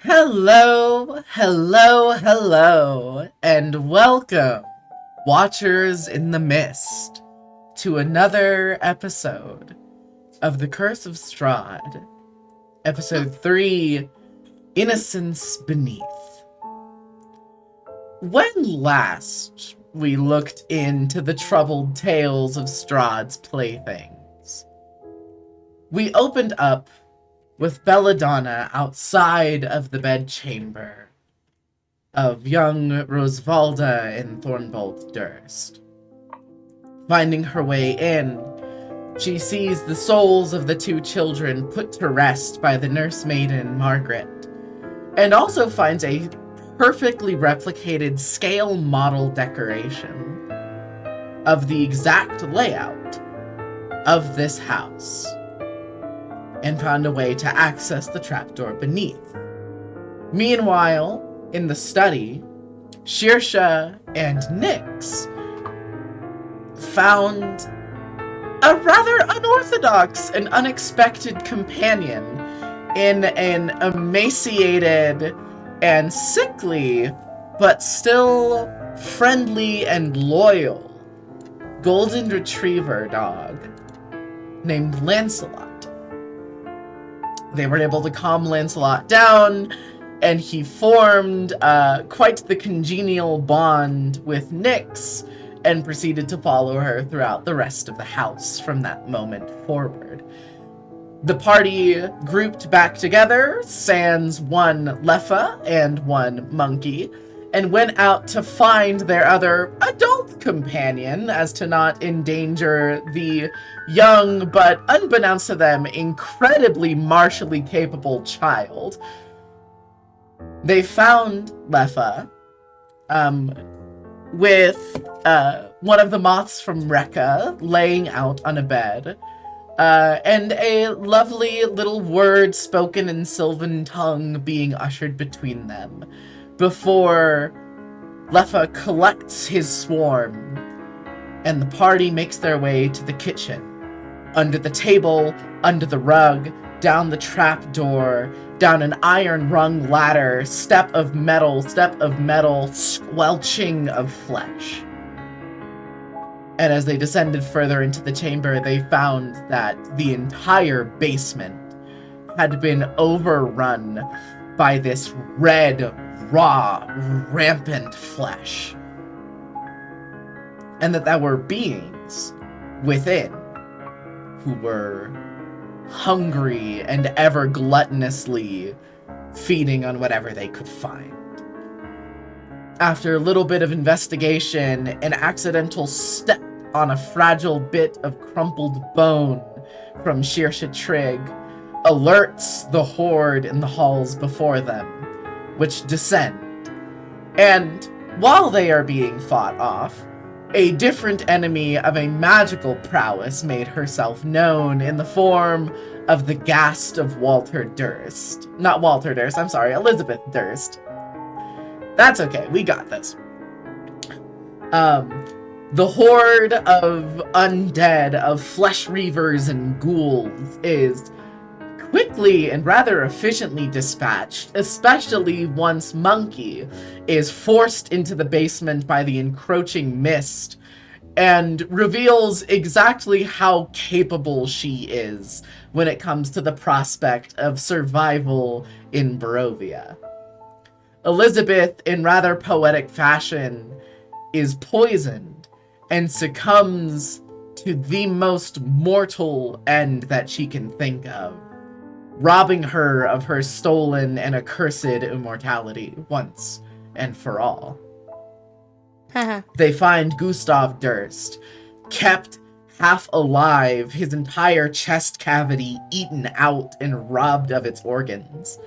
Hello, hello, hello, and welcome, Watchers in the Mist, to another episode of The Curse of Strahd, Episode 3, Innocence Beneath. When last we looked into the troubled tales of Strahd's Playthings, we opened up with Belladonna outside of the bedchamber of young Rosvalda in Thornbolt Durst. Finding her way in, she sees the souls of the two children put to rest by the nurse maiden Margaret, and also finds a perfectly replicated scale model decoration of the exact layout of this house, and found a way to access the trapdoor beneath. Meanwhile, in the study, Shirsha and Nyx found a rather unorthodox and unexpected companion in an emaciated and sickly, but still friendly and loyal golden retriever dog named Lancelot. They were able to calm Lancelot down, and he formed quite the congenial bond with Nyx, and proceeded to follow her throughout the rest of the house from that moment forward. The party grouped back together, sans one Leffa and one Monkey, and went out to find their other adult companion as to not endanger the young, but unbeknownst to them, incredibly martially capable child. They found Leffa with one of the moths from Rekka laying out on a bed, and a lovely little word spoken in Sylvan tongue being ushered between them, before Leffa collects his swarm, and the party makes their way to the kitchen. Under the table, under the rug, down the trapdoor, down an iron-rung ladder, step of metal, squelching of flesh. And as they descended further into the chamber, they found that the entire basement had been overrun by this red, raw, rampant flesh. And that there were beings within who were hungry and ever gluttonously feeding on whatever they could find. After a little bit of investigation, an accidental step on a fragile bit of crumpled bone from Shirsha Trigg alerts the horde in the halls before them, which descend. And while they are being fought off, a different enemy of a magical prowess made herself known in the form of the ghast of Walter Durst. Not Walter Durst, I'm sorry, Elizabeth Durst. That's okay, we got this. The horde of undead, of flesh reavers and ghouls is quickly and rather efficiently dispatched, especially once Monkey is forced into the basement by the encroaching mist and reveals exactly how capable she is when it comes to the prospect of survival in Barovia. Elizabeth, in rather poetic fashion, is poisoned and succumbs to the most mortal end that she can think of, robbing her of her stolen and accursed immortality once and for all. They find Gustav Durst, kept half alive, his entire chest cavity eaten out and robbed of its organs.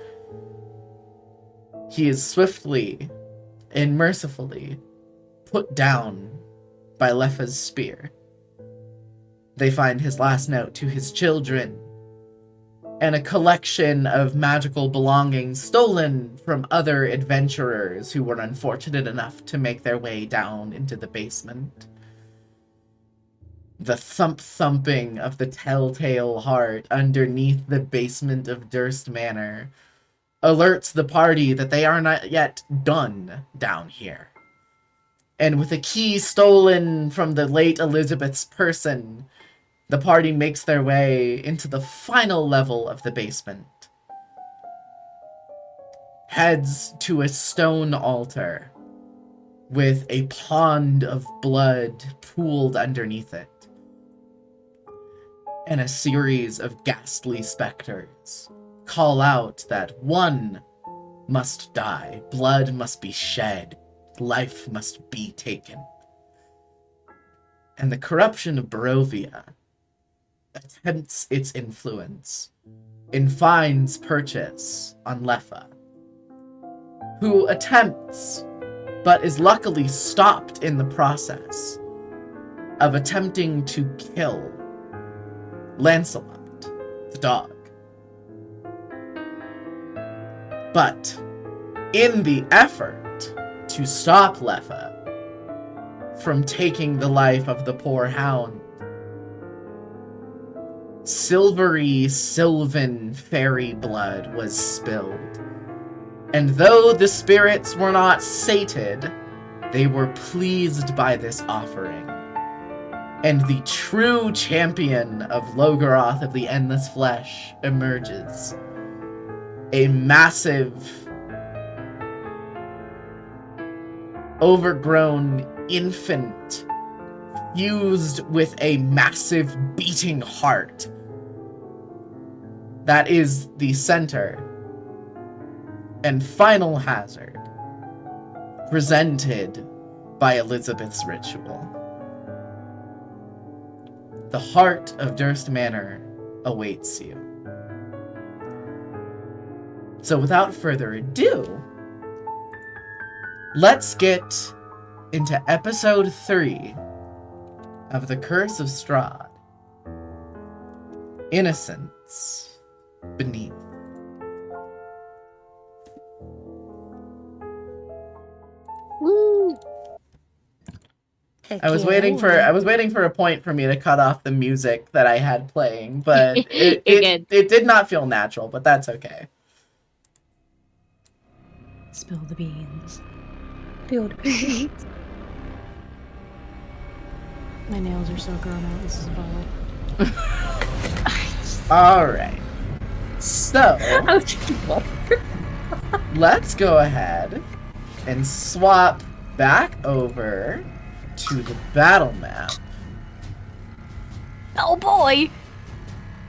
He is swiftly and mercifully put down by Leffa's spear. They find his last note to his children, and a collection of magical belongings stolen from other adventurers who were unfortunate enough to make their way down into the basement. The thump-thumping of the telltale heart underneath the basement of Durst Manor alerts the party that they are not yet done down here. And with a key stolen from the late Elizabeth's person, the party makes their way into the final level of the basement. Heads to a stone altar with a pond of blood pooled underneath it. And a series of ghastly specters call out that one must die, blood must be shed, life must be taken. And the corruption of Barovia attempts its influence and finds purchase on Lefa, who attempts, but is luckily stopped in the process of attempting to kill Lancelot, the dog. But in the effort to stop Lefa from taking the life of the poor hound, silvery, sylvan fairy blood was spilled. And though the spirits were not sated, they were pleased by this offering. And the true champion of Logaroth of the Endless Flesh emerges. A massive, overgrown infant fused with a massive beating heart. That is the center and final hazard presented by Elizabeth's ritual. The heart of Durst Manor awaits you. So without further ado, let's get into episode 3 of The Curse of Strahd. Innocence beneath. Woo! I was waiting for a point for me to cut off the music that I had playing, but it did not feel natural, but that's okay. Spill the beans. Spill the beans. My nails are so grown out. This is a Alright. So, let's go ahead and swap back over to the battle map. Oh boy!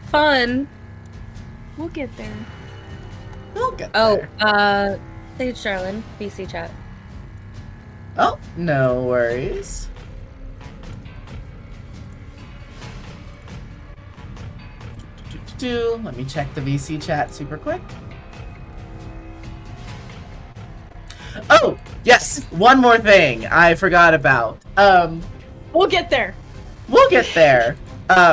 Fun. We'll get there. We'll get there. Sage Charlene, BC chat. Oh, no worries. Let me check the VC chat super quick. Oh, yes, one more thing I forgot about. We'll get there. We'll get there.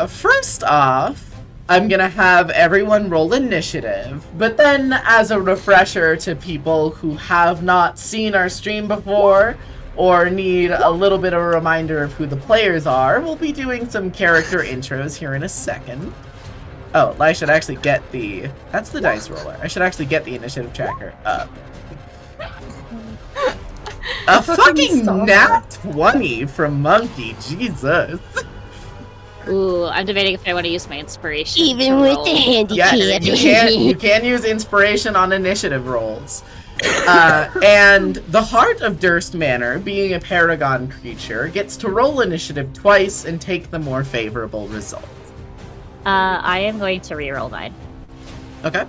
First off, I'm gonna have everyone roll initiative, but then as a refresher to people who have not seen our stream before or need a little bit of a reminder of who the players are, we'll be doing some character intros here in a second. Oh, I should actually get the... That's the dice roller. I should actually get the initiative tracker up. A fucking nat 20 from Monkey, Jesus. Ooh, I'm debating if I want to use my inspiration. Even with the handicap. Yes, you can use inspiration on initiative rolls. And the Heart of Durst Manor, being a Paragon creature, gets to roll initiative twice and take the more favorable result. I am going to reroll mine. Okay.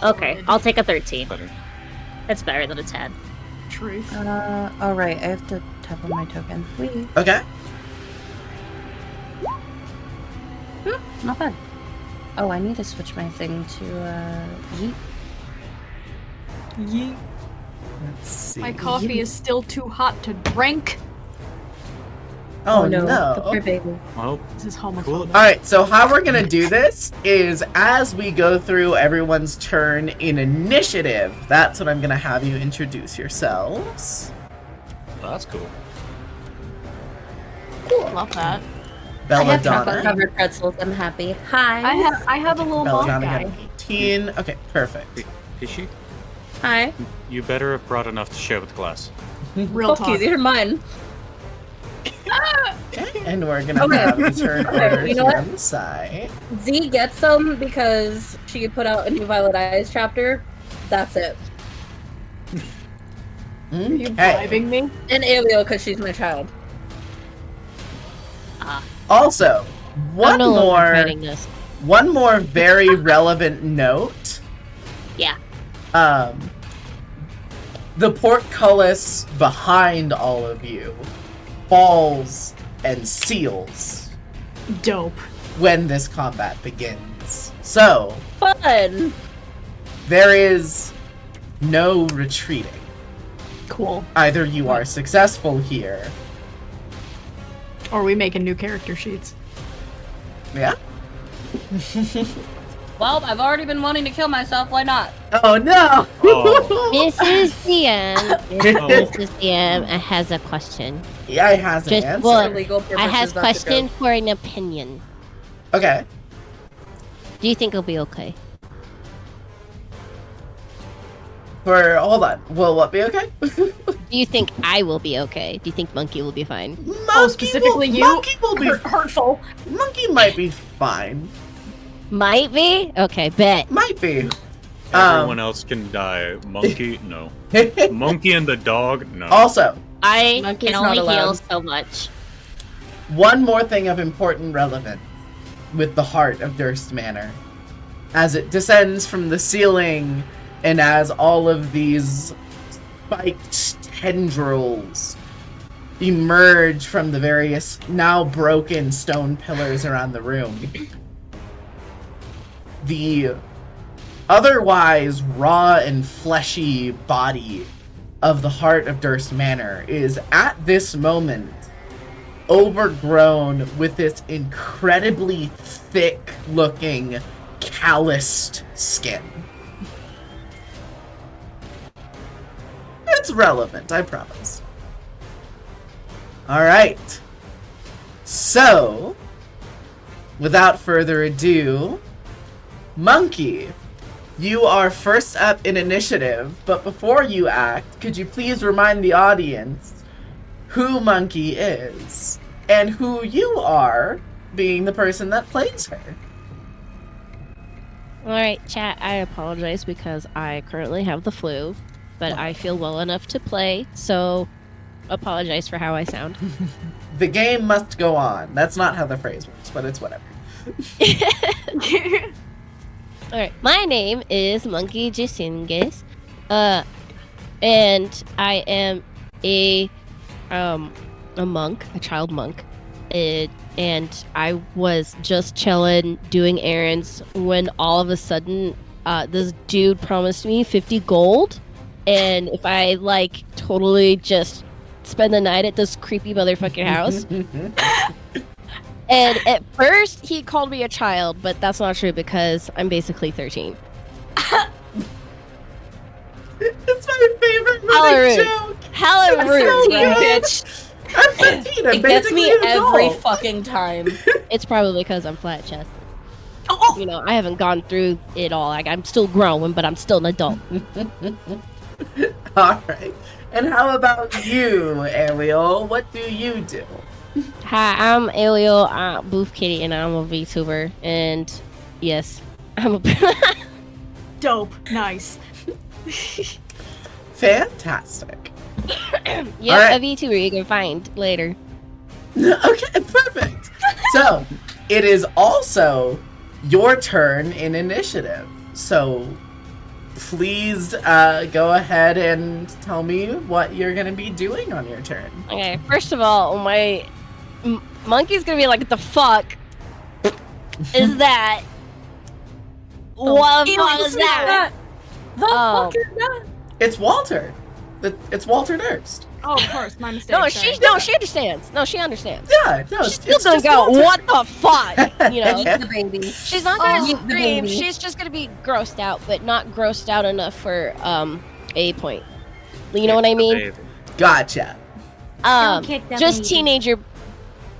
Okay, I'll take a 13. Better. That's better than a 10. Truth. Alright, I have to tap on my token. Whee. Okay. Not bad. Oh, I need to switch my thing to, yeet. Yeet. Let's see. My coffee is still too hot to drink. Oh no. no. The poor baby. Well, This is homophobic. cool. Alright, so how we're gonna do this is as we go through everyone's turn in initiative, that's when I'm gonna have you introduce yourselves. That's cool. Love that. I have chocolate Belladonna. covered pretzels. I'm happy. Hi. I have a little moth Belladonna guy. got 18. Okay, perfect. Pishi, Hi. you better have brought enough to share with class. Real Fuck you. talk. These are mine. Okay, and we're gonna Okay. have a turn order you know here what? on the side. Z gets some because she put out a new Violet Eyes chapter. That's it. Are you Okay. bribing me? And Alio because she's my child. Also, I'm no longer fighting this. one more very relevant note. Yeah. The portcullis behind all of you falls and seals Dope. when this combat begins. So, Fun. there is no retreating. Cool. Either you are successful here. Or we making new character sheets. Yeah? Well, I've already been wanting to kill myself. Why not? Oh no! Oh. Mrs. DM, Mrs. DM has a question. Yeah, it has an Just- answer. well, For legal purposes, I has that's a question joke. for an opinion. Okay. Do you think it'll be okay? Hold on. Will what be okay? Do you think I will be okay? Do you think Monkey will be fine? Oh, specifically you? Monkey will be. Hurtful. Monkey might be fine. Might be? Okay, bet. Might be. Everyone else can die. Monkey, no. Monkey and the dog, no. Also, I Monkey's can not only heal allowed. so much. one more thing of important relevance with the heart of Durst Manor. As it descends from the ceiling, and as all of these spiked tendrils emerge from the various now broken stone pillars around the room, the otherwise raw and fleshy body of the heart of Durst Manor is at this moment overgrown with this incredibly thick looking calloused skin. It's relevant, I promise. Alright. So, without further ado, Monkey, you are first up in initiative, but before you act, could you please remind the audience who Monkey is and who you are, being the person that plays her? Alright, chat, I apologize because I currently have the flu, but I feel well enough to play, so apologize for how I sound. The game must go on. That's not how the phrase works, but it's whatever. Alright, my name is Monkey Jesingis, and I am a monk, a child monk, and I was just chilling, doing errands, when all of a sudden, this dude promised me 50 gold, and if I, like, totally just spend the night at this creepy motherfucking house. And at first, he called me a child, but that's not true because I'm basically 13. It's my favorite Hella running rude. joke. Hella It's rude. so Teen good. bitch. I'm 15. I'm It gets me basically an every adult. fucking time. It's probably because I'm flat chested. Oh, You know, I haven't gone through it all. Like, I'm still growing, but I'm still an adult. Alright. And how about you, Ariel? What do you do? Hi, I'm Elio, Booth Kitty, and I'm a VTuber. And yes, I'm a. dope. Nice. Fantastic. Yep, Alright. a VTuber you can find later. Okay, perfect. So, it is also your turn in initiative. So, please go ahead and tell me what you're going to be doing on your turn. Okay, first of all, my monkey's gonna be like, "What the fuck is that? What the fuck is that?" The Oh. fuck is that? It's Walter. It's Walter Durst. Oh, of course, my mistake. No, sorry. she understands. No, she understands. Yeah, no, She's still gonna just go, Walter. "What the fuck?" You know. Eat the baby. She's not gonna Eat the scream. baby. She's just gonna be grossed out, but not grossed out enough for a point. You know what I mean? Gotcha. Don't kick the Just baby. teenager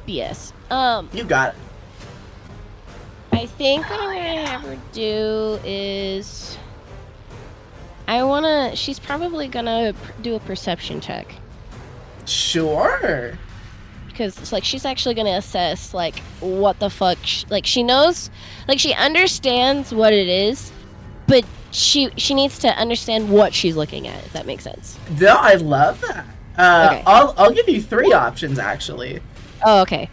BS. You got it. I think what I'm gonna have her do is, she's probably gonna do a perception check. Sure. Because it's like she's actually gonna assess like what the fuck, she knows, like she understands what it is, but she needs to understand what she's looking at, if that makes sense. No, I love that. Okay. I'll give you 3 options actually. Oh, okay.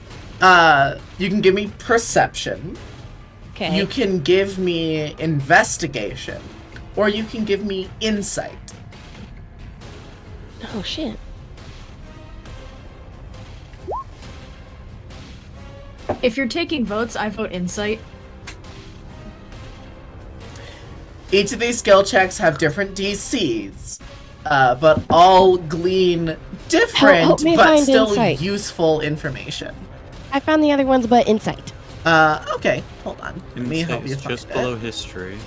You can give me perception. Okay. You can give me investigation, or you can give me insight. Oh shit. If you're taking votes, I vote insight. Each of these skill checks have different DCs, but all glean different Help me but find still insight. useful information. I found the other ones, but insight. Okay, hold on. Let me help you Insight's find just it. below history.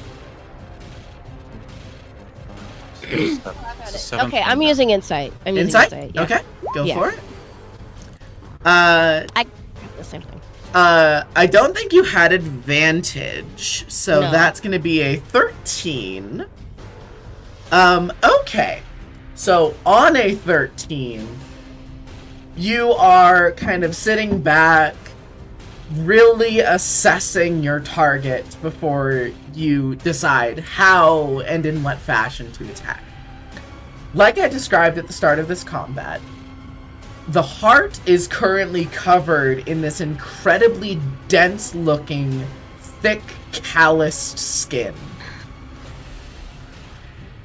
Okay, I'm using insight. I'm using insight. Yeah. Okay, go Yeah. for it. The same thing. I don't think you had advantage, so No. that's gonna be a 13. Okay. So on a 13, you are kind of sitting back, really assessing your target before you decide how and in what fashion to attack. Like I described at the start of this combat, the heart is currently covered in this incredibly dense-looking, thick, calloused skin.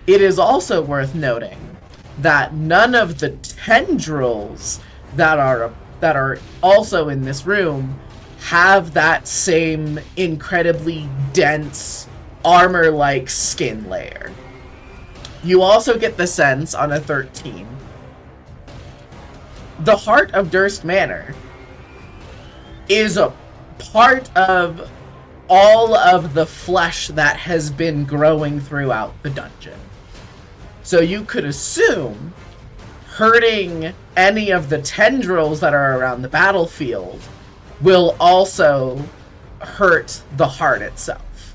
It is also worth noting that none of the tendrils that are also in this room have that same incredibly dense, armor-like skin layer. You also get the sense on a 13. The heart of Durst Manor is a part of all of the flesh that has been growing throughout the dungeon. So you could assume hurting any of the tendrils that are around the battlefield will also hurt the heart itself.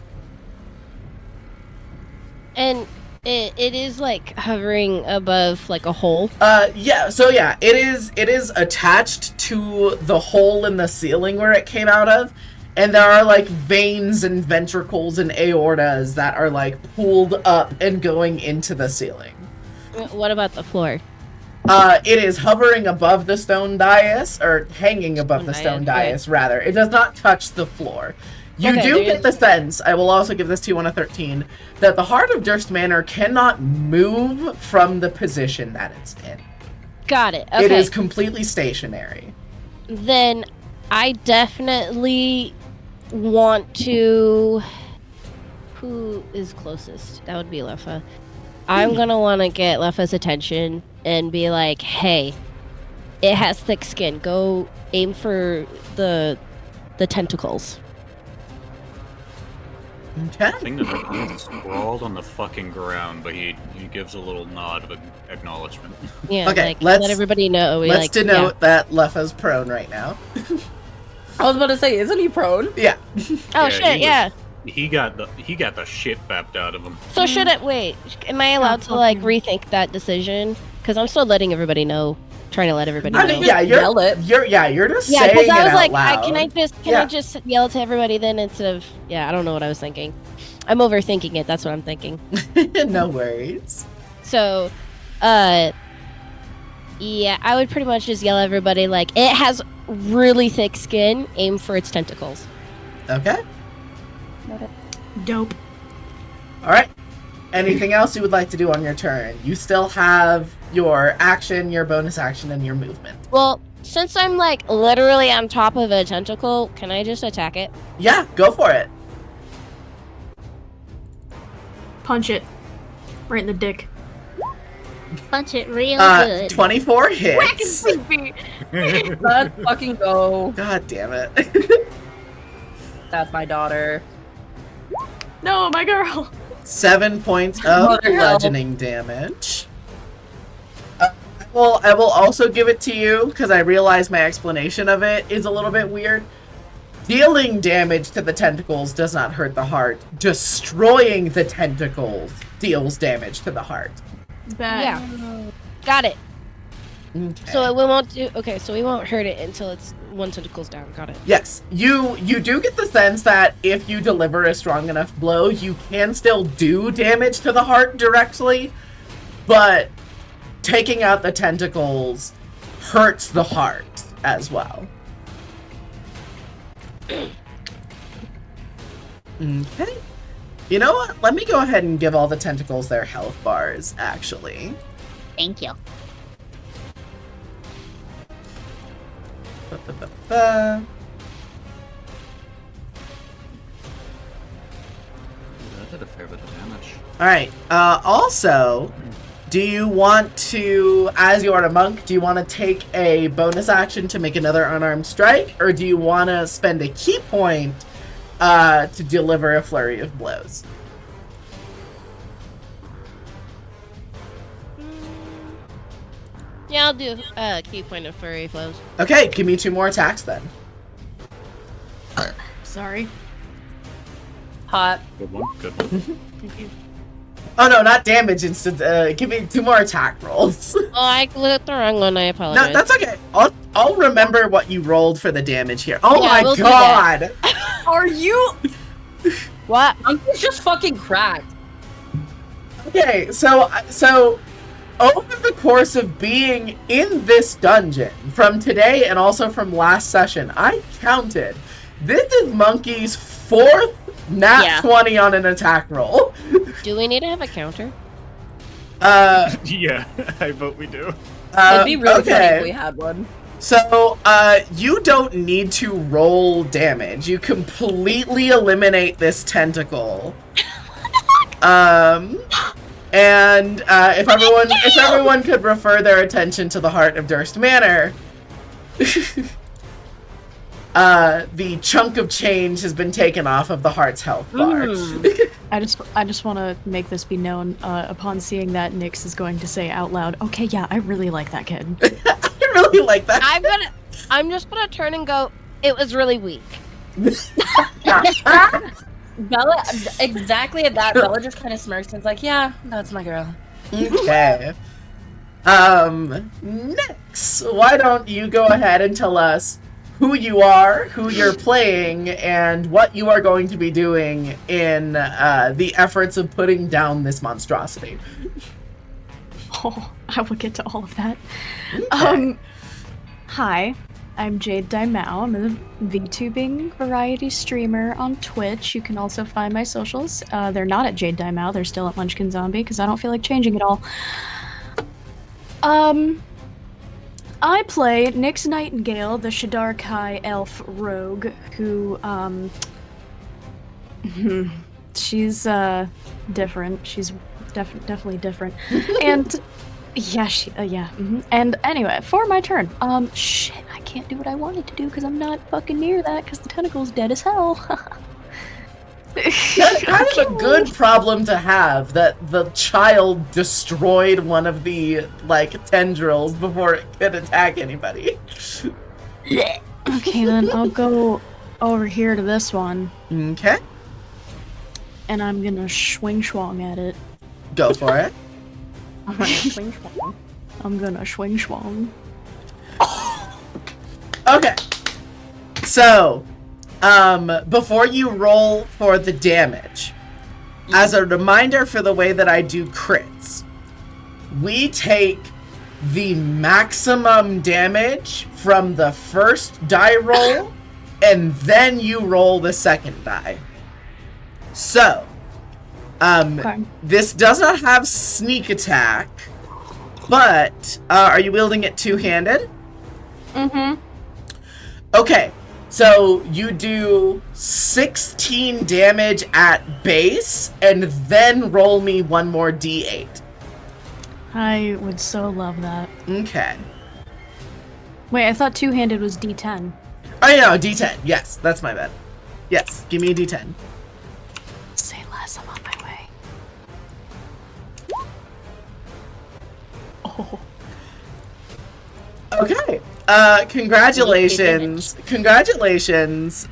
And it is like hovering above like a hole. Yeah, so yeah, it is attached to the hole in the ceiling where it came out of, and there are like veins and ventricles and aortas that are like pulled up and going into the ceiling. What about the floor? It is hovering above the stone dais, or hanging above the stone dais, rather. It does not touch the floor. You do get the sense, I will also give this to you on a 13, that the Heart of Durst Manor cannot move from the position that it's in. Got it. Okay. It is completely stationary. Then I definitely want to... Who is closest? That would be Leffa. I'm gonna want to get Leffa's attention and be like, hey, it has thick skin. Go aim for the tentacles. Okay. I think the is sprawled on the fucking ground, but he gives a little nod of acknowledgement. Yeah, Okay, like, let's- let everybody know. Let's denote that Leffa's prone right now. I was about to say, isn't he prone? Yeah. Oh Yeah, shit, he yeah. He got the shit bapped out of him. So should it wait? Am I allowed to like rethink that decision? Because I'm still letting everybody know, trying to let everybody know. I mean, yeah, yell it. you're just Yeah, saying because it I was out like, loud. can I just yell to everybody then instead of I don't know what I was thinking. I'm overthinking it. That's what I'm thinking. No worries. So, yeah, I would pretty much just yell at everybody like, it has really thick skin. Aim for its tentacles. Okay. Dope. All right. Anything else you would like to do on your turn? You still have your action, your bonus action, and your movement. Well, since I'm like literally on top of a tentacle, can I just attack it? Yeah, go for it. Punch it. Right in the dick. Punch it real good. 24 hits. Let's fucking go. God damn it. That's my daughter. No, my girl. 7 points of Mother hell. bludgeoning damage. I will also give it to you because I realize my explanation of it is a little bit weird. Dealing damage to the tentacles does not hurt the heart. Destroying the tentacles deals damage to the heart. Yeah. Got it. Okay. So we won't do. Okay, so we won't hurt it until it's one tentacle's down. Got it. Yes, you do get the sense that if you deliver a strong enough blow, you can still do damage to the heart directly, but taking out the tentacles hurts the heart as well. Okay. You know what? Let me go ahead and give all the tentacles their health bars, actually. Thank you. That did a fair bit of damage. Alright, also, do you want to, as you are a monk, do you want to take a bonus action to make another unarmed strike, or do you want to spend a key point to deliver a flurry of blows? Yeah, I'll do key point of furry flows. Okay, give me 2 more attacks then. Sorry. Hot. Good one. Good one. Thank you. Oh no, not damage instead. Give me 2 more attack rolls. Oh, I clicked the wrong one. I No, apologize. that's okay. I'll remember what you rolled for the damage here. Oh Yeah, my we'll do god! Are you? What? Monkey's just fucking cracked. Okay, so over the course of being in this dungeon from today and also from last session, I counted. This is Monkey's 4th nat 20 on an attack roll. Do we need to have a counter? Yeah, I vote we do. It'd be really funny okay. if we had one. So, you don't need to roll damage. You completely eliminate this tentacle. And if everyone could refer their attention to the heart of Durst Manor, the chunk of change has been taken off of the heart's health bar. I just want to make this be known. Upon seeing that, Nyx is going to say out loud, "Okay, yeah, I really like that kid." I really like that. I'm just gonna turn and go. It was really weak. Bella, exactly at that, Bella just kind of smirks and is like, yeah, that's my girl. Okay. Next, why don't you go ahead and tell us who you are, who you're playing, and what you are going to be doing in the efforts of putting down this monstrosity. Oh, I will get to all of that. Okay. Hi, I'm Jade Daimao. I'm a VTubing variety streamer on Twitch. You can also find my socials. They're not at Jade Daimao. They're still at Munchkin Zombie because I don't feel like changing it all. I play Nyx Nightingale, the Shadar Kai elf rogue, who, she's, different. She's definitely different. And, yeah, And anyway, for my turn, shit, I can't do what I wanted to do because I'm not fucking near that because the tentacle's dead as hell. That's kind of a good problem to have, that the child destroyed one of the, like, tendrils before it could attack anybody. Okay, then I'll go over here to this one. Okay. And I'm gonna swing-schwong at it. Go for it. I'm gonna swing-schwong. Okay. So, before you roll for the damage, as a reminder for the way that I do crits, we take the maximum damage from the first die roll, and then you roll the second die. So, this does not have sneak attack, but, are you wielding it two-handed? Mm-hmm. Okay, so you do 16 damage at base, and then roll me one more d8. I would so love that. Okay. Wait, I thought two-handed was D10. Oh, yeah, d10. Yes, that's my bad. Yes, give me a d10. Say less, I'm on my way. Oh. Okay. Congratulations. Congratulations.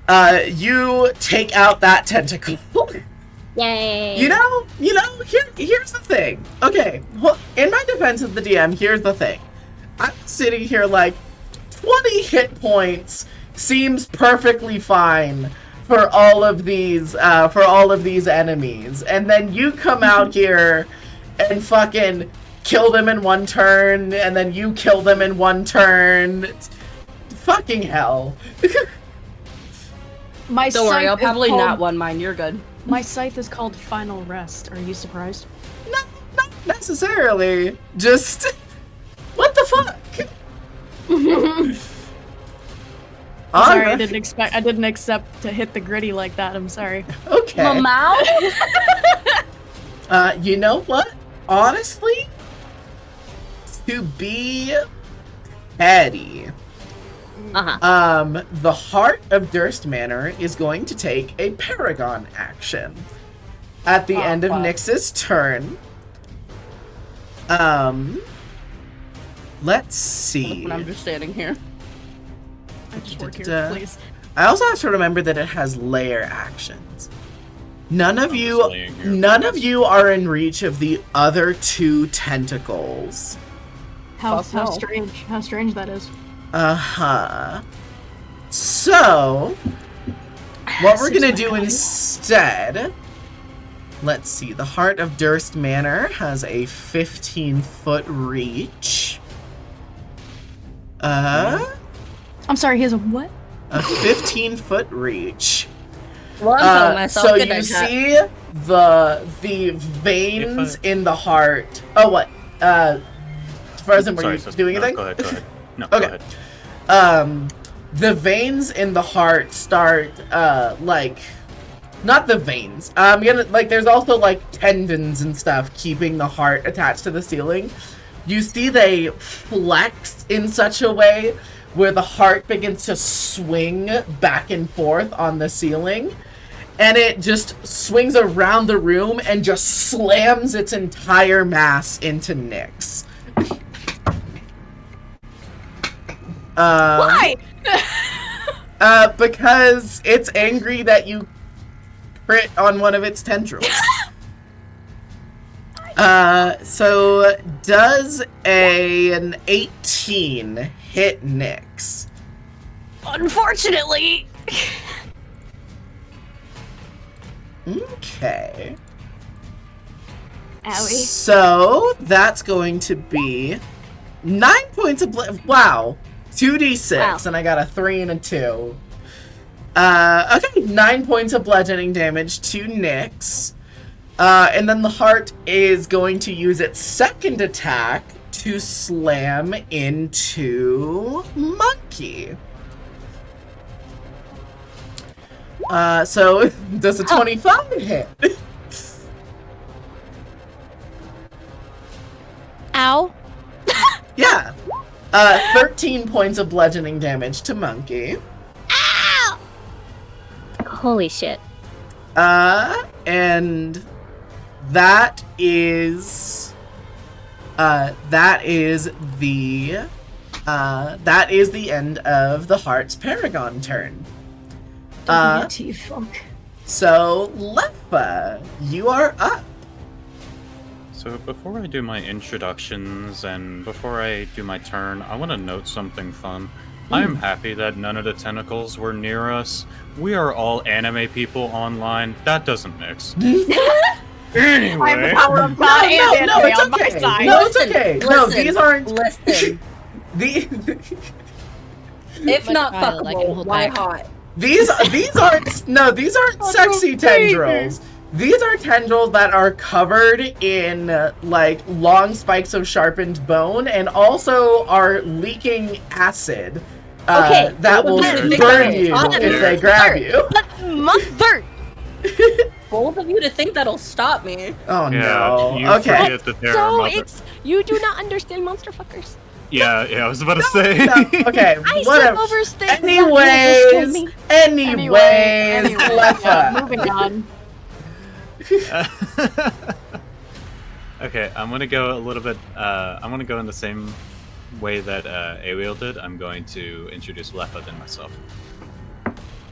You take out that tentacle. Yay! You know, here's the thing. Okay, in my defense of the DM, here's the thing. I'm sitting here like 20 hit points seems perfectly fine for all of these enemies, and then you come out here and fucking kill them in one turn, and then you kill them in one turn. Fucking hell. Don't worry, I'll probably called, not one mine. You're good. My scythe is called Final Rest. Are you surprised? No, not necessarily. Just what the fuck? I'm sorry, I didn't accept to hit the gritty like that. I'm sorry. Okay. Mamau? You know what? Honestly, to be petty, the Heart of Durst Manor is going to take a Paragon action at the end of Nyx's turn. Let's see. I'm just standing here. I just work here, please. I also have to remember that it has layer actions. None of you are in reach of the other two tentacles. How strange that is. So, what we're gonna do instead, let's see, the Heart of Durst Manor has a 15-foot reach. I'm sorry, he has a what? A 15-foot reach. Well, I'm telling myself so you see the veins in the heart. Oh, what? Frozen, were you doing anything? Go ahead. No, okay. Go ahead. The veins in the heart start, not the veins. There's also, tendons and stuff keeping the heart attached to the ceiling. You see they flex in such a way where the heart begins to swing back and forth on the ceiling. And it just swings around the room and just slams its entire mass into Nyx. Why? Because it's angry that you crit on one of its tendrils. So does an 18 hit Nyx? Unfortunately. Okay. Owie. So that's going to be 9 points of wow. 2d6, Wow. and I got a 3 and a 2. Okay, 9 points of bludgeoning damage to Nyx. And then the heart is going to use its second attack to slam into Monkey. So does a 25 hit? Ow. Yeah. 13 points of bludgeoning damage to Monkey. Ow! Holy shit. And that is the end of the Heart's Paragon turn. So Leffa, you are up. So before I do my introductions and before I do my turn, I want to note something fun. I am happy that none of the tentacles were near us. We are all anime people online. That doesn't mix. Anyway. I have the power of God and anime on my side. No, it's okay. No, these aren't. Listen. If not fuckable, why hot? These aren't sexy tendrils. These are tendrils that are covered in long spikes of sharpened bone and also are leaking acid. Okay, that will burn you if they grab you. Mother! Bold of you to think that'll stop me. Oh Yeah, no. you Okay. forget that there are So mother- it's you do not understand monster fuckers. Yeah, I was about to say. No, okay, I whatever. skip over things. Anyways, Leffa. Moving on. Okay, I'm gonna go a little bit. I'm gonna go in the same way that Ariel did. I'm going to introduce Leffa than myself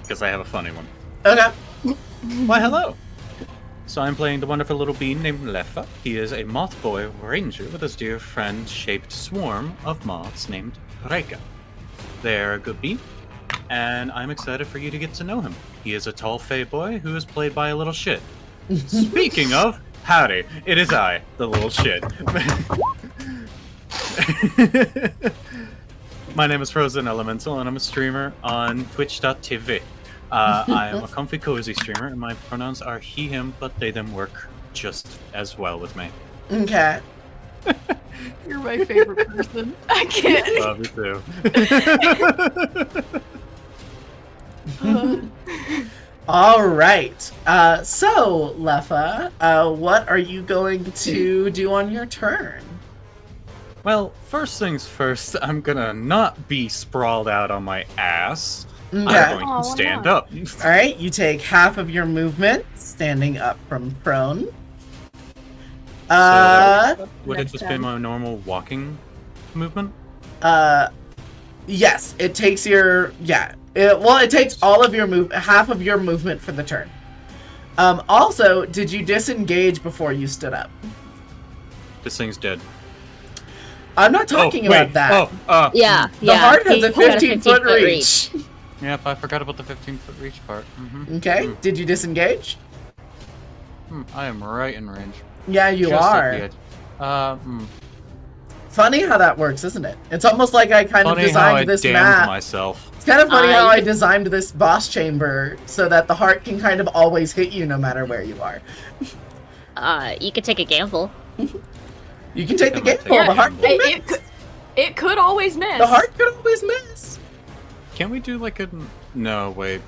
because I have a funny one. Okay. Why, hello. So I'm playing the wonderful little bean named Leffa. He is a moth boy ranger with his dear friend-shaped swarm of moths named Reika. They're a good bean, and I'm excited for you to get to know him. He is a tall fey boy who is played by a little shit. Speaking of, howdy, it is I, the little shit. My name is Frozen Elemental, and I'm a streamer on Twitch.tv. I am a comfy, cozy streamer, and my pronouns are he, him, but they, them work just as well with me. Okay. You're my favorite person. I can't. Love you too. All right. So, Leffa, what are you going to do on your turn? Well, first things first, I'm gonna not be sprawled out on my ass. Okay. I'm going to stand up. All right. You take half of your movement, standing up from prone. Would it just be my normal walking movement? Yes. It takes your it takes all of your half of your movement for the turn. Also, did you disengage before you stood up? This thing's dead. I'm not talking about that. Yeah. The heart has a he had 15-foot reach. Yep, I forgot about the 15-foot reach part. Okay. Did you disengage? I am right in range. Yeah, you Just are. at the edge. Funny how that works, isn't it? It's almost like I kind of designed this map. Myself. It's kind of funny how I designed this boss chamber so that the heart can kind of always hit you no matter where you are. You could take a gamble. You can take the gamble. Yeah, The heart can miss. It could always miss. The heart could always miss. Can't we do like a... No, wait.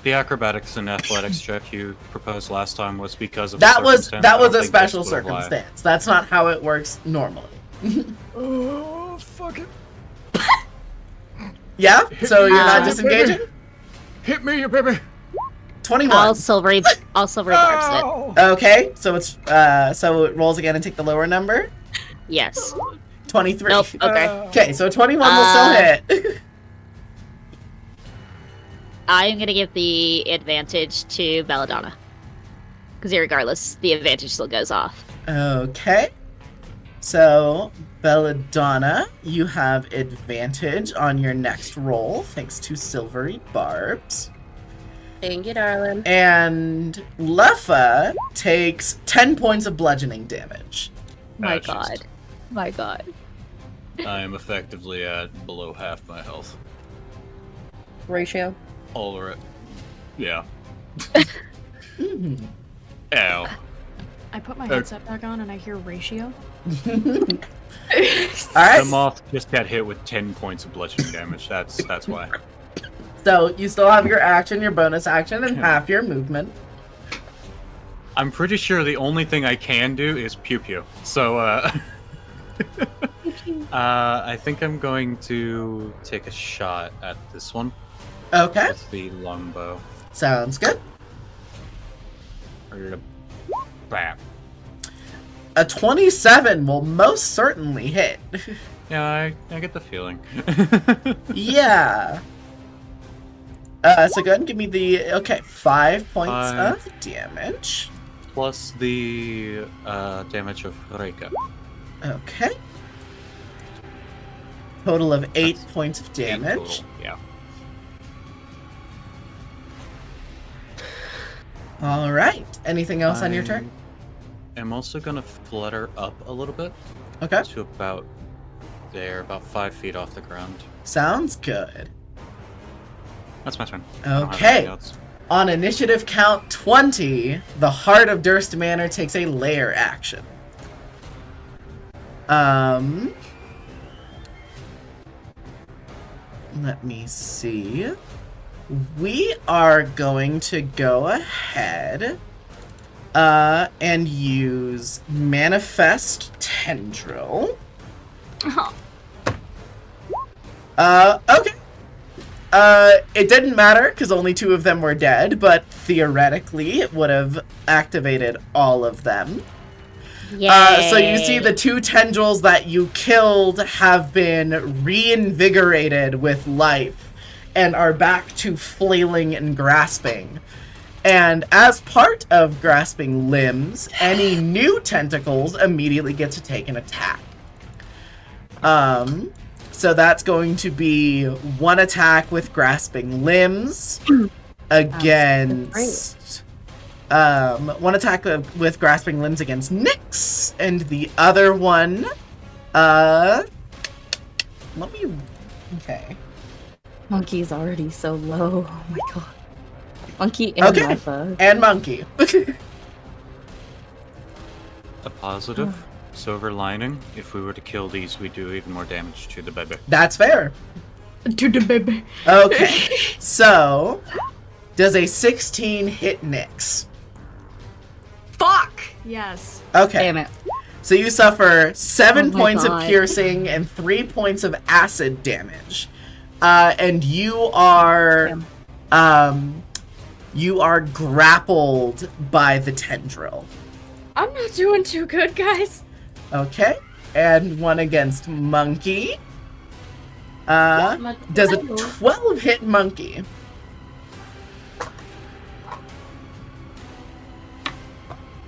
The acrobatics and athletics check you proposed last time was because of that was a think special this will apply. circumstance. That's not how it works normally. Oh, fuck it. Yeah? So you're not disengaging? Hit me, you baby. 21. I'll silvery barbs it. Okay, so it's so it rolls again and take the lower number. Yes. 23. Nope. Okay. Okay, so 21 will still hit. I'm gonna give the advantage to Belladonna. Because irregardless, the advantage still goes off. Okay. So, Belladonna, you have advantage on your next roll, thanks to Silvery Barbs. Thank you, darling. And Leffa takes 10 points of bludgeoning damage. My Jeez. god. My god. I am effectively at below half my health. Ratio. All right. Yeah. Mhm. Ow. I put my headset back on and I hear ratio. Alright. The moth just got hit with 10 points of bludgeoning damage. That's why. So, you still have your action, your bonus action, and half your movement. I'm pretty sure the only thing I can do is pew pew. So, I think I'm going to take a shot at this one Okay. with the longbow. Sounds good. Bam. A 27 will most certainly hit. Yeah, I get the feeling. Yeah. So go ahead and give me the... Okay, 5 points 5. of damage. Plus the damage of Reika. Okay. Total of 8 That's points of 8 damage. total, yeah. All right. Anything else on your turn? I'm also gonna flutter up a little bit Okay. to about there, about 5 feet off the ground. Sounds good. That's my turn. I don't have Okay. anything else. On initiative count 20, the Heart of Durst Manor takes a lair action. Let me see. We are going to go ahead and use Manifest Tendril. Okay. It didn't matter because only 2 of them were dead, but theoretically it would have activated all of them. So you see the 2 tendrils that you killed have been reinvigorated with life and are back to flailing and grasping. And as part of grasping limbs, any new tentacles immediately get to take an attack. So that's going to be 1 attack with grasping limbs against 1 attack with grasping limbs against Nyx, and the other one Monkey's already so low. Oh my god. Monkey and Alpha. And Monkey. A positive silver lining. If we were to kill these, we do even more damage to the baby. That's fair. To the baby. Okay. So, does a 16 hit Nyx? Fuck! Yes. Okay. Damn it. So you suffer 7 Oh my points of God. piercing and 3 points of acid damage. And you are grappled by the tendril. I'm not doing too good, guys. Okay. And 1 against Monkey. Does a 12 hit Monkey?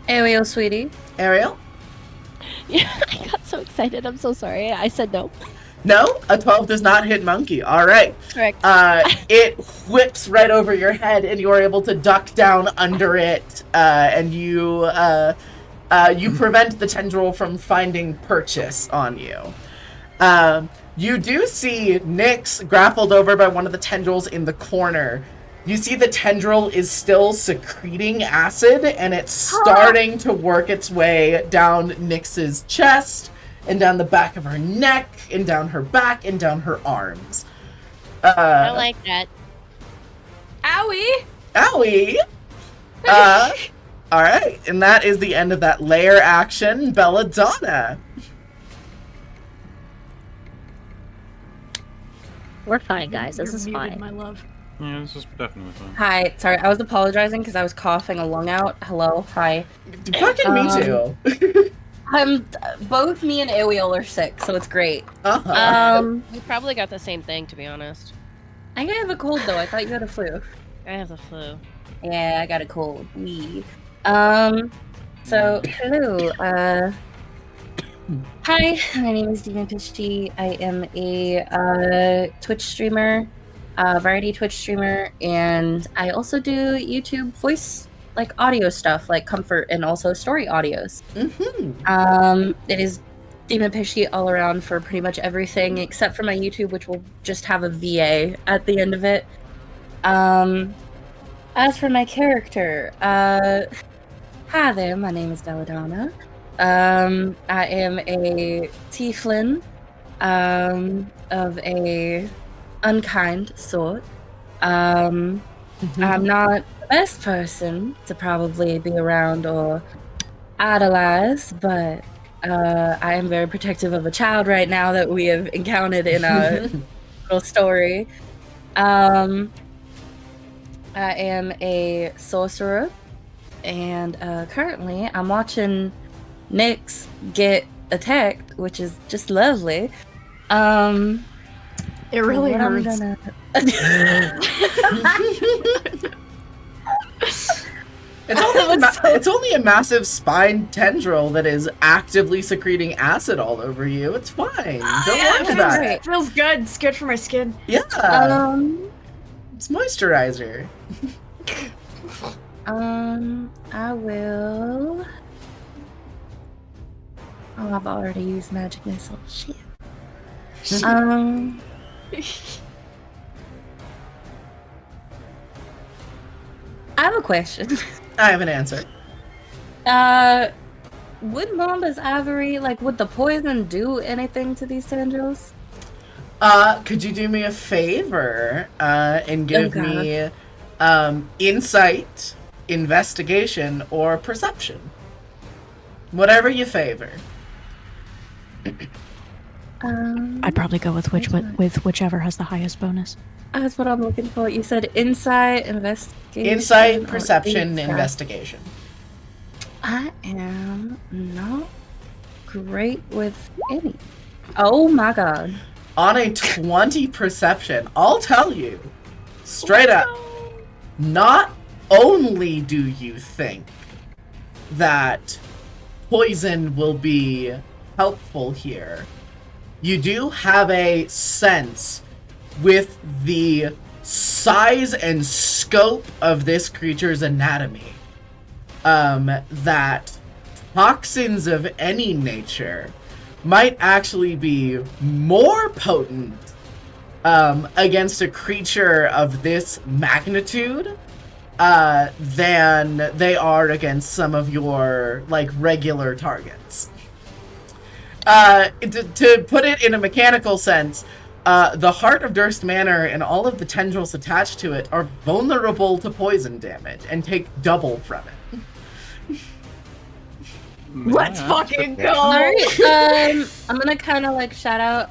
Ariel, sweetie. Ariel? Yeah, I got so excited. I'm so sorry. I said no. No, a 12 does not hit Monkey. All right. Correct. It whips right over your head, and you're able to duck down under it, and you prevent the tendril from finding purchase on you. You do see Nyx grappled over by one of the tendrils in the corner. You see the tendril is still secreting acid, and it's starting to work its way down Nyx's chest, and down the back of her neck, and down her back, and down her arms. I like that. Owie! Owie! Alright, and that is the end of that lair action. Belladonna. We're fine, guys. This is You're muted, fine. my love. Yeah, this is definitely fine. Hi. Sorry, I was apologizing because I was coughing a lung out. Hello. Hi. Fucking me too. Both me and Ariel are sick, so it's great. We probably got the same thing, to be honest. I have a cold though. I thought you had a flu. I have the flu. Yeah, I got a cold. Wee. So hello. Hi, my name is Dina Pishti. I am a Twitch streamer, variety Twitch streamer, and I also do YouTube voice, like audio stuff, like comfort and also story audios. It is Demon Pishti all around for pretty much everything except for my YouTube, which will just have a VA at the end of it. As for my character, hi there, my name is Belladonna. I am a tieflin, of a unkind sort. I'm not the best person to probably be around or idolize, but I am very protective of a child right now that we have encountered in our little story. I am a sorcerer, and currently I'm watching Nyx get attacked, which is just lovely. It really hurts. It's only a massive spine tendril that is actively secreting acid all over you. It's fine. Don't worry about it. It feels good. It's good for my skin. Yeah. It's moisturizer. I will. Oh, I've already used magic missile. Shit. I have a question. I have an answer. Would Mamba's ivory, would the poison do anything to these tendrils? Could you do me a favor, and give me, insight, investigation, or perception? Whatever you favor. I'd probably go with whichever has the highest bonus. That's what I'm looking for. You said insight, investigation. Insight, or perception, insight? investigation. I am not great with any. Oh my god. On a 20 perception, I'll tell you, straight up, not only do you think that poison will be helpful here, you do have a sense with the size and scope of this creature's anatomy that toxins of any nature might actually be more potent against a creature of this magnitude than they are against some of your like regular targets. To put it in a mechanical sense, the Heart of Durst Manor and all of the tendrils attached to it are vulnerable to poison damage and take double from it. Let's fucking go! Alright, I'm gonna kind of like shout out,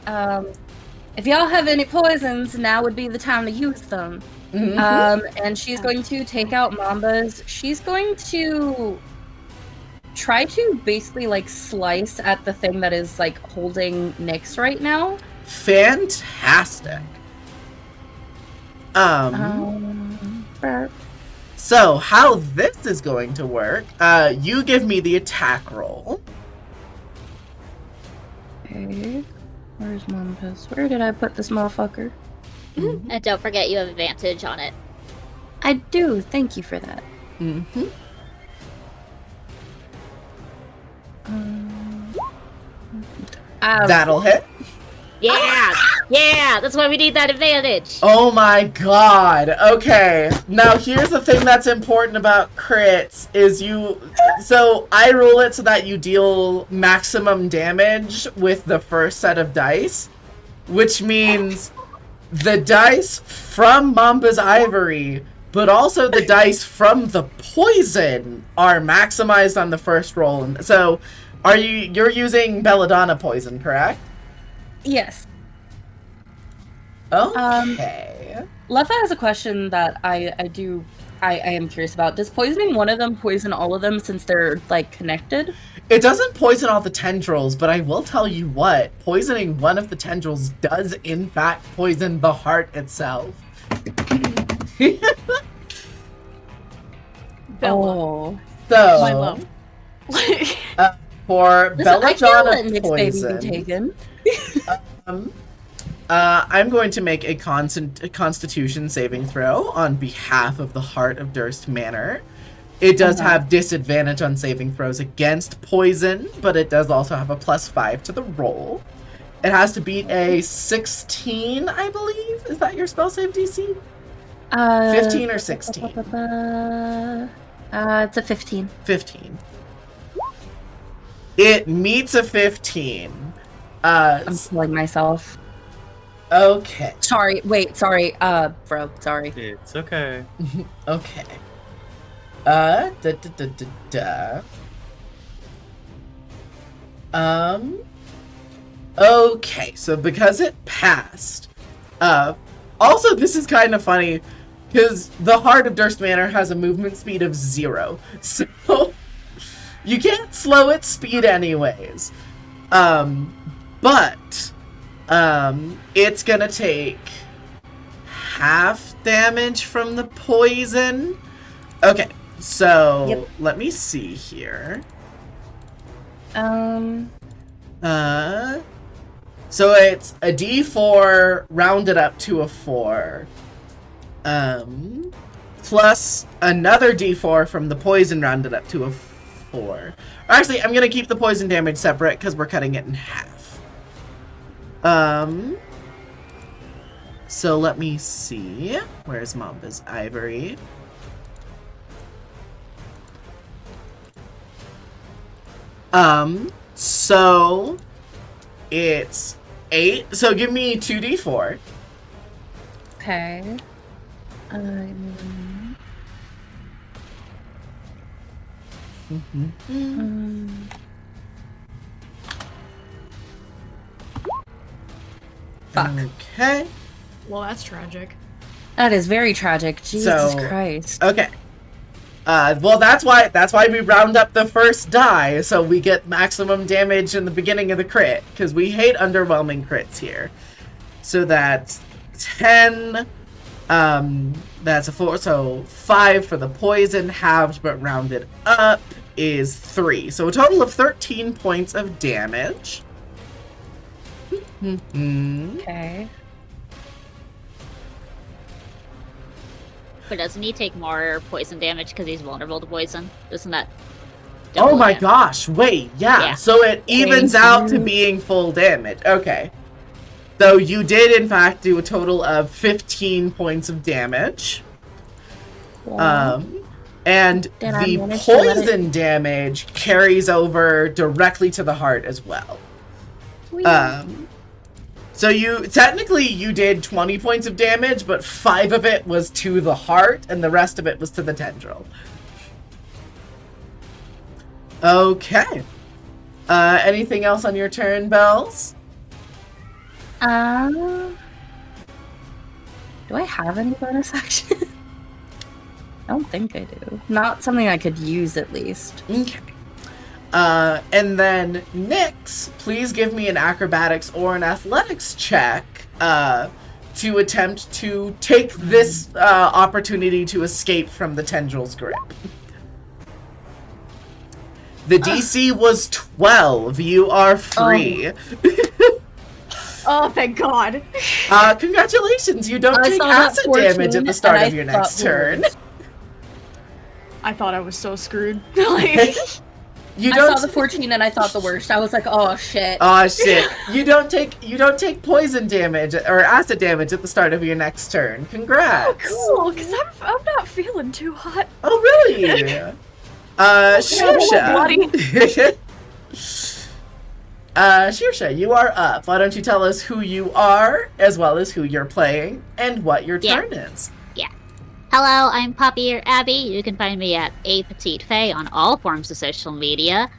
if y'all have any poisons, now would be the time to use them. And she's going to take out Mamba's. She's going to try to basically like slice at the thing that is like holding Nyx right now. Fantastic. Burp. So how this is going to work, you give me the attack roll. Okay. Where's Mamba's? Where did I put this motherfucker? And don't forget you have advantage on it. I do. Thank you for that. That'll hit. Yeah! Yeah! That's why we need that advantage! Oh my god. Okay. Now here's the thing that's important about crits is so I roll it so that you deal maximum damage with the first set of dice, which means the dice from Mamba's Ivory, but also the dice from the poison are maximized on the first roll. And so you're using Belladonna poison, correct? Yes. Okay. Leffa has a question that I am curious about. Does poisoning one of them poison all of them since they're like connected? It doesn't poison all the tendrils, but I will tell you what, poisoning one of the tendrils does in fact poison the heart itself. Bella. So My love. for Belladonna poison, Baby be taken. I'm going to make a Constitution saving throw on behalf of the Heart of Durst Manor. It does have disadvantage on saving throws against poison, but it does also have a +5 to the roll. It has to beat a 16, I believe. Is that your spell save DC? 15 or 16? It's a 15. 15. It meets a 15. I'm killing myself. Okay. Sorry, bro, sorry. It's okay. Okay. Okay, so because it passed, also this is kind of funny, because the Heart of Durst Manor has a movement speed of 0, so you can't slow its speed anyways. But it's gonna take half damage from the poison. Okay, so let me see here. So it's a D4 rounded up to a 4. Plus another D4 from the poison rounded up to a 4. Actually, I'm gonna keep the poison damage separate because we're cutting it in half. So let me see. Where's Mamba's Ivory? So it's 8. So give me 2d4. Okay. Fuck. Okay. Well, that's tragic. That is very tragic. Jesus So- Christ. Okay. Well, that's why we round up the first die, so we get maximum damage in the beginning of the crit, because we hate underwhelming crits here. So that's 10. That's a 4, so 5 for the poison, halved but rounded up is 3. So a total of 13 points of damage. Okay. But doesn't he take more poison damage because he's vulnerable to poison? Isn't that? Oh my damage? gosh, wait, yeah. So it evens out to being full damage. Okay. So you did, in fact, do a total of 15 points of damage. And the poison damage carries over directly to the heart as well. So you did 20 points of damage, but 5 of it was to the heart, and the rest of it was to the tendril. Okay. Anything else on your turn, Bells? Do I have any bonus action? I don't think I do. Not something I could use, at least. Okay. And then, Nyx, please give me an acrobatics or an athletics check to attempt to take this opportunity to escape from the tendril's grip. The DC was 12. You are free. Oh, thank God. Congratulations. You don't take acid damage at the start of your next turn. I thought I was so screwed. I saw the 14 and I thought the worst. I was like, oh shit. Oh shit. You don't take poison damage or acid damage at the start of your next turn. Congrats. Oh, cool, because I'm not feeling too hot. Oh really? Shearsha. Shearsha, you are up. Why don't you tell us who you are, as well as who you're playing, and what your turn is. Hello, I'm Poppy or Abby. You can find me at A Petite Fae on all forms of social media.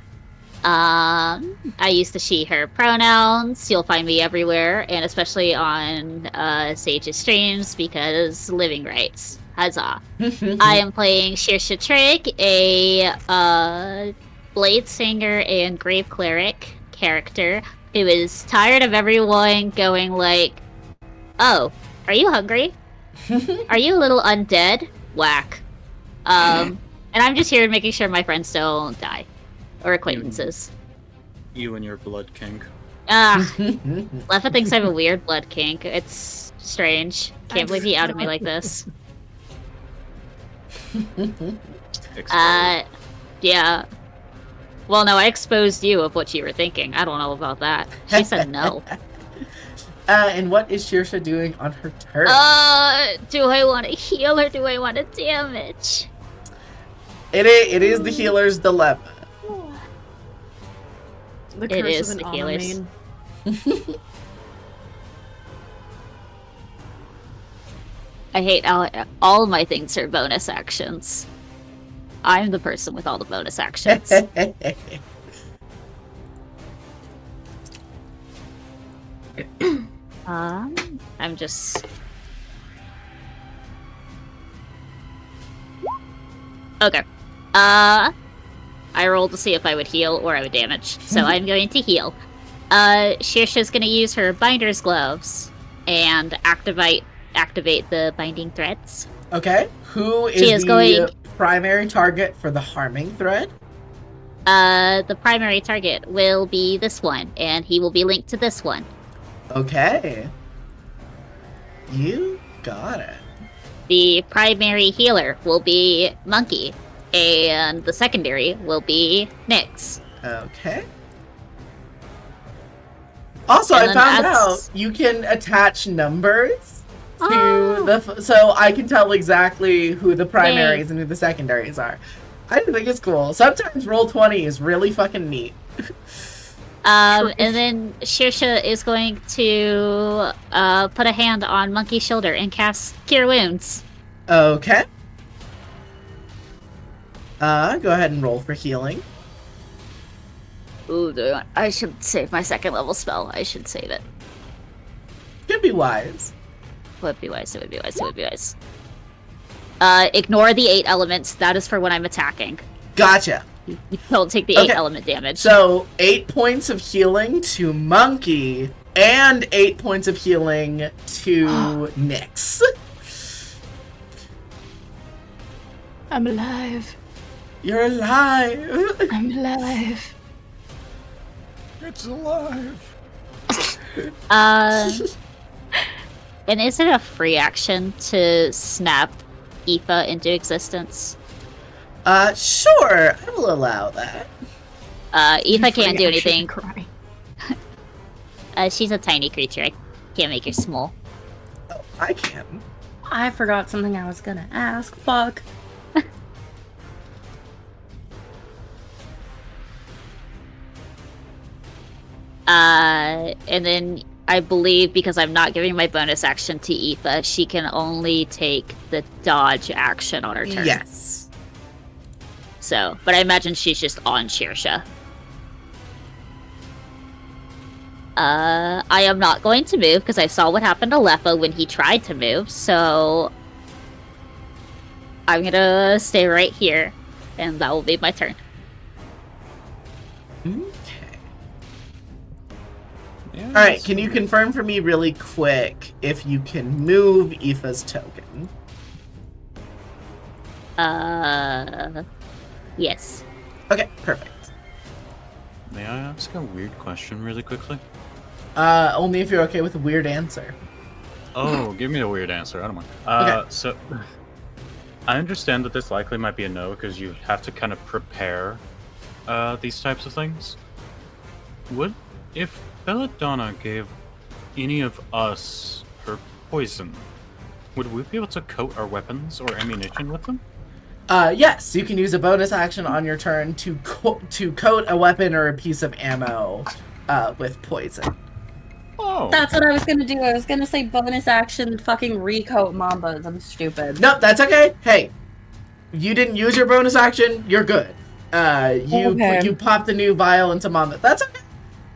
I use the she/her pronouns. You'll find me everywhere, and especially on Sage's streams, because living rights. Huzzah. I am playing Shearsha Trig, a Blade Singer and Grave Cleric character who is tired of everyone going like, oh, are you hungry? Are you a little undead? Whack. And I'm just here making sure my friends don't die. Or acquaintances. You and your blood kink. Leffa thinks I have a weird blood kink. It's strange. Can't believe he outed me like this. Yeah. Well, no, I exposed you of what you were thinking. I don't know about that. She said no. And what is Shearsha doing on her turn? Do I want to heal or do I want to damage? It is the healer's dilemma. The curse it is of an the healer's. automaton. I hate all of my things are bonus actions. I'm the person with all the bonus actions. I'm just... Okay. I rolled to see if I would heal or I would damage, so I'm going to heal. Shearsha's going to use her binder's gloves and activate the binding threads. Okay. Who is the primary target for the harming thread? The primary target will be this one, and he will be linked to this one. Okay. You got it. The primary healer will be Monkey, and the secondary will be Nyx. Okay. Also, I found out you can attach numbers to the... So I can tell exactly who the primaries and who the secondaries are. I think it's cool. Sometimes Roll20 is really fucking neat. And then Shearsha is going to put a hand on Monkey's shoulder and cast Cure Wounds. Okay. Go ahead and roll for healing. Ooh, I should save my second level spell. I should save it. Could be wise. Would be wise. Ignore the 8 elements. That is for when I'm attacking. Gotcha. You don't take the 8 element damage. So 8 points of healing to Monkey, and 8 points of healing to Nyx. I'm alive. You're alive. I'm alive. It's alive. And is it a free action to snap Aoife into existence? Sure. I will allow that. Aoife can't do Free action anything. cry. She's a tiny creature. I can't make her small. Oh, I can. I forgot something I was gonna ask. Fuck. And then I believe because I'm not giving my bonus action to Aoife, she can only take the dodge action on her turn. Yes. So, but I imagine she's just on Shearsha. I am not going to move because I saw what happened to Leffa when he tried to move, so I'm gonna stay right here, and that will be my turn. Okay. Yeah, All right. Can you confirm for me really quick if you can move Aoife's token? Yes. Okay. Perfect. May I ask a weird question really quickly? Only if you're okay with a weird answer. Oh, give me a weird answer. I don't mind. Okay. So, I understand that this likely might be a no because you have to kind of prepare these types of things. Would, if Belladonna gave any of us her poison, would we be able to coat our weapons or ammunition with them? Yes, you can use a bonus action on your turn to coat a weapon or a piece of ammo with poison. Oh, That's what I was gonna do. I was gonna say bonus action fucking recoat Mambas. I'm stupid. Nope, that's okay. Hey, you didn't use your bonus action. You're good. You popped a new vial into Mamba. That's okay.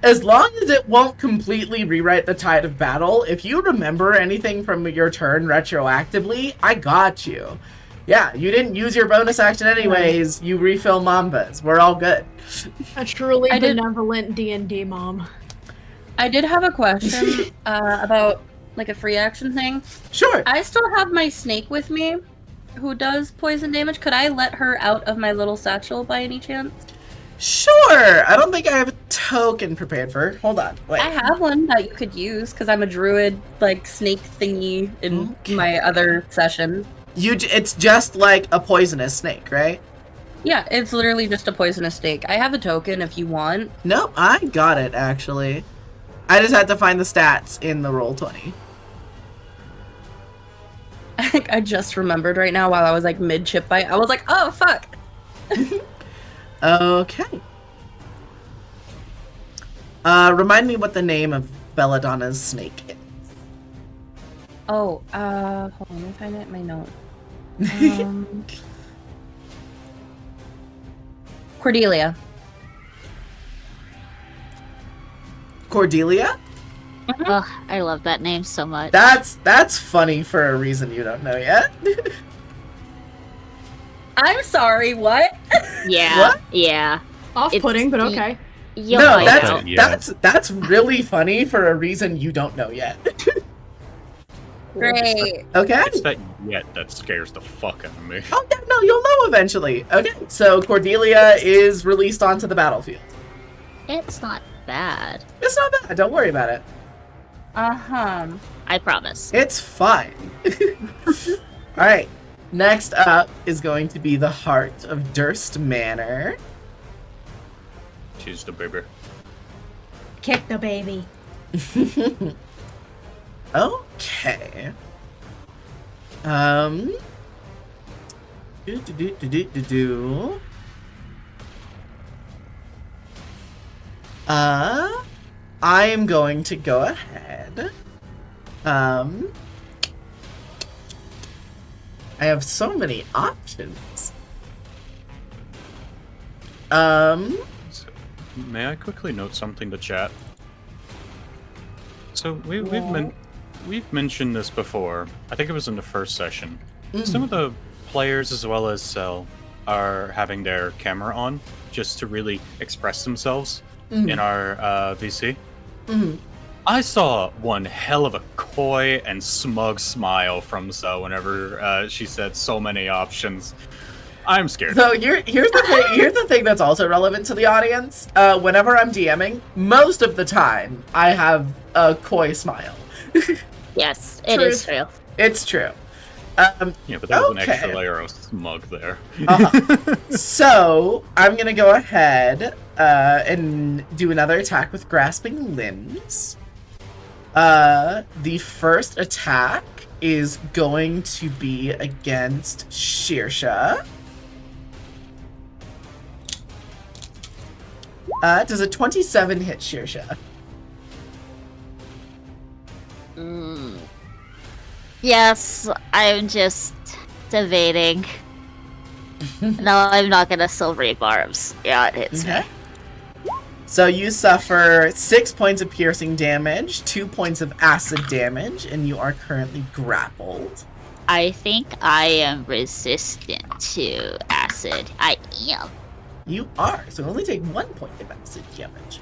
As long as it won't completely rewrite the tide of battle, if you remember anything from your turn retroactively, I got you. Yeah, you didn't use your bonus action anyways. You refill Mambas. We're all good. A truly I did- benevolent D&D mom. I did have a question about like a free action thing. Sure. I still have my snake with me, who does poison damage. Could I let her out of my little satchel by any chance? Sure. I don't think I have a token prepared for her. Hold on. Wait. I have one that you could use because I'm a druid, like snake thingy in my other session. It's just like a poisonous snake, right? Yeah, it's literally just a poisonous snake. I have a token if you want. Nope, I got it actually. I just had to find the stats in the Roll20. I just remembered right now while I was like mid chip bite. I was like, oh fuck. Okay. Remind me what the name of Belladonna's snake is. Oh, hold on, let me find it in my note. Cordelia. Cordelia? Ugh, I love that name so much. That's funny for a reason you don't know yet. I'm sorry, what? Yeah, What? yeah. Off-putting, but It's- okay. You'll No, find out. Yeah. that's really funny for a reason you don't know yet. Great. Okay. it's that yet that scares the fuck out of me. Oh yeah, no, you'll know eventually. Okay, so Cordelia is released onto the battlefield. It's not bad. It's not bad. Don't worry about it. Uh-huh. I promise. It's fine. All right. Next up is going to be the Heart of Durst Manor. She's the baby. Kick the baby. Okay. Do. I am going to go ahead. I have so many options. So, may I quickly note something to chat? So we've mentioned this before. I think it was in the first session. Some of the players as well as Cell are having their camera on just to really express themselves in our VC. I saw one hell of a coy and smug smile from Cell whenever she said so many options. I'm scared. So here's the thing. Here's the thing that's also relevant to the audience. Whenever I'm DMing, most of the time I have a coy smile. Yes, it is true. It's true. Yeah, but there's an extra layer of smug there. So I'm gonna go ahead and do another attack with grasping limbs. The first attack is going to be against Shearsha. Does a 27 hit Shearsha? Yes, I'm just debating. No, I'm not gonna silvery barbs. Yeah, it hits me. So you suffer 6 points of piercing damage, 2 points of acid damage, and you are currently grappled. I think I am resistant to acid. I am. You are, so only take 1 point of acid damage.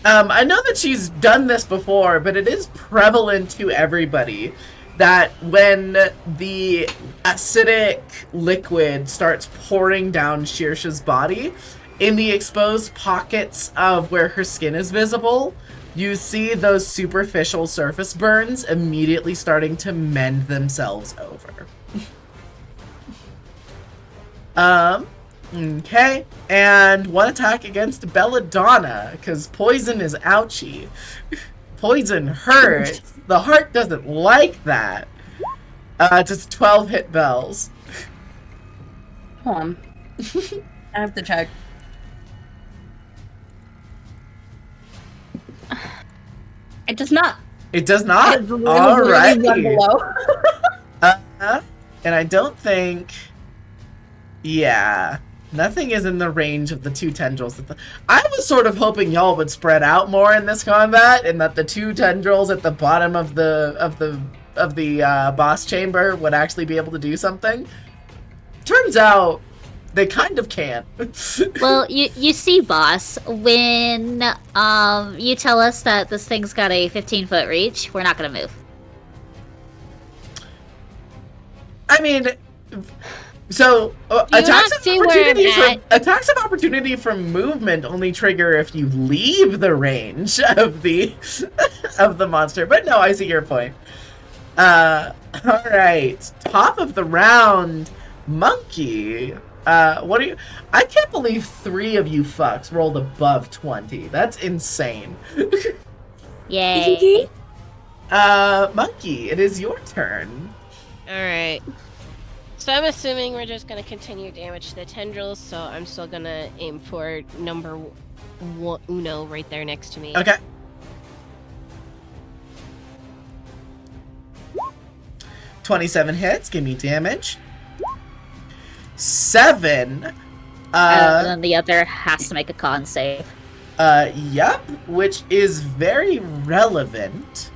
I know that she's done this before, but it is prevalent to everybody that when the acidic liquid starts pouring down Shearsha's body, in the exposed pockets of where her skin is visible, you see those superficial surface burns immediately starting to mend themselves over. Okay, and one attack against Belladonna, because poison is ouchy. Poison hurts. The heart doesn't like that. Just 12 hit Bells. Hold on. I have to check. It does not. It does not? Alrighty. And I don't think... Yeah. Nothing is in the range of the two tendrils. I was sort of hoping y'all would spread out more in this combat, and that the two tendrils at the bottom of the boss chamber would actually be able to do something. Turns out they kind of can. Well, you see, boss, when you tell us that this thing's got a 15-foot reach, we're not gonna move. I mean, so attacks of opportunity from movement only trigger if you leave the range of the monster. But no, I see your point. All right, top of the round, Monkey. What are you? I can't believe 3 of you fucks rolled above 20. That's insane. Yay. Monkey, it is your turn. Alright. So I'm assuming we're just gonna continue damage to the tendrils, so I'm still gonna aim for number uno right there next to me. Okay. $27 hits, give me damage. 7. And then the other has to make a con save. Yep, which is very relevant.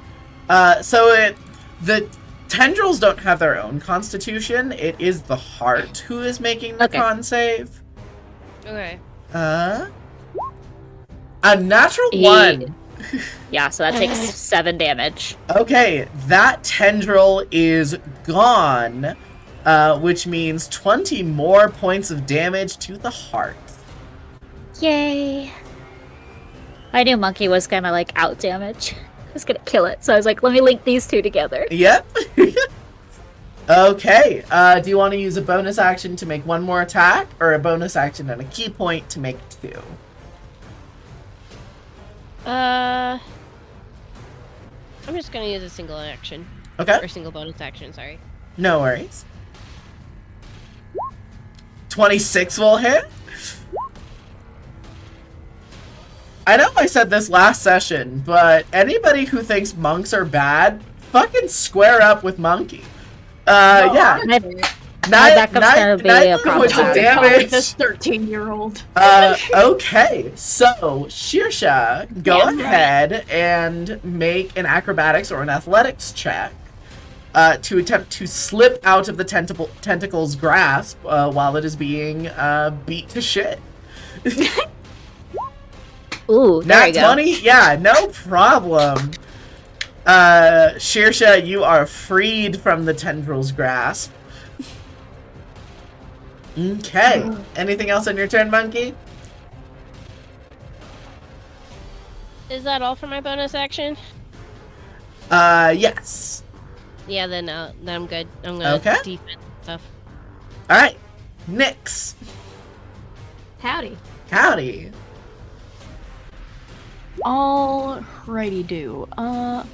So the tendrils don't have their own constitution. It is the heart who is making the con save. Okay. A natural 1. Yeah, so that takes 7 damage. Okay, that tendril is gone, which means 20 more points of damage to the heart. Yay. I knew Monkey was gonna, like, out damage. I was gonna kill it, so I was like, let me link these two together. Yep. Okay, do you want to use a bonus action to make 1 more attack, or a bonus action and a key point to make 2? I'm just gonna use a single action. Okay. Or single bonus action, sorry. No worries. 26 will hit. I know I said this last session, but anybody who thinks monks are bad, fucking square up with Monkey. Yeah. My backup's gonna be a problem. Damage. This 13-year-old. Okay, so Shearsha, go ahead and make an acrobatics or an athletics check. to attempt to slip out of the tentacle's grasp while it is being beat to shit. Ooh, there Nat you go. 20? Yeah, no problem. Shearsha, you are freed from the tendril's grasp. Okay. Anything else on your turn, Monkey? Is that all for my bonus action? Yes. Yeah, then I'm good. I'm gonna defend stuff. Alright. Nyx. Howdy. Howdy. Alrighty do. How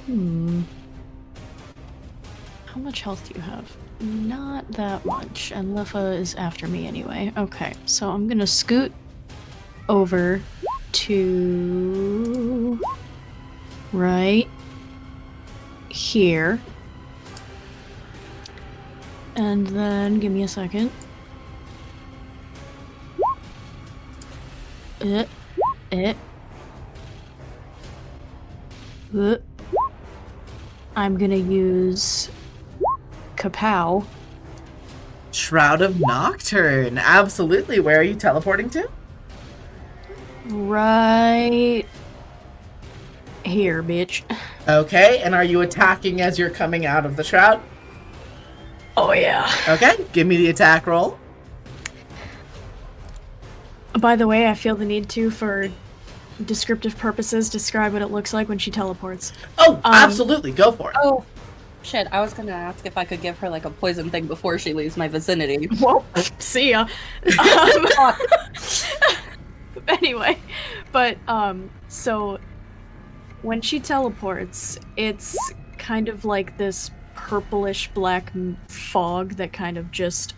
much health do you have? Not that much, and Lifa is after me anyway. Okay, so I'm gonna scoot over to right here. And then give me a second. I'm gonna use Kapow. Shroud of Nocturne. Absolutely. Where are you teleporting to? Right here, bitch. Okay, and are you attacking as you're coming out of the shroud? Oh yeah. Okay, give me the attack roll. By the way, I feel the need to, for descriptive purposes, describe what it looks like when she teleports. Oh, absolutely. Go for it. Oh, shit. I was gonna ask if I could give her, like, a poison thing before she leaves my vicinity. Whoa, see ya. Anyway, but, so when she teleports, it's kind of like this purplish black fog that kind of just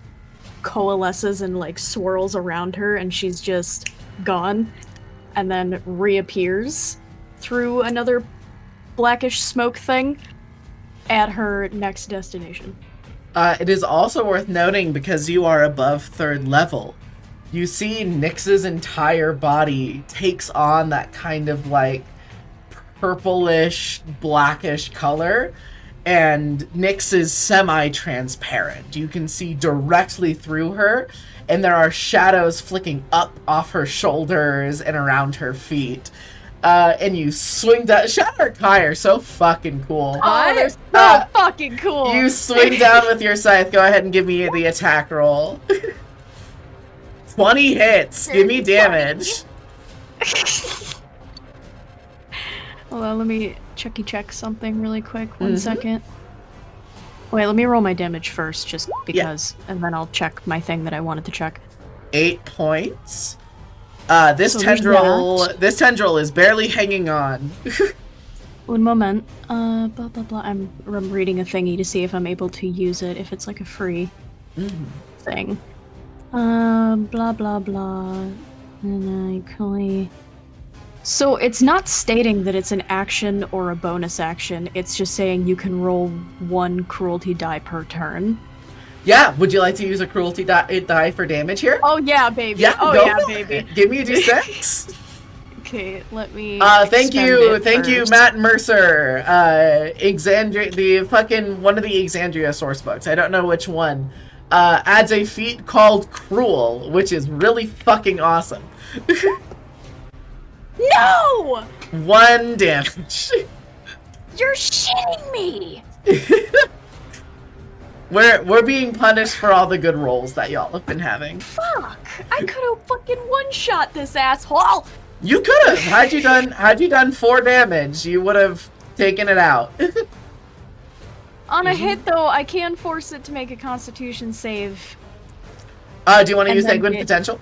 coalesces and, like, swirls around her, and she's just gone, and then reappears through another blackish smoke thing at her next destination. It is also worth noting, because you are above 3rd level, you see Nyx's entire body takes on that kind of, like, purplish, blackish color, and Nyx is semi-transparent. You can see directly through her, and there are shadows flicking up off her shoulders and around her feet. And you swing down. Shadow Kai are so fucking cool. Oh, they're so fucking cool. You swing down with your scythe. Go ahead and give me the attack roll. 20 hits. Give me damage. Hold on, let me check something really quick. One second. Wait, let me roll my damage first, just because, and then I'll check my thing that I wanted to check. 8 points. This tendril is barely hanging on. Un moment. Blah blah blah. I'm reading a thingy to see if I'm able to use it, if it's like a free thing. Blah blah blah. And so it's not stating that it's an action or a bonus action. It's just saying you can roll 1 cruelty die per turn. Yeah, would you like to use a cruelty die for damage here? Oh yeah, baby. Yeah, oh go yeah, for baby. It. Give me a d6. Okay, let me. Thank you, Matt Mercer. The fucking one of the Exandria source books. I don't know which one. Adds a feat called Cruel, which is really fucking awesome. No! 1 damage. You're shitting me! We're being punished for all the good rolls that y'all have been having. Fuck! I could have fucking one-shot this asshole! You could have. Had you done 4 damage, you would have taken it out. On a hit, though, I can force it to make a Constitution save. Do you want to use Sanguine Potential?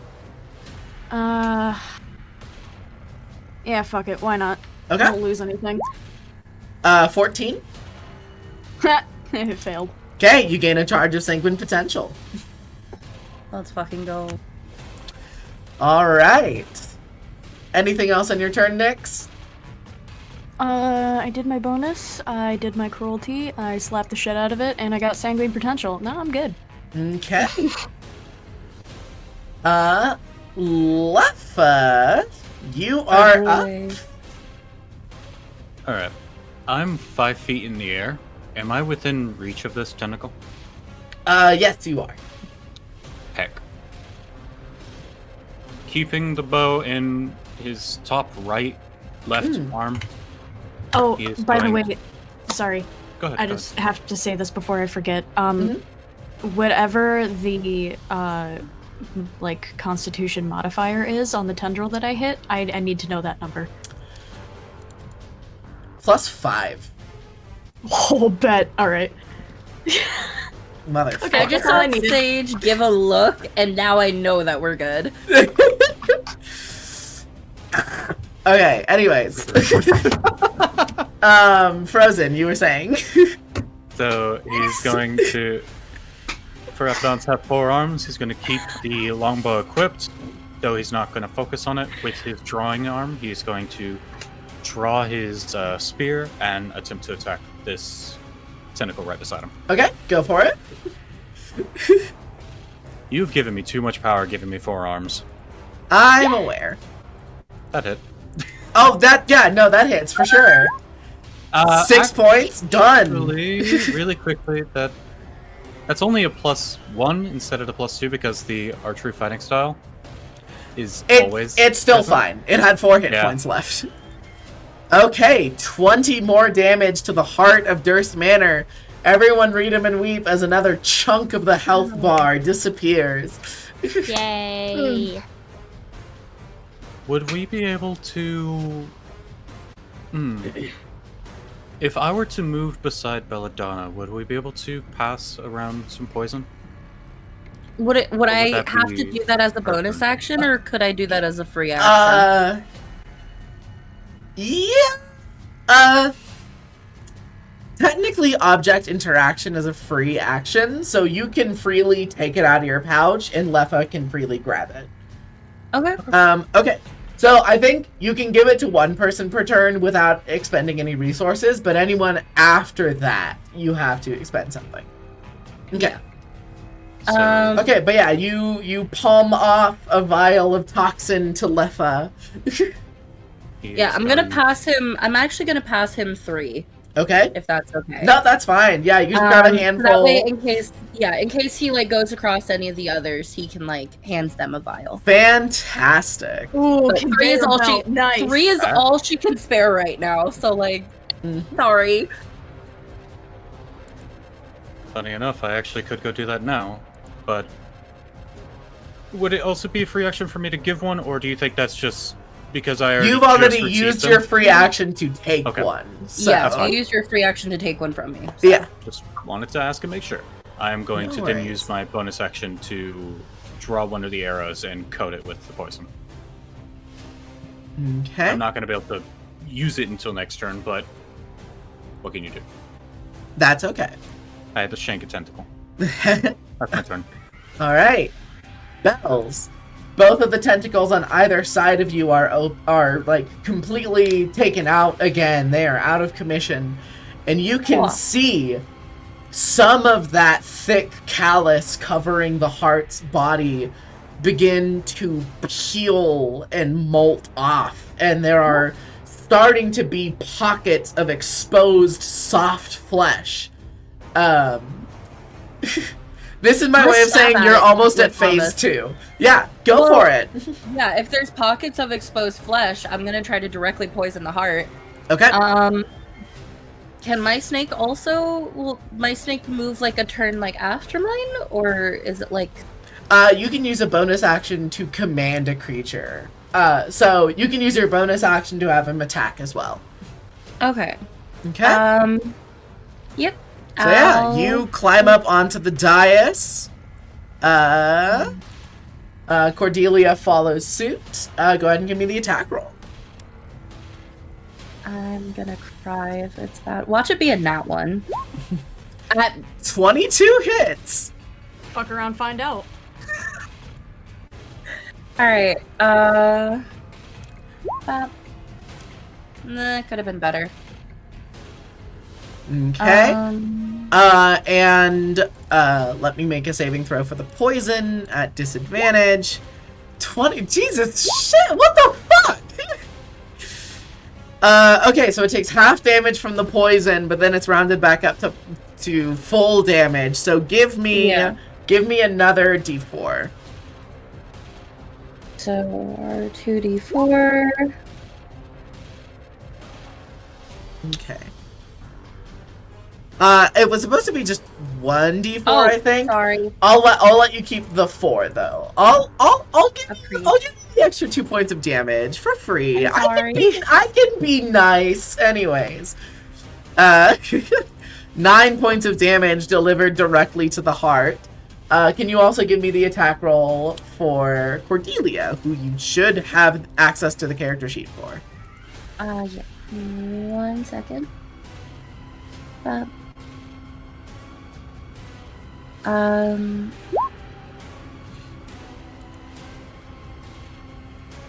Yeah, fuck it. Why not? Okay. I don't lose anything. 14. It failed. Okay, you gain a charge of Sanguine Potential. Let's fucking go. Alright. Anything else on your turn, Nyx? I did my bonus, I did my cruelty, I slapped the shit out of it, and I got sanguine potential. Now I'm good. Okay. Leffa, you are up. Alright. I'm 5 feet in the air. Am I within reach of this tentacle? Yes, you are. Heck. Keeping the bow in his top left arm. Oh, He is by the going- way, sorry. Go ahead. I go just have to say this before I forget. Mhm. Whatever the like constitution modifier is on the tendril that I hit, I need to know that number. +5. Oh, bet. All right. Motherfucker. Okay, I just all I saw needed. Sage give a look, and now I know that we're good. Okay, anyways. Frozen, you were saying. So he's going to. Pteranodons have 4 arms. He's going to keep the longbow equipped, though he's not going to focus on it. With his drawing arm, he's going to draw his spear and attempt to attack this tentacle right beside him. Okay, go for it. You've given me too much power, giving me 4 arms. I'm aware. That hit. Oh, that hits for sure. 6 points, done. Actually, really quickly, that's only a +1 instead of the +2 because the archery fighting style is always. It's still present. fine. It had 4 hit points left. Okay, 20 more damage to the heart of Durst Manor. Everyone read him and weep as another chunk of the health bar disappears. Yay! Would we be able to... If I were to move beside Belladonna, would we be able to pass around some poison? Would I that have be to do that as a bonus preferred? action, or could I do that as a free action? Yeah. Technically, object interaction is a free action, so you can freely take it out of your pouch, and Lefa can freely grab it. Okay. Okay. So I think you can give it to one person per turn without expending any resources, but anyone after that, you have to expend something. Okay. So, Okay, but yeah, you palm off a vial of toxin to Lefa. Yeah, I'm gonna pass him. I'm actually gonna pass him 3, Okay. if that's okay. No, that's fine. Yeah, you can grab a So handful. that way, in case he like goes across any of the others, he can like hands them a vial. Fantastic. Ooh, But 3 is all she. Nice. 3 is all she can spare right now. So like, sorry. Funny enough, I actually could go do that now, but would it also be a free action for me to give one, or do you think that's just because I already You've already just received used them? your free action to take Okay. one. So. Yeah, that's you fine. used your free action to take one from me. Yeah. Just wanted to ask and make sure. I am going No to then worries. use my bonus action to draw one of the arrows and coat it with the poison. Okay. I'm not going to be able to use it until next turn, but what can you do? That's okay. I had to shank a tentacle. That's my turn. All right. Bells. Both of the tentacles on either side of you are like completely taken out again. They are out of commission, and you can Cool. see some of that thick callus covering the heart's body begin to peel and molt off, and there are starting to be pockets of exposed soft flesh. This is my Let's way of saying stab at you're it almost with at phase promise. 2. Yeah, go Well- for it. Yeah, if there's pockets of exposed flesh, I'm gonna try to directly poison the heart. Okay. Can my snake also? Will my snake move like a turn like after mine, or is it like? You can use a bonus action to command a creature. So you can use your bonus action to have him attack as well. Okay. Okay. Yep. So yeah, I'll- you climb up onto the dais. Cordelia follows suit. Go ahead and give me the attack roll. I'm gonna cry if it's that. Watch it be a nat 1. 22 hits. Fuck around, find out. All right. That could have been better. Okay. And let me make a saving throw for the poison at disadvantage. 20. Jesus shit, what the fuck? Okay, so it takes half damage from the poison, but then it's rounded back up to full damage. So give me another d4. So our 2d4. Okay. It was supposed to be just 1d4, I think. Sorry. I'll let you keep the 4 though. I'll give you the extra 2 points of damage for free. I can be nice. Anyways. 9 points of damage delivered directly to the heart. Can you also give me the attack roll for Cordelia, who you should have access to the character sheet for? Yeah. 1 second.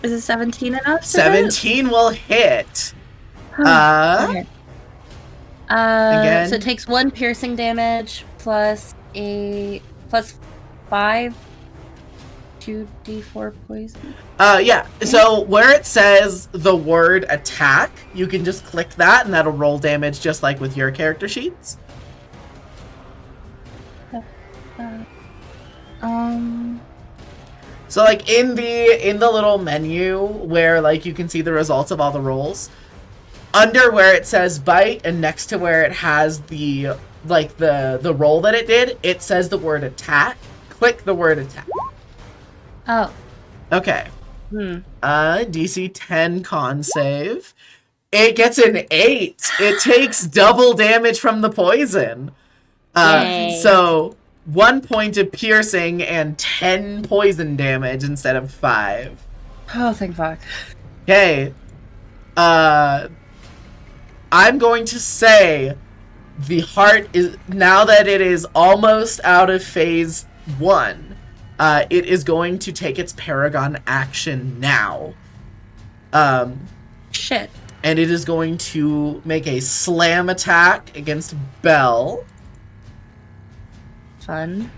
Is it 17 enough? 17 will hit. Okay. Again? So it takes 1 piercing damage plus 5 2d4 poison. Yeah. So where it says the word attack, you can just click that and that'll roll damage just like with your character sheets. So like in the little menu where like you can see the results of all the rolls, under where it says bite and next to where it has the like the roll that it did, it says the word attack. Click the word attack. Oh. Okay. DC 10 con save. It gets an 8. It takes double damage from the poison. So 1 point of piercing and 10 poison damage instead of 5. Oh, thank fuck. Okay. I'm going to say the heart is, now that it is almost out of phase 1, it is going to take its Paragon action now. Shit. And it is going to make a slam attack against Belle. Fun.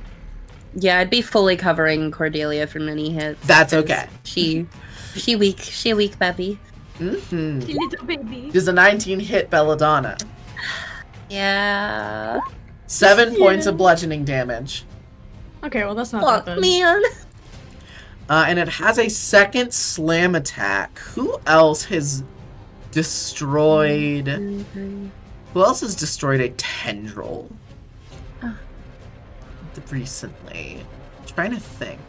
Yeah, I'd be fully covering Cordelia from any hits. That's okay. She weak. She a weak baby. Mm-hmm. Little baby. Does a 19 hit Belladonna? Yeah. 7 points of bludgeoning damage. Okay, well that's not Fuck, that bad. man. And it has a second slam attack. Who else has destroyed... Who else has destroyed a tendril? Recently. I'm trying to think.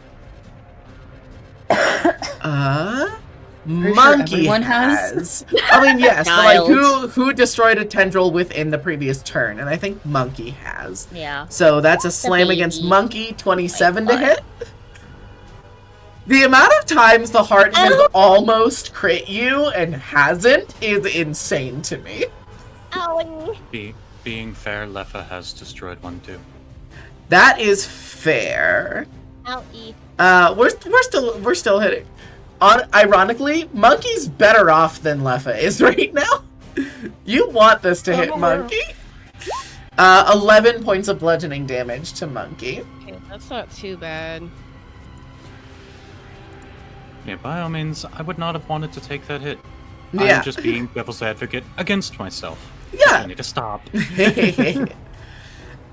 Monkey everyone has. I mean, yes, but like who destroyed a tendril within the previous turn? And I think Monkey has. Yeah. So that's a slam against Monkey, 27 to hit. The amount of times the heart has almost crit you and hasn't is insane to me. Being fair, Leffa has destroyed one too. That is fair. Owie. We're still hitting. Ironically, Monkey's better off than Leffa is right now. You want this to hit Monkey. 11 points of bludgeoning damage to Monkey. Okay, that's not too bad. Yeah, by all means, I would not have wanted to take that hit. Yeah. I'm just being devil's advocate against myself. Yeah. I need to stop.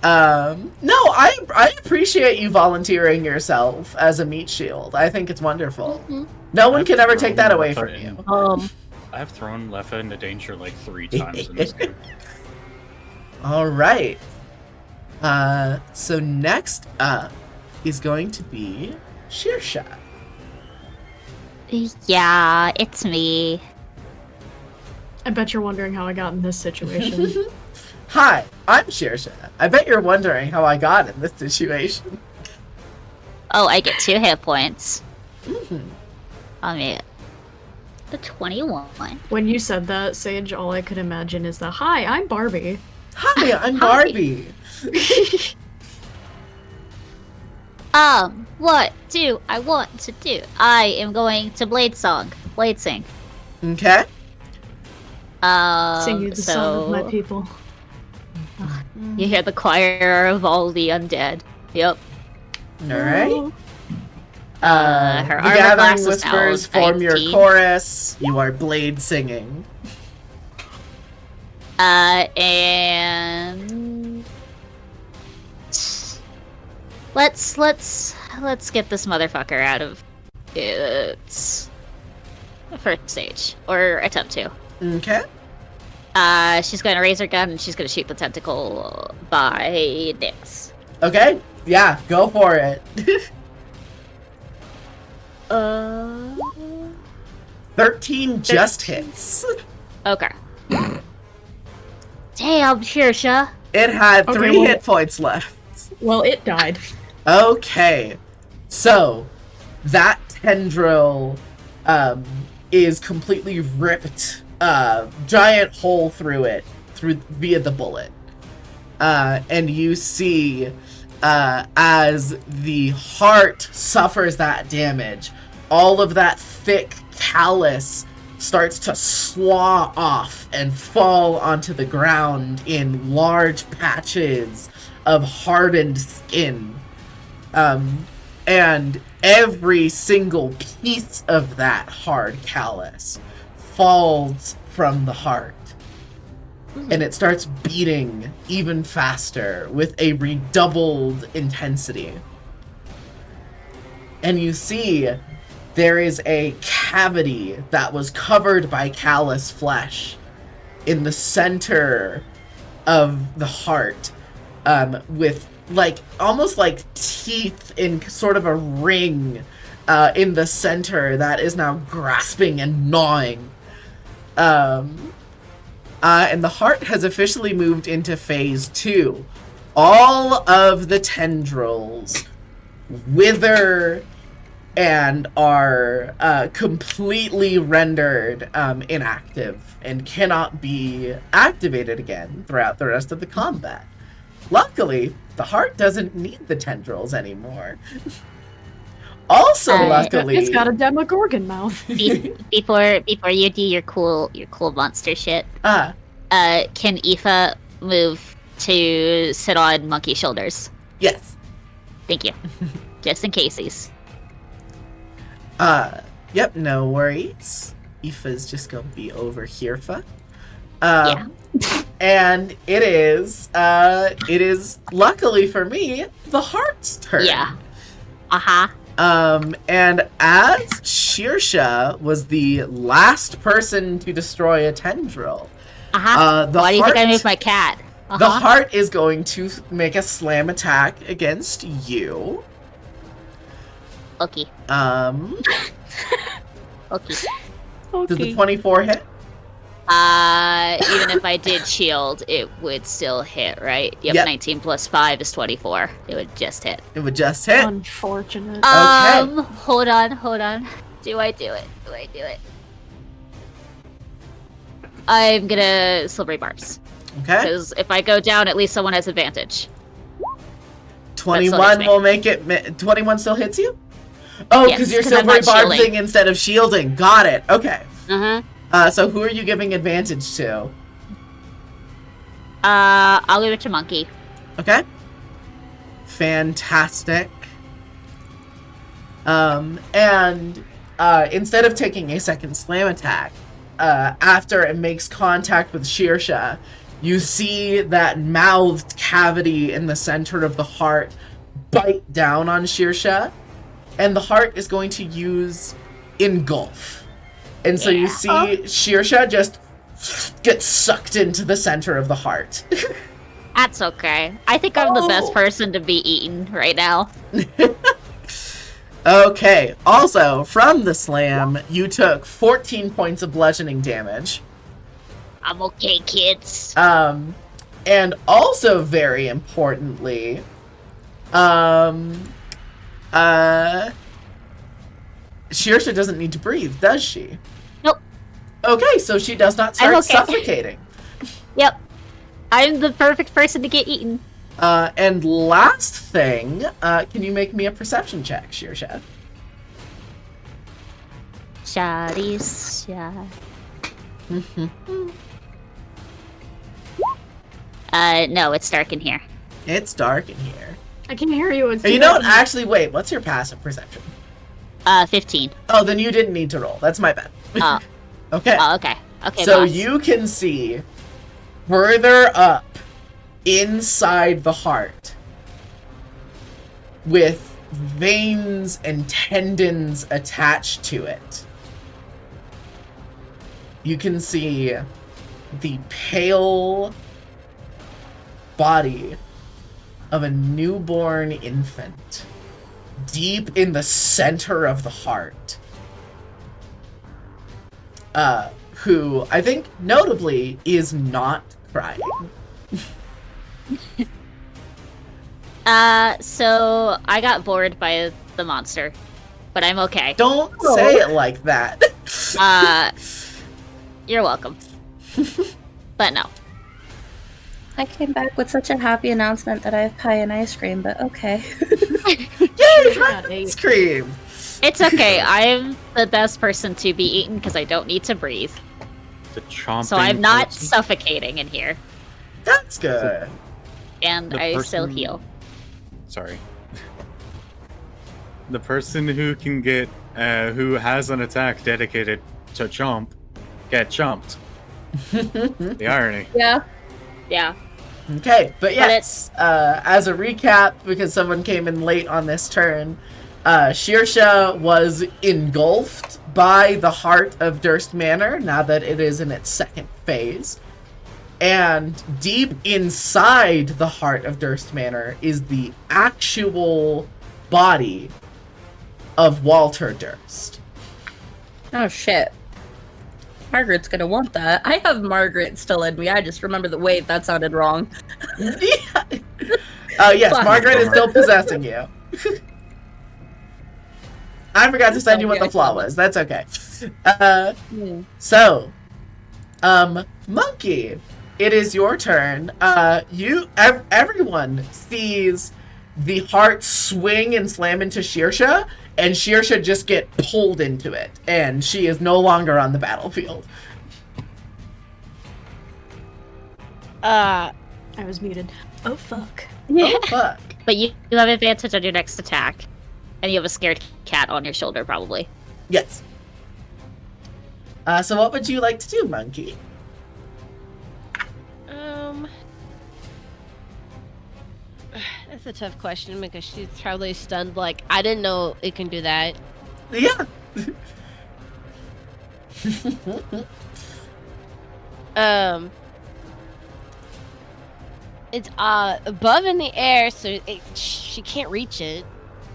No, I appreciate you volunteering yourself as a meat shield. I think it's wonderful. Mm-hmm. No one can ever take that away from you. I've thrown Leffa into danger like 3 times in this game. All right. So next up is going to be Sheershot. Yeah, it's me. I bet you're wondering how I got in this situation. Hi, I'm Sheershot. I bet you're wondering how I got in this situation. Oh, I get 2 hit points. Mm-hmm. I mean, the 21. When you said that, Sage, all I could imagine is the, hi, I'm Barbie. Hi, I'm Barbie. What do I want to do? I am going to Blade Sing. Okay. Sing you the song of my people. You hear the choir of all the undead. Yep. Alright. Her the armor gathering class is whispers now form your 19. chorus. You are blade singing. And let's get this motherfucker out of its first stage, or attempt to. Okay. She's gonna raise her gun and she's gonna shoot the tentacle by Nyx. Okay. Yeah, go for it. 13 just hits. Okay. Damn, Shirsha. It had Okay, 3 well- hit points left. Well, it died. Okay. So, that tendril is completely ripped. Giant hole through it, via the bullet. And you see, as the heart suffers that damage, all of that thick callus starts to slaw off and fall onto the ground in large patches of hardened skin. And every single piece of that hard callus falls from the heart. And it starts beating even faster with a redoubled intensity. And you see there is a cavity that was covered by callous flesh in the center of the heart, with almost like teeth in sort of a ring in the center that is now grasping and gnawing. And the heart has officially moved into phase 2. All of the tendrils wither and are completely rendered inactive and cannot be activated again throughout the rest of the combat. Luckily, the heart doesn't need the tendrils anymore. Also, luckily, It's got a Demogorgon mouth. Before you do your cool monster shit, can Aoife move to sit on monkey shoulders? yes. Thank you. Just in cases. Yep, no worries. Aoife's just gonna be over here, Yeah. And it is luckily for me, the heart's turn. Yeah. Uh-huh. And as Shirsha was the last person to destroy a tendril, Uh-huh. Why do you think I moved my cat? Uh-huh. the heart is going to make a slam attack against you. Okay. Okay. Does the 24 hit? Even if I did shield, it would still hit, right? Yep, Yep. 19 plus 5 is 24. It would just hit. It would just hit. Unfortunate. Hold on. Do I do it? I'm gonna Slippery Barbs. Okay. Because if I go down, at least someone has advantage. 21 me. will make it. 21 still hits you? Oh, Yes, because you're 'cause I'm silvery not shielding. barbsing instead of shielding. Got it. Okay. Uh-huh. So who are you giving advantage to? I'll give it to Monkey. Okay. Fantastic. And instead of taking a second slam attack, after it makes contact with Shirsha, you see that mouthed cavity in the center of the heart bite down on Shirsha, and the heart is going to use Engulf. And so you see Shirsha just get sucked into the center of the heart. That's okay. I think I'm the best person to be eaten right now. Okay, also, from the slam, you took 14 points of bludgeoning damage. I'm okay, kids. And also, very importantly, Shirsha doesn't need to breathe, does she? Nope. Okay, so she does not start I'm okay. suffocating. Yep. I'm the perfect person to get eaten. And last thing, can you make me a perception check, Shirsha? Shotties, shot. No, it's dark in here. It's dark in here. I can hear you. It's You know what? Actually, wait. What's your passive perception? 15. Oh, then you didn't need to roll. That's my bad. Oh. Okay. Oh, okay. Okay, So boss. you can see further up inside the heart with veins and tendons attached to it. You can see the pale body of a newborn infant deep in the center of the heart. Who I think notably is not crying. So I got bored by the monster, but I'm okay. Don't say it like that. You're welcome. But no. I came back with such a happy announcement that I have pie and ice cream, but okay. Yay, ice cream! It's okay. I'm the best person to be eaten because I don't need to breathe. The chomping So I'm not person? suffocating in here. That's good. And The I still person- heal. Sorry. The person who can get, who has an attack dedicated to chomp, get chomped. The irony. Yeah. Yeah. Okay, but But yes, as a recap, because someone came in late on this turn, Shearsha was engulfed by the heart of Durst Manor, now that it is in its second phase. And deep inside the heart of Durst Manor is the actual body of Walter Durst. Oh shit. Margaret's gonna want that. I have Margaret still in me. I just remember the wait, that sounded wrong. Yes, Margaret is still possessing you. I forgot to send you what the flaw was. That's okay. So, Monkey, it is your turn. Everyone sees the heart swing and slam into Shearsha, and Shearsha just get pulled into it, and she is no longer on the battlefield. I was muted. Oh fuck. Oh, fuck. But you have advantage on your next attack. And you have a scared cat on your shoulder, probably. Yes. So what would you like to do, Monkey? That's a tough question because she's probably stunned. Like, I didn't know it can do that. Yeah. It's above in the air, so she can't reach it.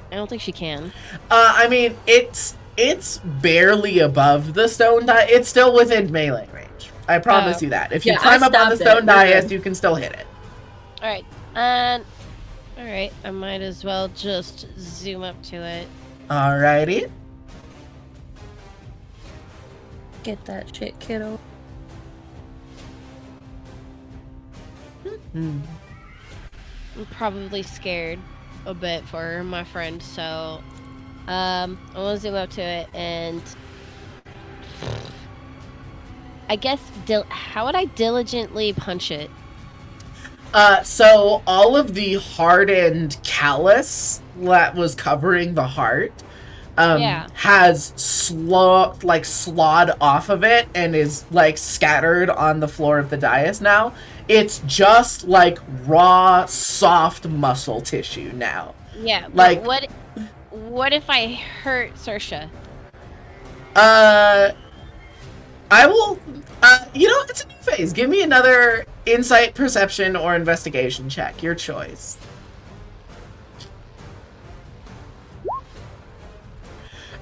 I don't think she can. I mean, it's barely above the stone dais. It's still within melee range. I promise you that. If you Yeah, climb I up on the stabbed it. stone We're dais, good. you can still hit it. All right, all right. I might as well just zoom up to it. Alrighty. Get that shit, kiddo. Hmm. I'm probably scared a bit for my friend, so I want to zoom up to it and I guess how would I diligently punch it? So all of the hardened callus that was covering the heart has slawed off of it and is like scattered on the floor of the dais now. It's just like raw, soft muscle tissue now. Yeah, Like- but what if I hurt Saoirse? I will, it's a new phase. Give me another insight, perception, or investigation check. Your choice.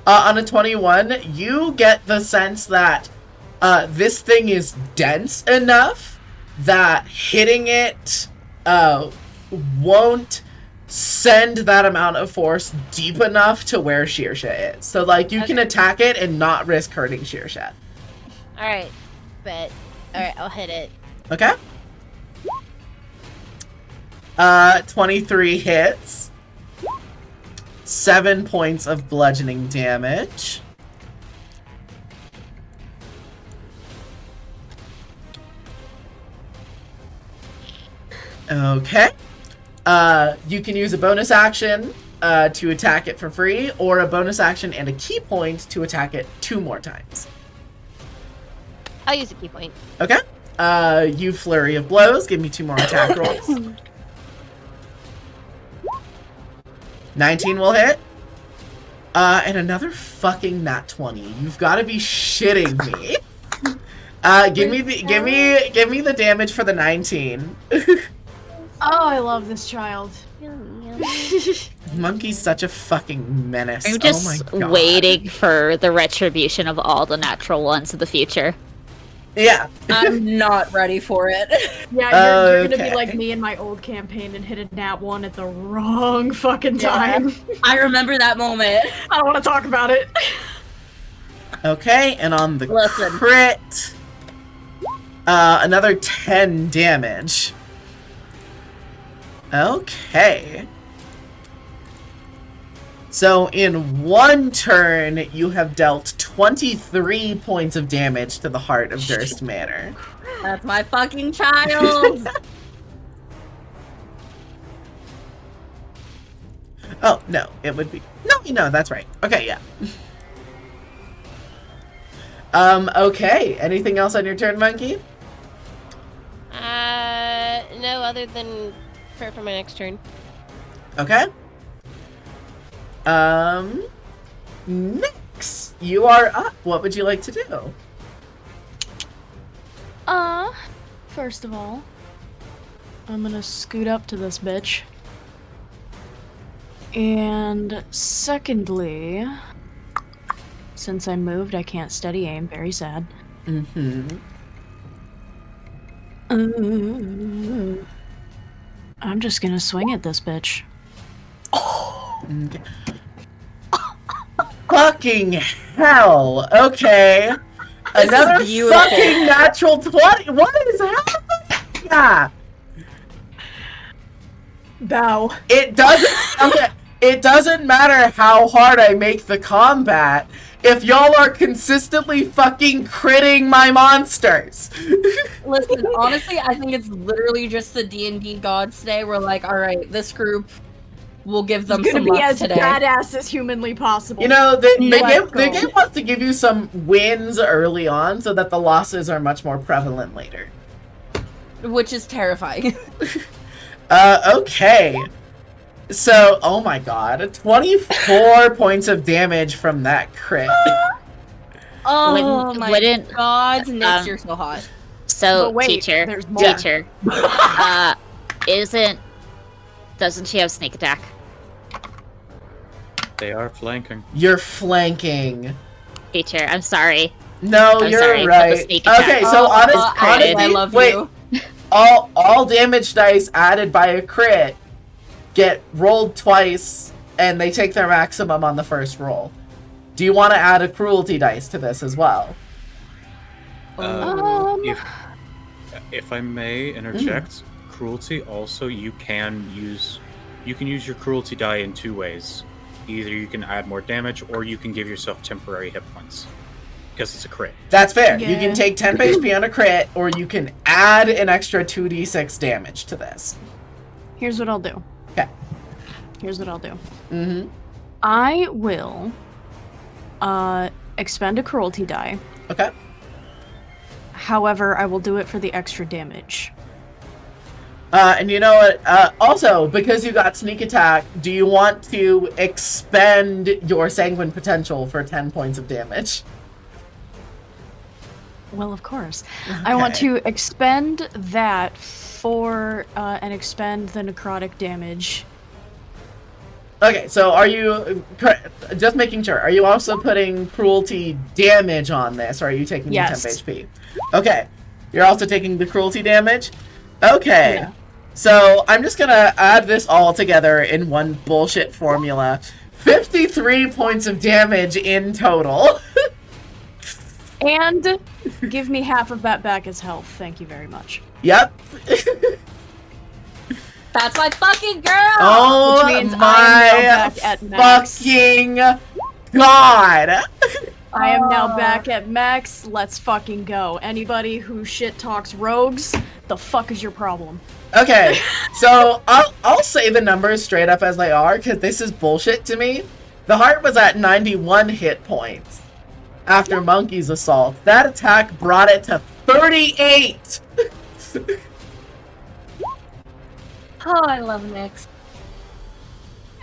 On a 21, you get the sense that this thing is dense enough that hitting it won't send that amount of force deep enough to where Shearsha is. So, like, you can attack it and not risk hurting Shearsha. All right, but all right, I'll hit it. Okay? 23 hits. 7 points of bludgeoning damage. Okay. You can use a bonus action to attack it for free, or a bonus action and a key point to attack it 2 more times. I'll use a key point. Okay? You flurry of blows. Give me 2 more attack rolls. 19 will hit. And another fucking nat 20. You've got to be shitting me. Give me the damage for the 19. Oh, I love this child. Monkey's such a fucking menace. I'm just oh my God. waiting for the retribution of all the natural ones in the future. Yeah. I'm not ready for it. Yeah, you're gonna Okay. be like me in my old campaign and hit a nat 1 at the wrong fucking time. I remember that moment. I don't want to talk about it. Okay, and on the Listen. crit, another 10 damage. Okay. So in 1 turn, you have dealt 23 points of damage to the heart of Durst Manor. That's my fucking child. Oh, no, it would be... No, that's right. Okay, yeah. Okay. Anything else on your turn, Monkey? No, other than prepare for my next turn. Okay. Nyx, you are up. What would you like to do? First of all, I'm gonna scoot up to this bitch. And secondly, since I moved, I can't steady aim. Very sad. Mm-hmm. I'm just gonna swing at this bitch. Okay. Fucking hell. Okay. Another beautiful. fucking natural 20. What is happening? Yeah. Bow. It doesn't. Okay. It doesn't matter how hard I make the combat if y'all are consistently fucking critting my monsters. Listen, honestly, I think it's literally just the D&D gods today. We're like, all right, this group, we'll give them It's some gonna be luck as today. badass as humanly possible. You know, the Let's game go. wants to give you some wins early on so that the losses are much more prevalent later. Which is terrifying. Okay. So, oh my god, 24 points of damage from that crit. Oh my wouldn't- god, Nick, um, you're so hot. So, But wait, teacher, there's more. doesn't she have sneak attack? They are flanking. You're flanking. Teacher, I'm sorry. No, I'm you're sorry, but the right. sneak attack- Okay, so honestly, I love wait, you. all damage dice added by a crit get rolled twice, and they take their maximum on the first roll. Do you want to add a cruelty dice to this as well? If I may interject, cruelty also you can use your cruelty die in 2 ways. Either you can add more damage, or you can give yourself temporary hit points because it's a crit. That's fair. You Yeah. can take 10 HP on a crit, or you can add an extra 2d6 damage to this. Here's what I'll do. Okay. Here's what I'll do. Mm-hmm. I will expend a cruelty die. Okay. However, I will do it for the extra damage. And you know what? Also, because you got sneak attack, do you want to expend your sanguine potential for 10 points of damage? Well, of course. I want to expend that for and expend the necrotic damage. Okay, so are you just making sure? Are you also putting cruelty damage on this, or are you taking Yes. the 10 HP? Okay, you're also taking the cruelty damage. Okay, Yeah. so I'm just gonna add this all together in one bullshit formula. 53 points of damage in total. And give me half of that back as health. Thank you very much. Yep. That's my fucking girl! Oh Which means I am my now back at max. fucking god! I am now back at max. Let's fucking go. Anybody who shit talks rogues, the fuck is your problem? Okay, so I'll say the numbers straight up as they are, because this is bullshit to me. The heart was at 91 hit points. after Monkey's assault. That attack brought it to 38! Oh, I love Nyx.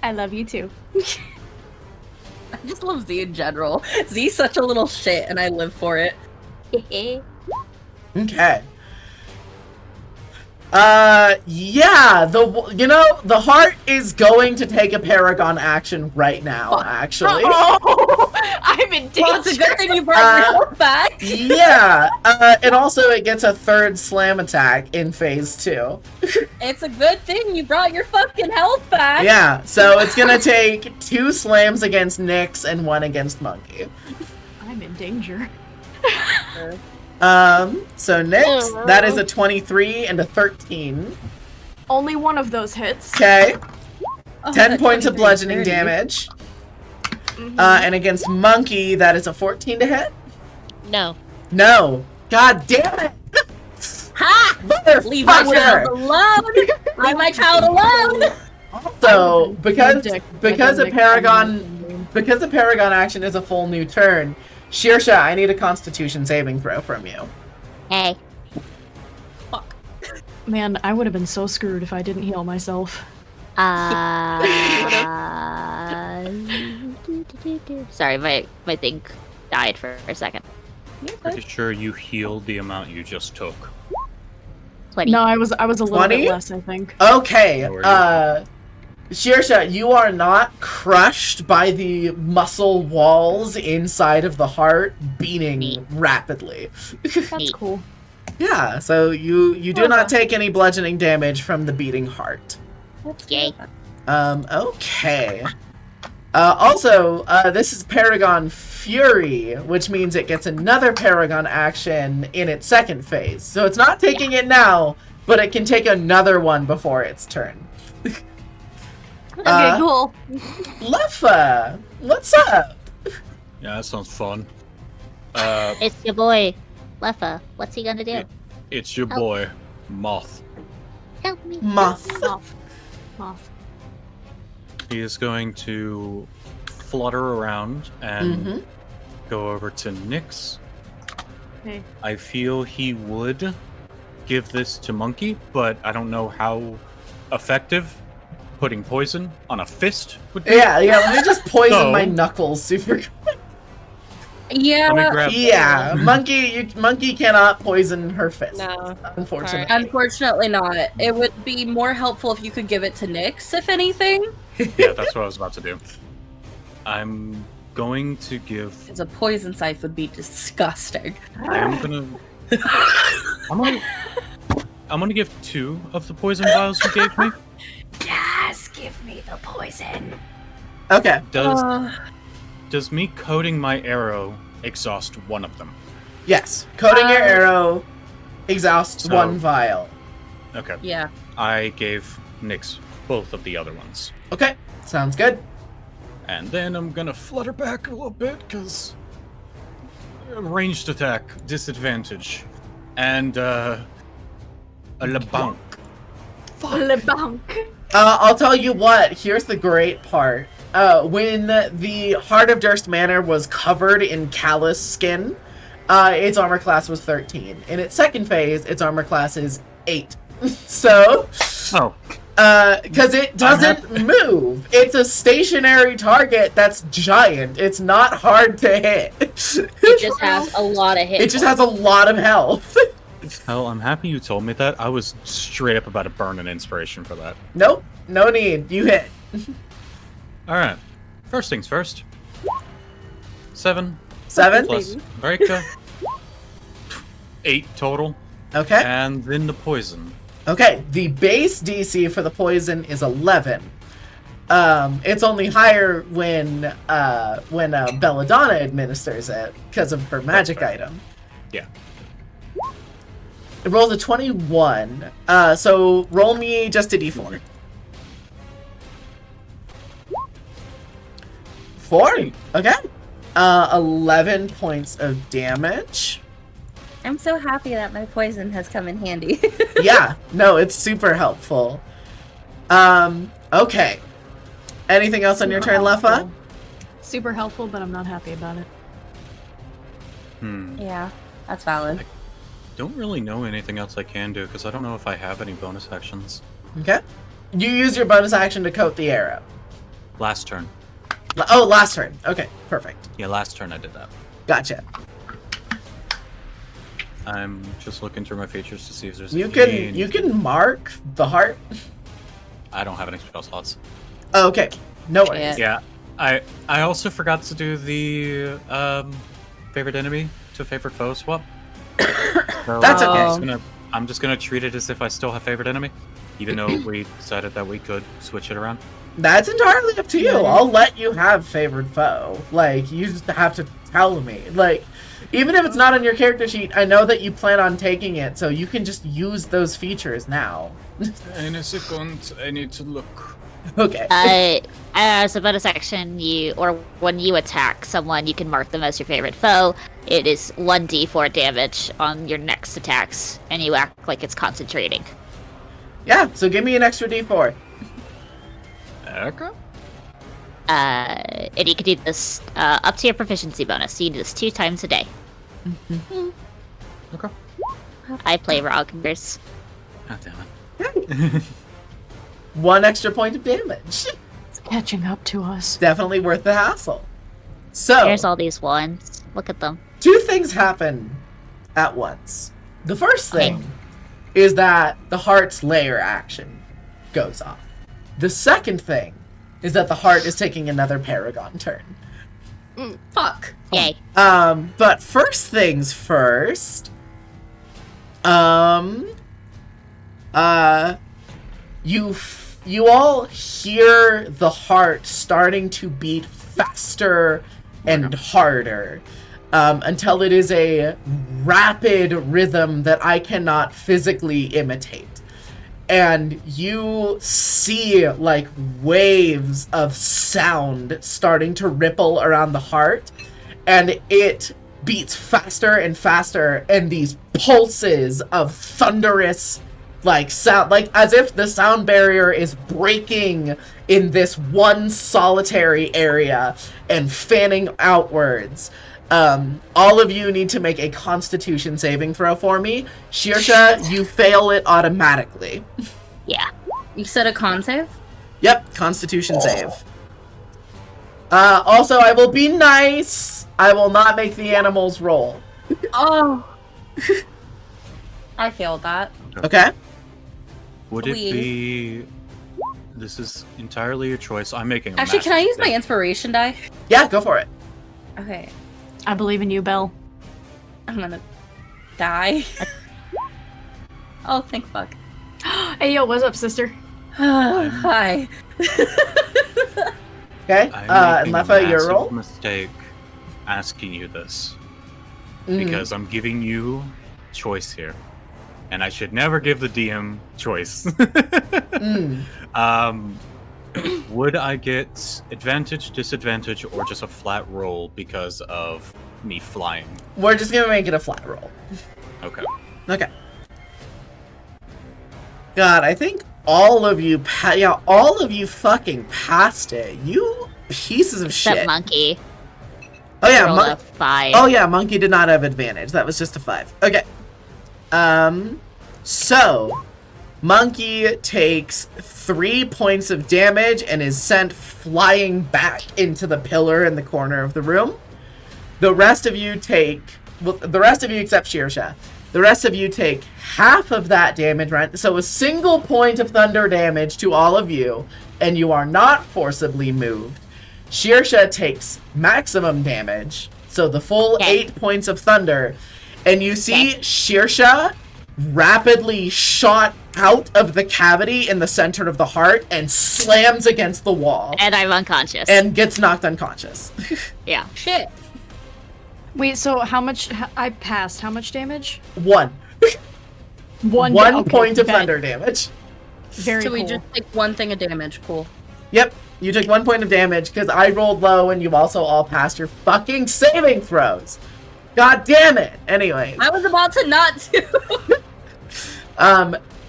I love you too. I just love Z in general. Z's such a little shit, and I live for it. Okay. Yeah, the heart is going to take a Paragon action right now, actually. Oh, I'm in danger. Well, it's a good thing you brought your health back. Yeah, and also it gets a third slam attack in phase 2. It's a good thing you brought your fucking health back. Yeah, so it's gonna take 2 slams against Nyx and 1 against Monkey. I'm in danger. So Nyx, that is a 23 and a 13. Only one of those hits. Okay, Oh, 10 that points of 23 is bludgeoning dirty. damage. And against Monkey, that is a 14 to hit. No. No. God damn it! Ha! Leave my child alone! Leave my child alone! So, because Dick, a Nick, Paragon action is a full new turn, Shearsha, I need a Constitution saving throw from you. Hey. Man, I would have been so screwed if I didn't heal myself. Sorry, my thing died for a second. Pretty sure you healed the amount you just took. 20. No, I was a little 20? bit less, I think. Okay, How are Shearsha, you are not crushed by the muscle walls inside of the heart beating Neat. rapidly. That's Neat. cool. Yeah, so you do not take any bludgeoning damage from the beating heart. Yay. Okay. Also, this is Paragon Fury, which means it gets another Paragon action in its second phase. So it's not taking it now, but it can take another one before its turn. Okay, cool. Leffa, what's up? Yeah, that sounds fun. It's your boy, Leffa. What's he gonna do? It's your Oh. boy, Moth. Help me. Moth. Moth. He is going to flutter around and go over to Nyx. Hey. I feel he would give this to Monkey, but I don't know how effective putting poison on a fist would be. Yeah, let me just poison So- my knuckles super. Yeah, Let me grab. Yeah, monkey cannot poison her fist. No. Unfortunately. unfortunately not. It would be more helpful if you could give it to Nyx, if anything. Yeah, that's what I was about to do. I'm going to give. Because a poison scythe would be disgusting. I'm gonna give 2 of the poison vials you gave me. Yes, give me the poison. Okay. Does me coating my arrow exhaust one of them? Yes. Coating your arrow exhausts So- 1 vial. Okay. Yeah. I gave Nyx both of the other ones. Okay. Sounds good. And then I'm gonna flutter back a little bit, because ranged attack, disadvantage. And, a LeBanc. LeBanc. I'll tell you what, here's the great part. When the Heart of Durst Manor was covered in callous skin, its armor class was 13. In its second phase, its armor class is 8. So, Oh, because it doesn't move. It's a stationary target that's giant. It's not hard to hit. It just has a lot of hits. It just has a lot of health. hell, I'm happy you told me that. I was straight up about to burn an inspiration for that. Nope, no need. You hit. Alright, first things first. 7 7? plus Breaka. 8 total. Okay. And then the poison. Okay, the base DC for the poison is 11. It's only higher when Belladonna administers it because of her magic fair. item. Yeah. It rolls a 21. So roll me just a d4. 4? Okay. 11 points of damage. I'm so happy that my poison has come in handy. Yeah, no, it's super helpful. Okay. Anything else on your turn, Leffa? Super helpful, but I'm not happy about it. Yeah, that's valid. Don't really know anything else I can do because I don't know if I have any bonus actions. Okay. You use your bonus action to coat the arrow. Last turn. Oh, last turn. Okay, perfect. Yeah, last turn I did that. Gotcha. I'm just looking through my features to see if there's You can mark the heart. I don't have any spell slots. Okay, no worries. Yeah, I also forgot to do the favorite enemy to favorite foe swap. So That's okay. I'm just gonna treat it as if I still have favorite enemy, even though we decided that we could switch it around. That's entirely up to you. I'll let you have favored foe. Like, you just have to tell me. Like, even if it's not on your character sheet, I know that you plan on taking it, so you can just use those features now. In a second, I need to look. Okay. As a bonus action, when you attack someone, you can mark them as your favorite foe. It is 1d4 damage on your next attacks, and you act like it's concentrating. Yeah, so give me an extra d4. Okay. And you can do this up to your proficiency bonus. So you do this 2 times a day. Okay. I play Roggers. God damn it. 1 extra point of damage. It's catching up to us. Definitely worth the hassle. So, There's all these ones. Look at them. 2 things happen at once. The first thing is that the heart's layer action goes off. The second thing is that the heart is taking another Paragon turn. Fuck. Yay. But first things first, you all hear the heart starting to beat faster and harder, until it is a rapid rhythm that I cannot physically imitate. And you see, like, waves of sound starting to ripple around the heart, and it beats faster and faster, and these pulses of thunderous, like, sound, like, as if the sound barrier is breaking in this one solitary area and fanning outwards. All of you need to make a Constitution saving throw for me. Shirsha, you fail it automatically. Yeah. You said a con save? Yep, Constitution save. Also, I will be nice. I will not make the animals roll. Oh. I failed that. Okay? Would it be... This is entirely your choice. I'm making a Actually, can I use my mistake. inspiration die? Yeah, go for it. Okay. I believe in you, Belle. I'm gonna die. Oh, thank fuck. Hey, yo, what's up, sister? Hi. Okay, and Lefa, your roll? Mistake asking you this. Mhm. Because I'm giving you choice here. And I should never give the DM choice. Would I get advantage, disadvantage, or just a flat roll because of me flying? We're just gonna make it a flat roll. Okay. Okay. God, I think all of you, all of you fucking passed it. You pieces of Except shit. Monkey. Oh yeah, Rolled a 5. Oh yeah, Monkey did not have advantage. That was just a 5. Okay. So Monkey takes 3 points of damage and is sent flying back into the pillar in the corner of the room. The rest of you take, well, the rest of you except Shirsha, the rest of you take half of that damage, right? So a single point of thunder damage to all of you, and you are not forcibly moved. Shirsha takes maximum damage, so the full 8 points of thunder, and you see Shirsha rapidly shot out of the cavity in the center of the heart and slams against the wall. And I'm unconscious. And gets knocked unconscious. Yeah. Shit. Wait, so how much? I passed. How much damage? 1. One One point of bet. thunder damage. Very So cool. we just take one thing of damage. Cool. Yep, you took 1 point of damage because I rolled low and you also all passed your fucking saving throws. God damn it. Anyways. I was about to not do.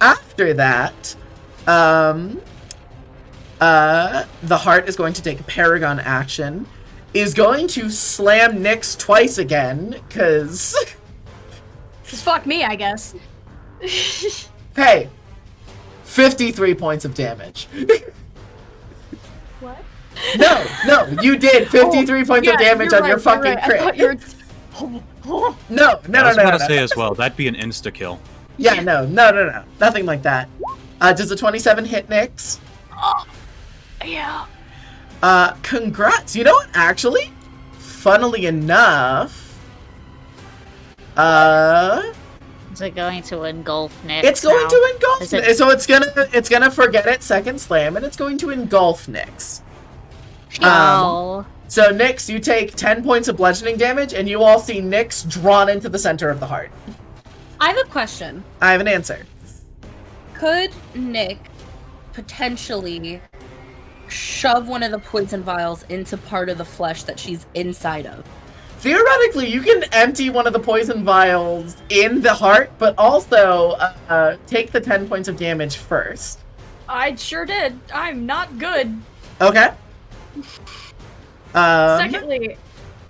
After that, the heart is going to take a Paragon action is going to slam Nyx twice again, because... Just fuck me, I guess. Hey, 53 points of damage. What? No, you did 53 points of damage on your fucking crit. I thought you were... No. I was about to say as well, that'd be an insta-kill. Yeah, no. Nothing like that. Does a 27 hit Nyx? Yeah. Congrats. You know what, actually? Funnily enough... Is it going to engulf Nyx? It's going now? to engulf Is it- Nyx. So it's gonna forget its second slam, and it's going to engulf Nyx. Oh. So Nyx, you take 10 points of bludgeoning damage, and you all see Nyx drawn into the center of the heart. I have a question. I have an answer. Could Nick potentially shove one of the poison vials into part of the flesh that she's inside of? Theoretically, you can empty one of the poison vials in the heart, but also take the 10 points of damage first. I sure did. I'm not good. Okay. Secondly,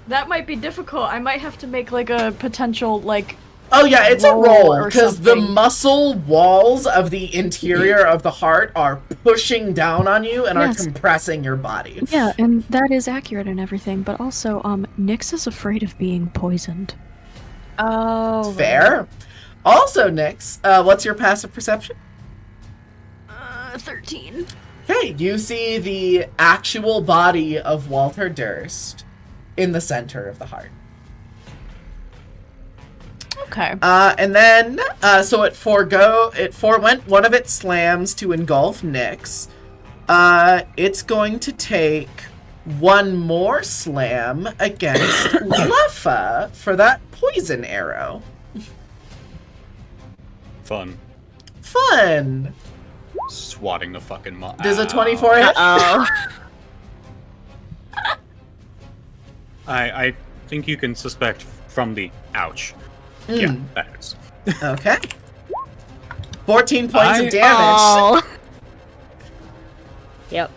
that might be difficult. I might have to make like a potential like. Oh yeah, it's a roll or because the something. muscle walls of the interior of the heart are pushing down on you and Yes. are compressing your body. Yeah, and that is accurate and everything, but also, Nyx is afraid of being poisoned. Oh. Fair. Also, Nyx, what's your passive perception? 13. Okay, you see the actual body of Walter Durst in the center of the heart. Okay. And then, so it forewent one of its slams to engulf Nyx. It's going to take one more slam against Leffa for that poison arrow. Fun. Fun! Swatting the fucking Does a 24 hit? Oh. I think you can suspect from the ouch. Yeah, that is. Okay. 14 points of damage. Oh. Yep.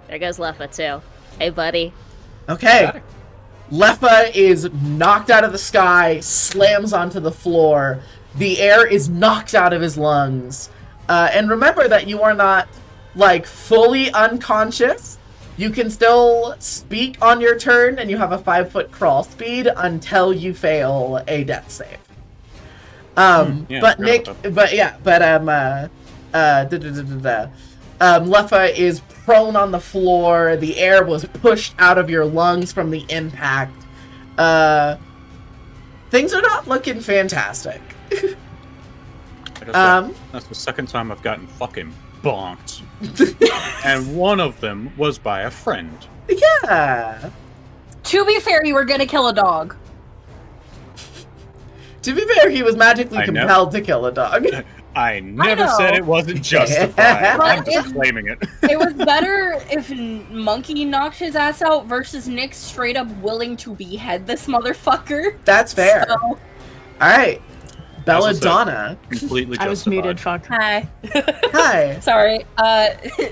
There goes Leffa too. Hey, buddy. Okay. Leffa is knocked out of the sky, slams onto the floor. The air is knocked out of his lungs. And remember that you are not, like, fully unconscious. You can still speak on your turn, and you have a 5-foot crawl speed until you fail a death save. Leffa is prone on the floor. The air was pushed out of your lungs from the impact. Things are not looking fantastic. That's the second time I've gotten fucking bonked. And one of them was by a friend. Yeah. To be fair, you were gonna kill a dog. To be fair, he was magically I know. compelled to kill a dog. I never know. said it wasn't justified. But I'm just claiming it. It was better if Monkey knocked his ass out versus Nick straight up willing to behead this motherfucker. That's fair. So, All right. As I said, Belladonna. Completely justified. I was muted, fuck. hi. Hi. Sorry.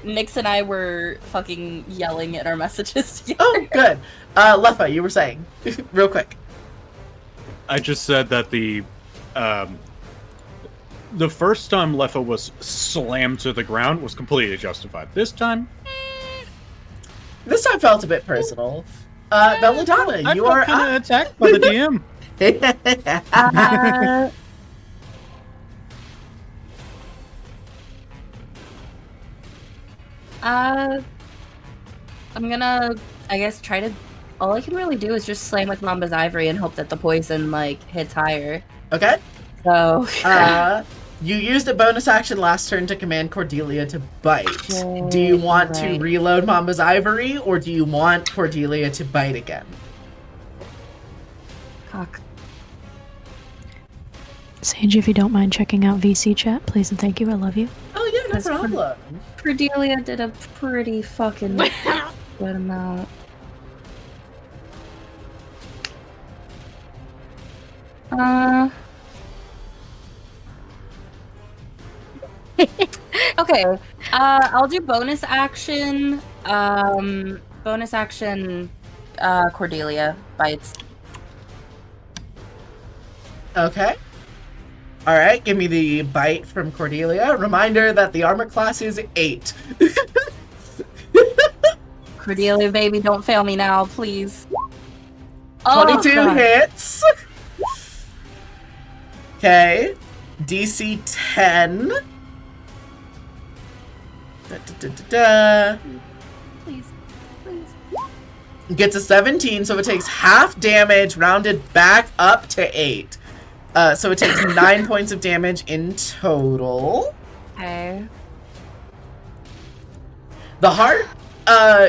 Nix and I were fucking yelling at our messages together. Oh, good. Leffa, you were saying. Real quick. I just said that the first time Leffa was slammed to the ground was completely justified. This time, This time felt a bit personal. Belladonna, you are kind up. of attacked by the DM. I'm gonna, I guess, try to. All I can really do is just slam with Mamba's Ivory and hope that the poison, like, hits higher. Okay. So. You used a bonus action last turn to command Cordelia to bite. Do you want to Right. reload Mamba's Ivory, or do you want Cordelia to bite again? Fuck. Sage, if you don't mind checking out VC chat, please and thank you. I love you. Oh, yeah, no That's problem. Cordelia did a pretty fucking good amount. Okay. I'll do bonus action. bonus action, Cordelia bites. Okay. Alright, give me the bite from Cordelia. Reminder that the armor class is 8. Cordelia, baby, don't fail me now, please. 22 God. hits. Okay. DC 10. Da, da, da, da, da. Please. Gets a 17, so it takes half damage, rounded back up to 8. So it takes 9 points of damage in total. Okay. The heart,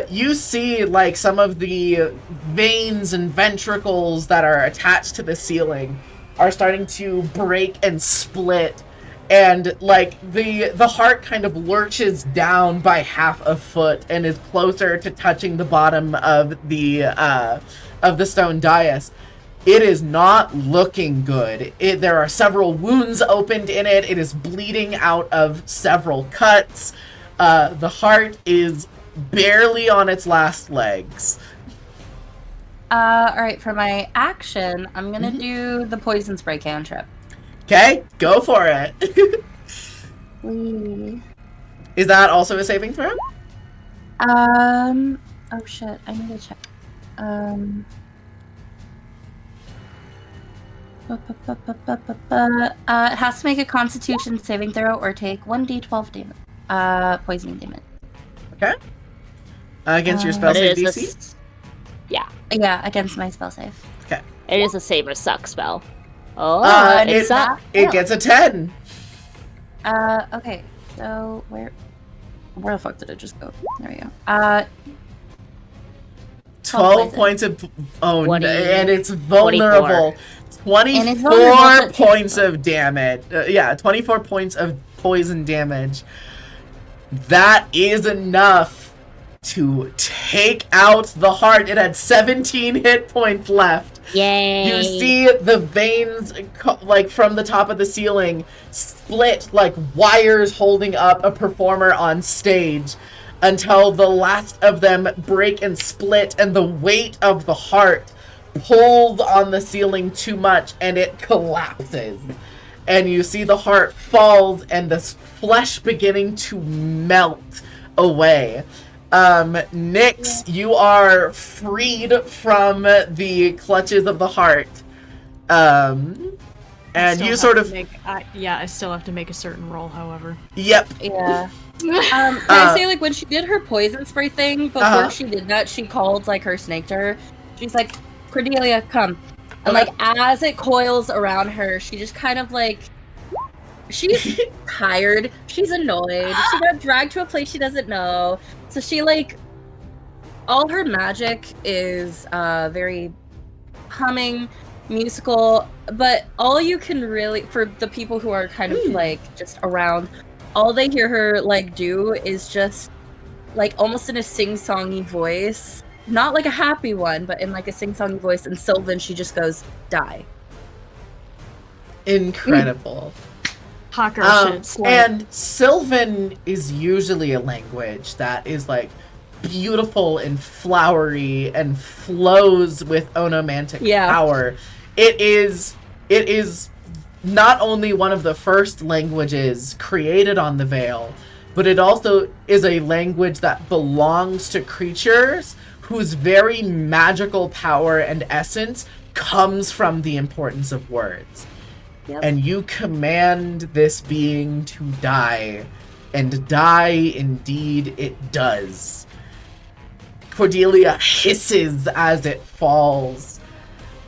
you see, like, some of the veins and ventricles that are attached to the ceiling are starting to break and split. And, like, the heart kind of lurches down by half a foot and is closer to touching the bottom of the stone dais. It is not looking good. There are several wounds opened in it. It is bleeding out of several cuts. The heart is barely on its last legs. Alright, for my action, I'm gonna do the poison spray cantrip. Okay, go for it. Wee. Is that also a saving throw? Oh shit, I need to check. It has to make a Constitution saving throw or take 1d12 damage. Poisoning damage. Okay. Against your spell But save it is DC? Yeah, against my spell save. Okay. It is a save or suck spell. Oh, it gets a 10. Okay. So where the fuck did it just go? There we go. 12 points of... Oh, 20, and it's vulnerable. 24 points of damage. 24 points of poison damage. That is enough to take out the heart. It had 17 hit points left. Yay! You see the veins, like, from the top of the ceiling split like wires holding up a performer on stage until the last of them break and split, and the weight of the heart pulls on the ceiling too much and it collapses. And you see the heart falls and the flesh beginning to melt away. Nyx, you are freed from the clutches of the heart. And you sort of... I still have to make a certain roll, however. Yep. Yeah. Can I say, like, when she did her poison spray thing, before she did that, she called, like, her snake to her. She's like, Cordelia, come. And, like, as it coils around her, she just kind of, like... She's tired. She's annoyed. She got dragged to a place she doesn't know. So she, like... All her magic is very humming, musical, but all you can really... For the people who are kind of, like, just around... All they hear her, like, do is just, like, almost in a sing-songy voice. Not, like, a happy one, but in, like, a sing-songy voice. And Sylvan, she just goes, die. Incredible. And Sylvan is usually a language that is, like, beautiful and flowery and flows with onomantic power. It is not only one of the first languages created on the Vale, but it also is a language that belongs to creatures whose very magical power and essence comes from the importance of words. Yep. And you command this being to die, and die indeed it does. Cordelia hisses as it falls,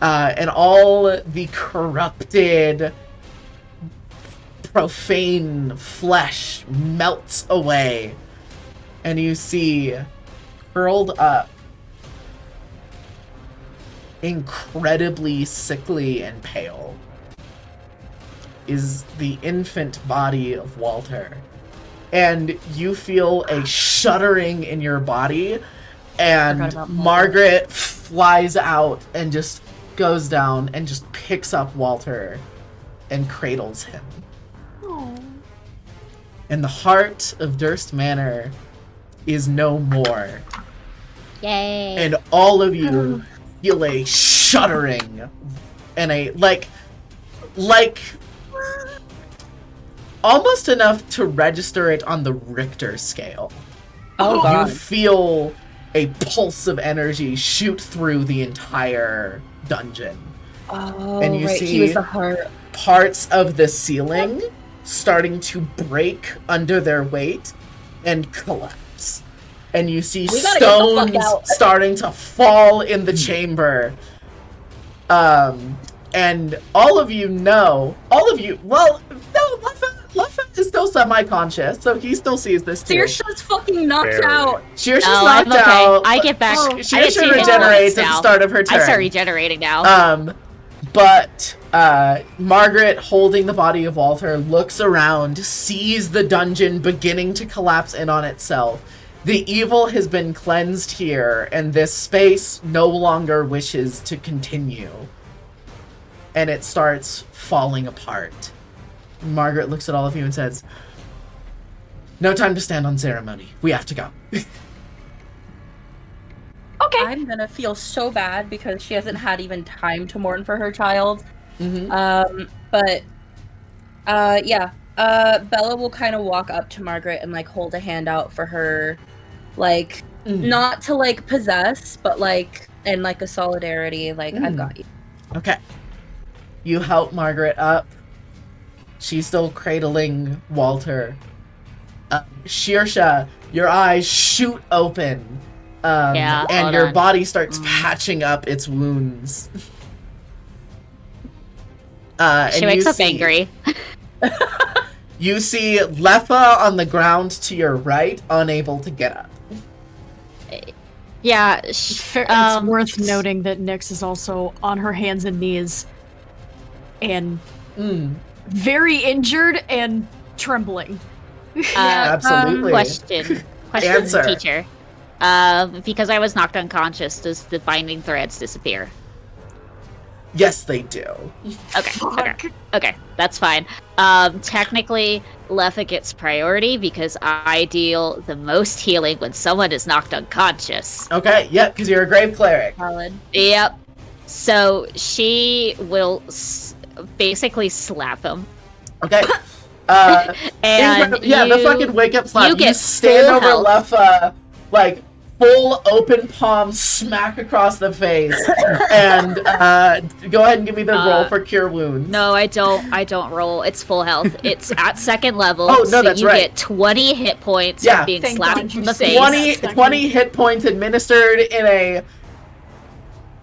and all the corrupted, profane flesh melts away, and you see, curled up, incredibly sickly and pale, is the infant body of Walter. And you feel a shuddering in your body, and Margaret flies out and just goes down and just picks up Walter and cradles him. And the heart of Durst Manor is no more. Yay. And all of you feel a shuddering and a like almost enough to register it on the Richter scale. Oh, You God. feel a pulse of energy shoot through the entire dungeon. Oh, And you right. see- He was the heart. Parts of the ceiling starting to break under their weight and collapse. And you see We gotta get the fuck stones out. starting to fall in the chamber. And all of you, well, no, Leffa is still semi-conscious, so he still sees this too. Saoirse's fucking knocked Barely. out. Saoirse's Oh, knocked I'm okay. out. I get back. Oh, I Saoirse get 2 hit regenerates points at the now. start of her turn. I start regenerating now. But Margaret, holding the body of Walter, looks around, sees the dungeon beginning to collapse in on itself. The evil has been cleansed here, and this space no longer wishes to continue. And it starts falling apart. Margaret looks at all of you and says, "No time to stand on ceremony. We have to go." Okay. I'm gonna feel so bad because she hasn't had even time to mourn for her child. Mm-hmm. Bella will kind of walk up to Margaret and like hold a hand out for her, like not to like possess, but like in like a solidarity, like I've got you. Okay. You help Margaret up. She's still cradling Walter. Saoirse, your eyes shoot open. Yeah, and hold your on. body starts patching up its wounds. And She wakes you up see- angry. You see Leffa on the ground to your right, unable to get up. Yeah, It's worth noting that Nyx is also on her hands and knees and very injured and trembling. Absolutely. Question, Answer. teacher. Because I was knocked unconscious, does the binding threads disappear? Yes, they do. Okay, that's fine. Technically, Leffa gets priority because I deal the most healing when someone is knocked unconscious. Okay, yep, because you're a grave cleric. Valid. Yep. So she will basically slap him. Okay. And the fucking wake up slap. you get stand full over health. Leffa, like full open palm smack across the face, and go ahead and give me the roll for cure wounds. No, I don't roll. It's full health. It's at second level. Oh, no, so that's you right. get 20 hit points Yeah. from being Thank slapped God in you the saved face. 20 hit points administered in a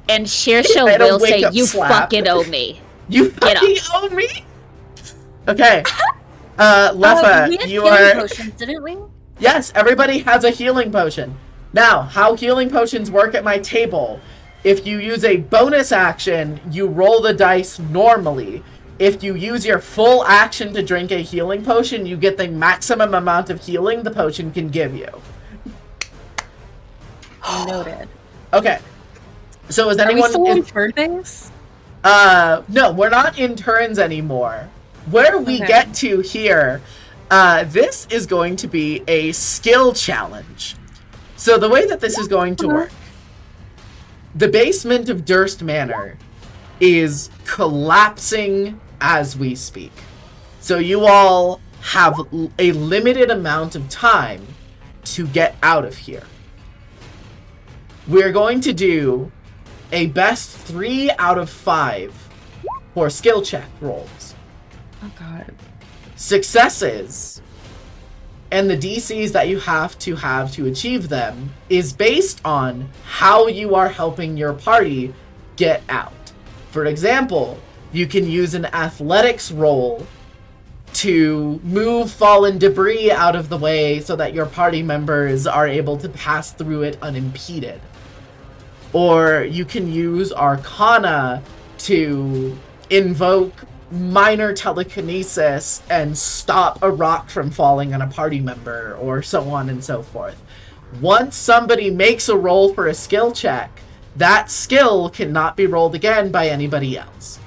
And Saoirse And a will say, wake-up "You slap." fucking owe me." You Get fucking owe me. Okay, Leffa, we had you healing are. potions, didn't we? Yes, everybody has a healing potion. Now, how healing potions work at my table. If you use a bonus action, you roll the dice normally. If you use your full action to drink a healing potion, you get the maximum amount of healing the potion can give you. Noted. Okay. So is Are we anyone... still in turn base? No, we're not in turns anymore. Where we Okay. get to here, this is going to be a skill challenge. So the way that this is going to work, the basement of Durst Manor is collapsing as we speak. So you all have a limited amount of time to get out of here. We're going to do a best 3 out of 5 for skill check rolls. Oh god. Successes and the DCs that you have to achieve them is based on how you are helping your party get out. For example, you can use an athletics roll to move fallen debris out of the way so that your party members are able to pass through it unimpeded. Or you can use Arcana to invoke minor telekinesis and stop a rock from falling on a party member, or so on and so forth. Once somebody makes a roll for a skill check, that skill cannot be rolled again by anybody else.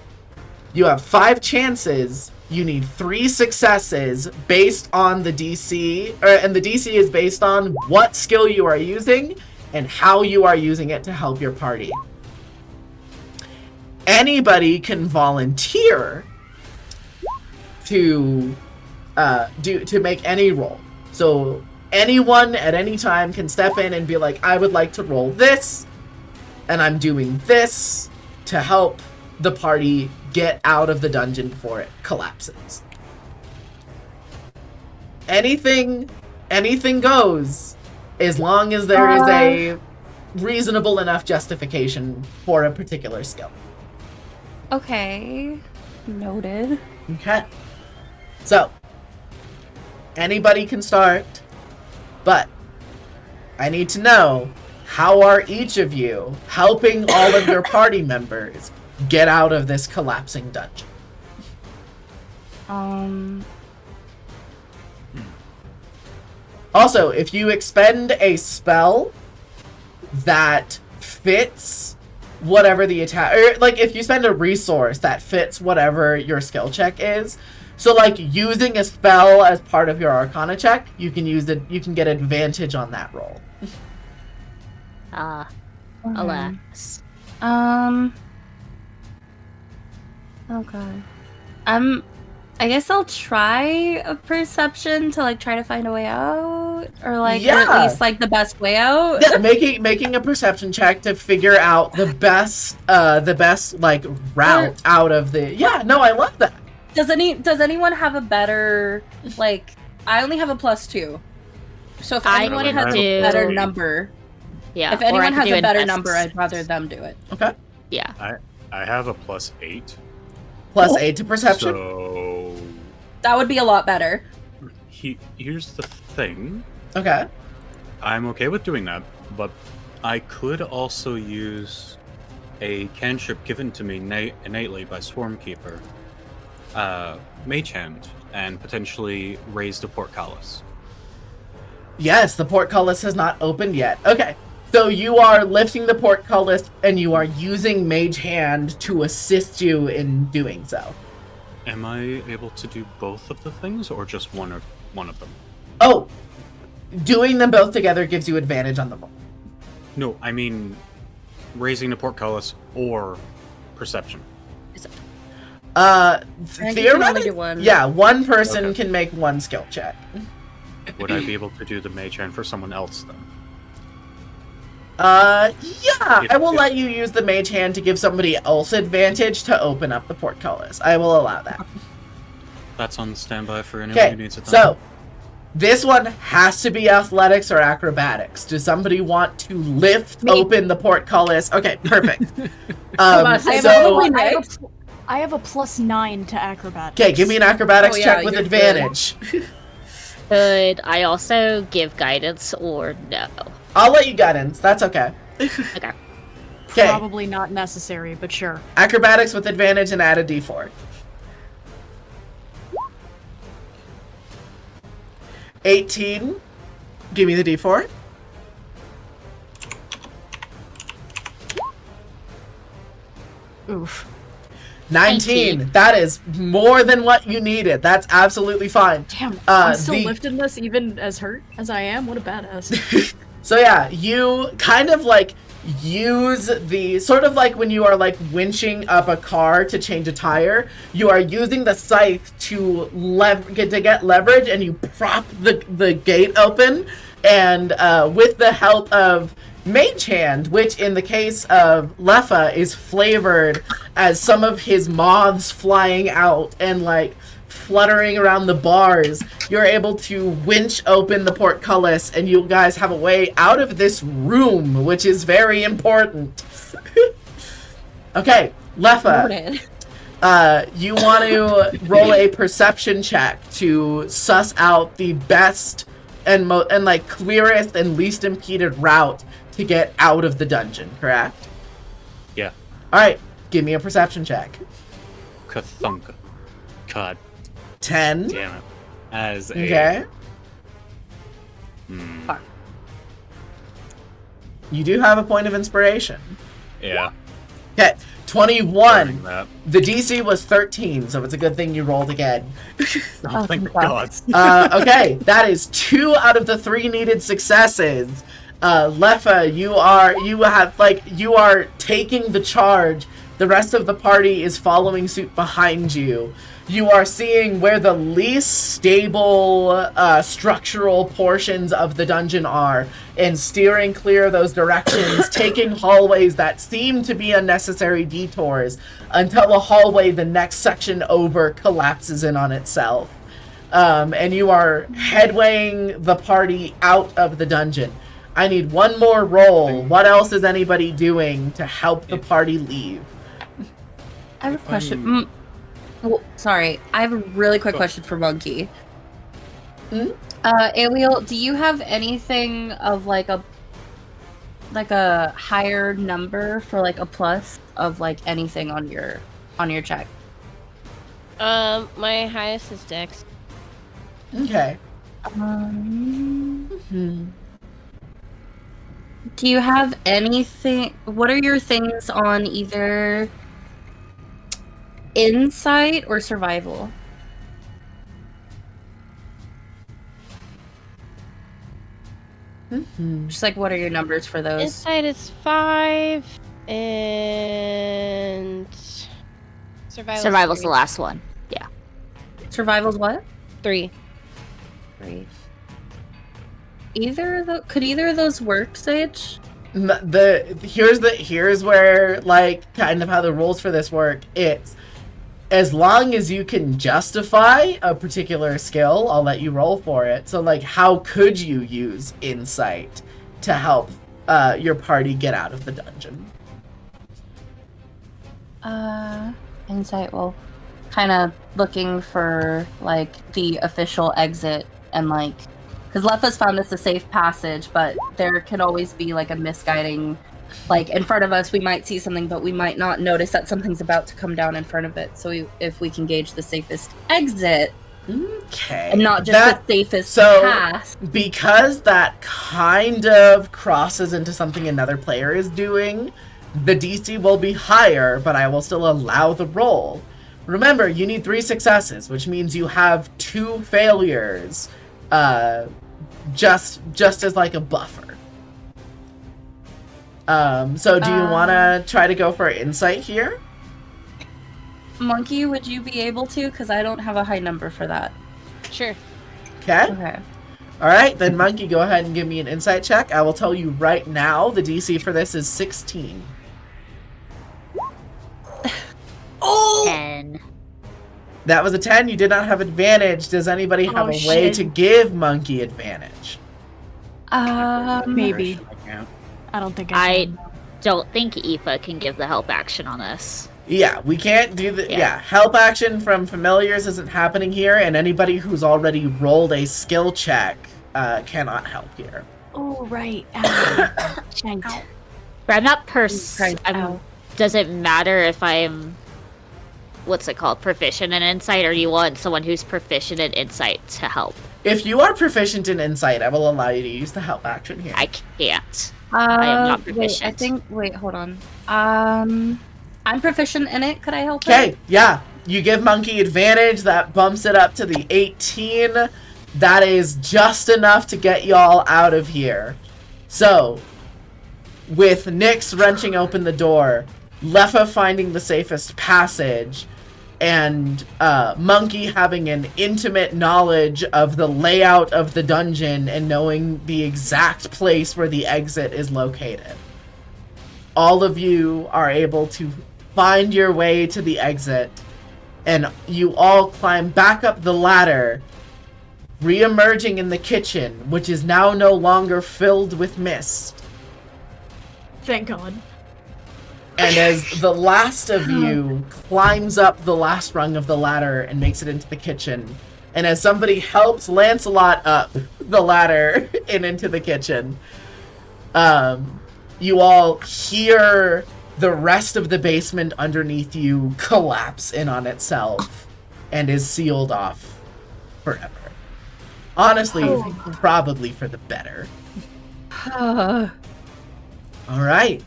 You have 5 chances. You need 3 successes based on the DC, and the DC is based on what skill you are using and how you are using it to help your party. Anybody can volunteer to make any roll. So anyone at any time can step in and be like, I would like to roll this, and I'm doing this to help the party get out of the dungeon before it collapses. Anything goes, as long as there is a reasonable enough justification for a particular skill. Okay. Noted. Okay. So, anybody can start, but I need to know, how are each of you helping all of your party members get out of this collapsing dungeon? Also, if you expend a spell that fits whatever the attack, or like if you spend a resource that fits whatever your skill check is, so like using a spell as part of your Arcana check, you can get advantage on that roll. Alas. Oh god. I guess I'll try a perception to like try to find a way out, or like or at least like the best way out. Yeah, making a perception check to figure out the best like route out of the. Yeah, no, I love that. Does anyone have a better like? I only have a +2, so if anyone has a better number, yeah. If anyone has a better number, I'd rather them do it. Okay. Yeah. I have a +8. +8 to perception. So that would be a lot better. Here's the thing. Okay. I'm okay with doing that, but I could also use a cantrip given to me innately by Swarmkeeper, Mage Hand, and potentially raise the portcullis. Yes, the portcullis has not opened yet. Okay. So you are lifting the portcullis and you are using Mage Hand to assist you in doing so. Am I able to do both of the things, or just one of them? Oh, doing them both together gives you advantage on the roll. No, I mean raising the portcullis or perception. Theoretically, one. Yeah, one person can make one skill check. Would I be able to do the Mage Hand for someone else then? Yeah, I will let you use the Mage Hand to give somebody else advantage to open up the portcullis. I will allow that. That's on standby for anyone who needs it. So, this one has to be athletics or acrobatics. Does somebody want to lift open the portcullis? Okay, perfect. I have a +9 to acrobatics. Okay, give me an acrobatics check with advantage. Could I also give guidance or no? I'll let you guidance. That's okay. Okay. Probably not necessary, but sure. Acrobatics with advantage and add a d4. 18. Give me the d4. Oof. 19. That is more than what you needed. That's absolutely fine. Damn, I'm still lifting this even as hurt as I am? What a badass. So yeah, you kind of like use the, sort of like when you are like winching up a car to change a tire, you are using the scythe to get leverage, and you prop the gate open, and with the help of Mage Hand, which in the case of Lefa is flavored as some of his moths flying out and like fluttering around the bars, you're able to winch open the portcullis, and you guys have a way out of this room, which is very important. Okay, Lefa, you want to roll a perception check to suss out the best and like clearest and least impeded route to get out of the dungeon, correct? Yeah. Alright, give me a perception check. Kathunka. God 10. damn it. As a... Okay. Fuck. You do have a point of inspiration. Yeah. Okay, 21. That. The DC was 13, so it's a good thing you rolled again. Oh, thank God. Okay, that is 2 out of the 3 needed successes. Leffa, you are taking the charge. The rest of the party is following suit behind you. You are seeing where the least stable structural portions of the dungeon are and steering clear of those directions, taking hallways that seem to be unnecessary detours until a hallway the next section over collapses in on itself. And you are headwaying the party out of the dungeon. I need one more roll. What else is anybody doing to help the party leave? I have a question. Well, sorry, I have a really quick question for Monkey. Aliel, do you have anything of like a higher number for like a plus of like anything on your check? My highest is Dex. Okay. Do you have anything? What are your things on either insight or survival? Just like, what are your numbers for those? Insight is 5, and Survival's the last one. Yeah. Survival's what? 3. 3. Could either of those work, Sage? Here's where like kind of how the rules for this work. It's as long as you can justify a particular skill, I'll let you roll for it. So, like, how could you use insight to help your party get out of the dungeon? Insight, well, kind of looking for, like, the official exit and, like, because Leffa's found this a safe passage, but there can always be, like, a misguiding. Like, in front of us, we might see something, but we might not notice that something's about to come down in front of it. So if we can gauge the safest exit, okay, and not just the safest path. Because that kind of crosses into something another player is doing, the DC will be higher, but I will still allow the roll. Remember, you need 3 successes, which means you have 2 failures, just as like a buffer. So do you want to try to go for insight here? Monkey, would you be able to? Because I don't have a high number for that. Sure. Okay. All right, then Monkey, go ahead and give me an insight check. I will tell you right now, the DC for this is 16. Oh! 10. That was a 10. You did not have advantage. Does anybody have a way to give Monkey advantage? Maybe. I don't think I don't think Aoife can give the help action on this. Yeah, we can't do the... Yeah, help action from familiars isn't happening here, and anybody who's already rolled a skill check cannot help here. Oh, right. Shanked. But I'm not does it matter if I'm... What's it called? Proficient in insight, or you want someone who's proficient in insight to help? If you are proficient in insight, I will allow you to use the help action here. I can't. I am not proficient. Wait, hold on. I'm proficient in it. Could I help? Okay, yeah. You give Monkey advantage. That bumps it up to the 18. That is just enough to get y'all out of here. So, with Nyx wrenching open the door, Leffa finding the safest passage, and Monkey having an intimate knowledge of the layout of the dungeon and knowing the exact place where the exit is located. All of you are able to find your way to the exit, and you all climb back up the ladder, re-emerging in the kitchen, which is now no longer filled with mist. Thank God. And as the last of you climbs up the last rung of the ladder and makes it into the kitchen, and as somebody helps Lancelot up the ladder and into the kitchen, you all hear the rest of the basement underneath you collapse in on itself and is sealed off forever. Honestly, probably for the better. All right.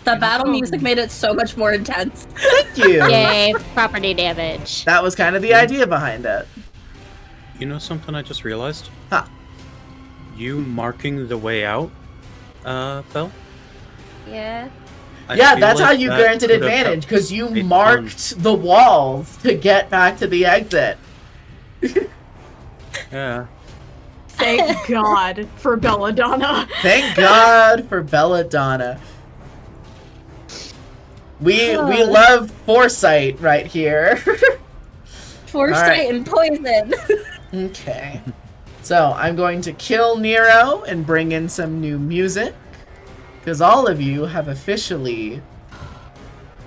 The battle music made it so much more intense. Thank you. Yay, property damage. That was kind of the idea behind it. You know something I just realized? Huh. you marking the way out, Belle? Yeah. Yeah, that's how you granted advantage, because you marked the walls to get back to the exit. Yeah. Thank God for Belladonna. Thank God for Belladonna. We love foresight right here. Foresight and poison. Okay. So I'm going to kill Nero and bring in some new music, because all of you have officially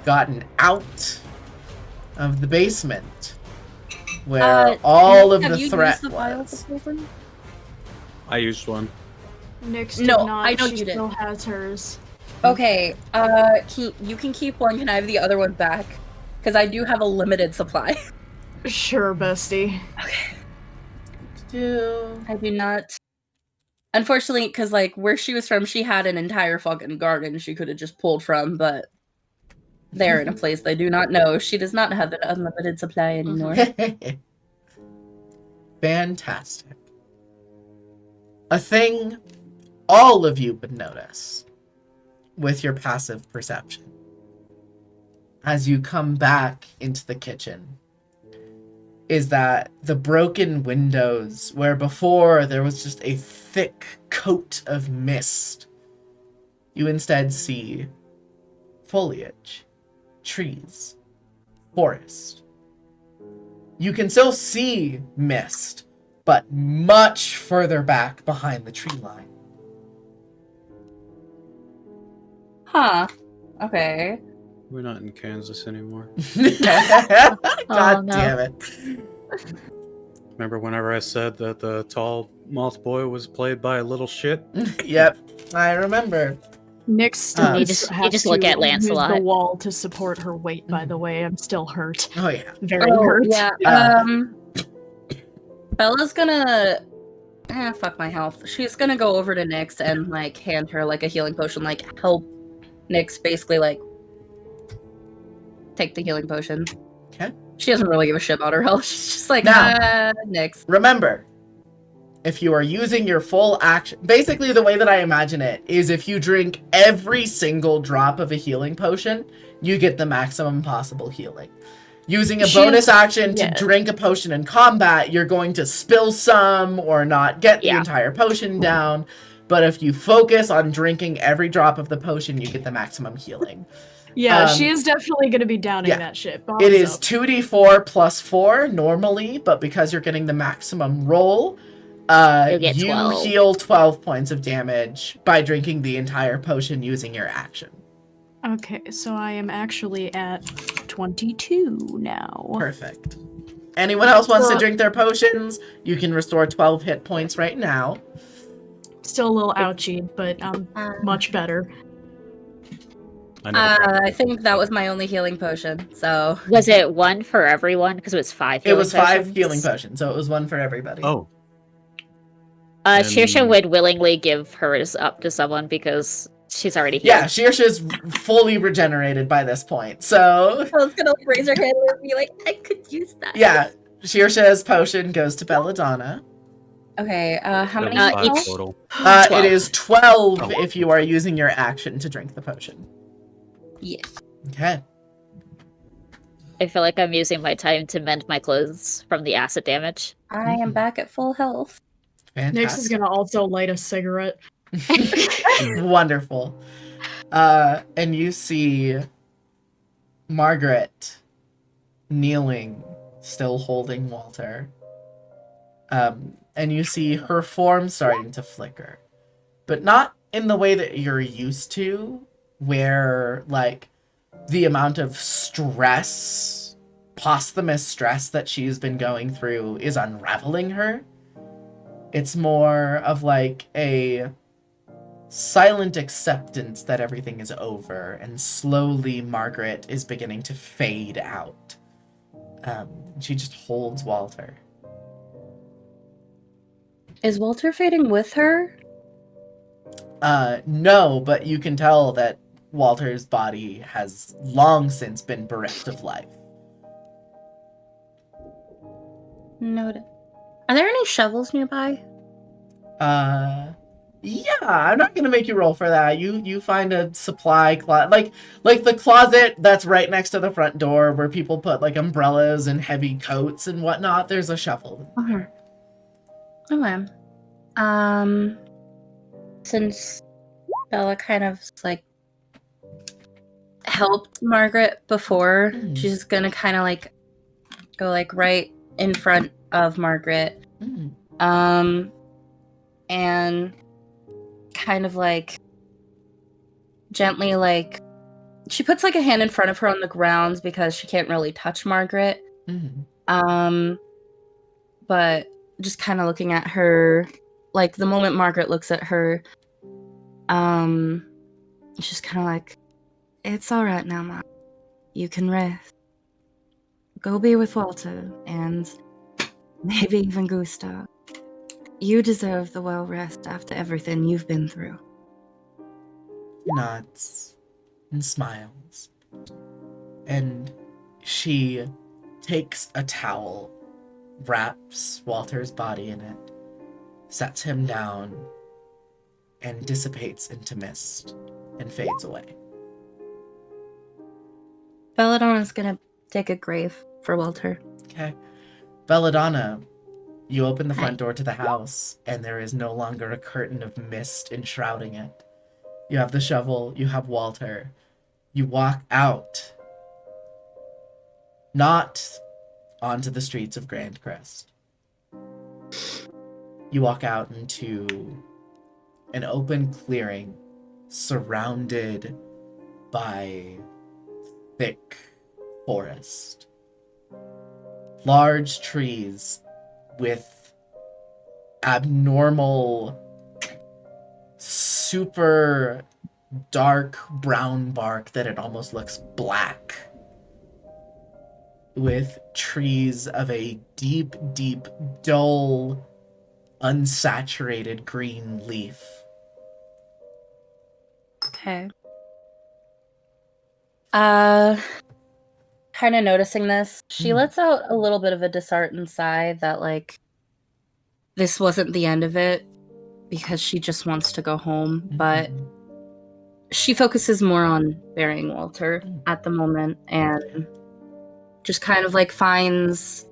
gotten out of the basement where all of the threat was. I used one. Nyx did No, not. I know she you still didn't. has hers. Okay, you can keep one. Can I have the other one back? Because I do have a limited supply. Sure, bestie. Okay. Do. I do not. Unfortunately, because like where she was from, she had an entire fucking garden she could have just pulled from, but they're in a place they do not know. She does not have an unlimited supply anymore. Fantastic. A thing all of you would notice with your passive perception as you come back into the kitchen is that the broken windows, where before there was just a thick coat of mist, you instead see foliage, trees, forest. You can still see mist, but much further back behind the tree line. Huh. Okay. We're not in Kansas anymore. God no. damn it. Remember whenever I said that the tall moth boy was played by a little shit? Yep, I remember. Nyx still You just has look to at Lancelot. use the wall to support her weight, by the way. I'm still hurt. Oh yeah. Very hurt. Yeah. Bella's gonna fuck my health. She's gonna go over to Nyx and like hand her like a healing potion, like help Nyx basically like take the healing potion. Okay. She doesn't really give a shit about her health. She's just like, Now- Nyx. Remember, if you are using your full action, basically the way that I imagine it is if you drink every single drop of a healing potion, you get the maximum possible healing. Using a bonus action to drink a potion in combat, you're going to spill some or not get the entire potion down. But if you focus on drinking every drop of the potion, you get the maximum healing. Yeah, she is definitely going to be downing that shit. It is 2d4 plus 4 normally, but because you're getting the maximum roll, you heal 12 points of damage by drinking the entire potion using your action. Okay, so I am actually at 22 now. Perfect. Anyone else wants to drink their potions, you can restore 12 hit points right now. Still a little ouchy, but I'm much better. I think that was my only healing potion, so... Was it one for everyone? Because it was 5 healing potions. It was 5 healing potions, so it was one for everybody. Oh. Shearsha would willingly give hers up to someone because she's already healed. Yeah, Shearsha's fully regenerated by this point, so... I was gonna raise her hand and be like, I could use that. Yeah, Shearsha's potion goes to Belladonna. Okay, how many each? Total. 12. It is 12 if you are using your action to drink the potion. Yes. Okay. I feel like I'm using my time to mend my clothes from the acid damage. I am back at full health. Fantastic. Nyx is gonna also light a cigarette. Wonderful. And you see Margaret kneeling, still holding Walter. And you see her form starting to flicker. But not in the way that you're used to, where, like, the amount of stress, posthumous stress that she's been going through is unraveling her. It's more of, like, a silent acceptance that everything is over, and slowly Margaret is beginning to fade out. She just holds Walter. Is Walter fading with her? No, but you can tell that Walter's body has long since been bereft of life. Noted. Are there any shovels nearby? Yeah, I'm not gonna make you roll for that. You find a supply closet, like the closet that's right next to the front door where people put like umbrellas and heavy coats and whatnot. There's a shovel. Okay. Since Bella kind of like helped Margaret before, she's just gonna kind of like go like right in front of Margaret, and kind of like gently like she puts like a hand in front of her on the ground because she can't really touch Margaret. But just kind of looking at her, like the moment Margaret looks at her, she's kind of like, "It's all right now, Ma. You can rest. Go be with Walter and maybe even Gustav. You deserve the well rest after everything you've been through." Nods and smiles. And she takes a towel, wraps Walter's body in it, sets him down, and dissipates into mist and fades away. Belladonna's gonna dig a grave for Walter. Okay. Belladonna, you open the front door to the house, and there is no longer a curtain of mist enshrouding it. You have the shovel, you have Walter. You walk out, not onto the streets of Grand Crest. You walk out into an open clearing surrounded by thick forest. Large trees with abnormal, super dark brown bark that it almost looks black, with trees of a deep, deep, dull, unsaturated green leaf. Okay. Kind of noticing this, she lets out a little bit of a disheartened sigh that, like, this wasn't the end of it because she just wants to go home, but she focuses more on burying Walter at the moment and just kind of, like, finds...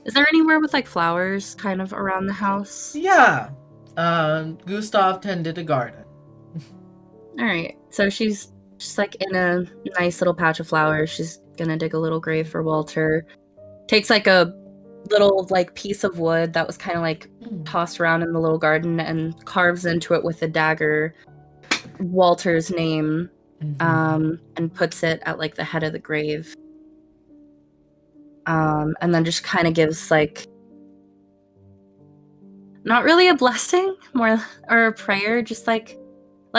Is there anywhere with, like, flowers kind of around the house? Yeah. Gustav tended a garden. Alright, so she's just, like, in a nice little patch of flowers. She's gonna dig a little grave for Walter. Takes, like, a little, like, piece of wood that was kind of, like, tossed around in the little garden and carves into it with a dagger Walter's name, and puts it at, like, the head of the grave. And then just kind of gives, like, not really a blessing, more, or a prayer, just, like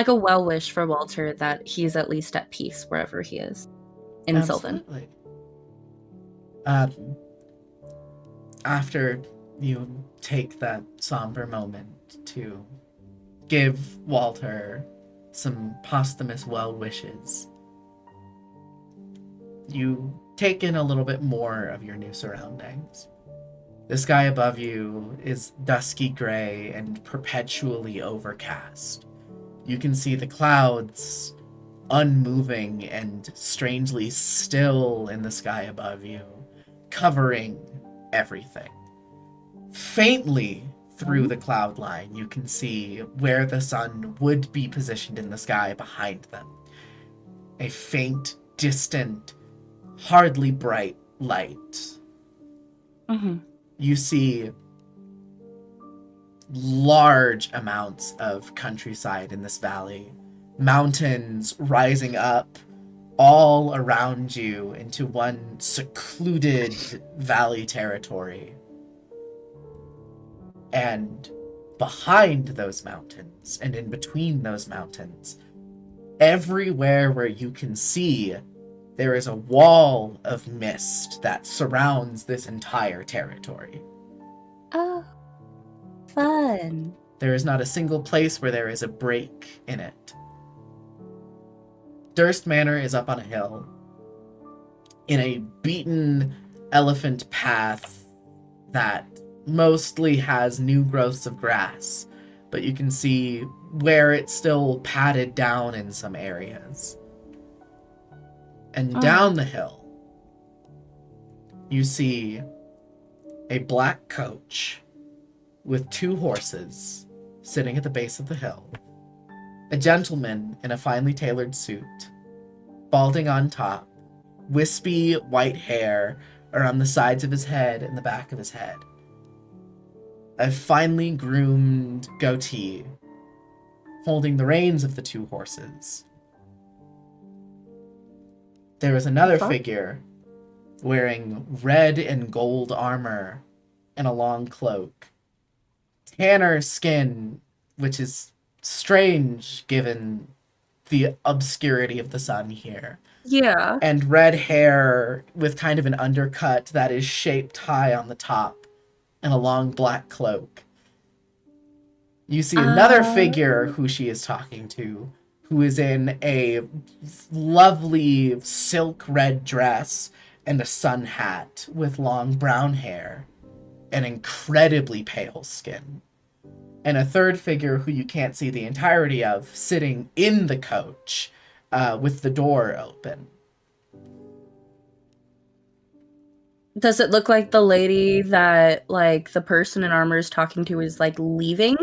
a well wish for Walter that he's at least at peace wherever he is in Sylvan. After you take that somber moment to give Walter some posthumous well wishes, you take in a little bit more of your new surroundings. The sky above you is dusky gray and perpetually overcast. You can see the clouds unmoving and strangely still in the sky above you, covering everything. Faintly through the cloud line, you can see where the sun would be positioned in the sky behind them. A faint, distant, hardly bright light. You see large amounts of countryside in this valley, mountains rising up all around you into one secluded valley territory. And behind those mountains and in between those mountains, everywhere where you can see, there is a wall of mist that surrounds this entire territory. Oh, fun. There is not a single place where there is a break in it. Durst Manor is up on a hill, in a beaten elephant path that mostly has new growths of grass, but you can see where it's still padded down in some areas. And down the hill, you see a black coach with 2 horses sitting at the base of the hill. A gentleman in a finely tailored suit, balding on top, wispy white hair around the sides of his head and the back of his head. A finely groomed goatee, holding the reins of the 2 horses. There is another figure wearing red and gold armor and a long cloak. Tanner skin, which is strange given the obscurity of the sun here. Yeah. And red hair with kind of an undercut that is shaped high on the top, and a long black cloak. You see another figure who she is talking to, who is in a lovely silk red dress and a sun hat with long brown hair and incredibly pale skin. And a third figure who you can't see the entirety of, sitting in the coach with the door open. Does it look like the lady that, like, the person in armor is talking to is, like, leaving?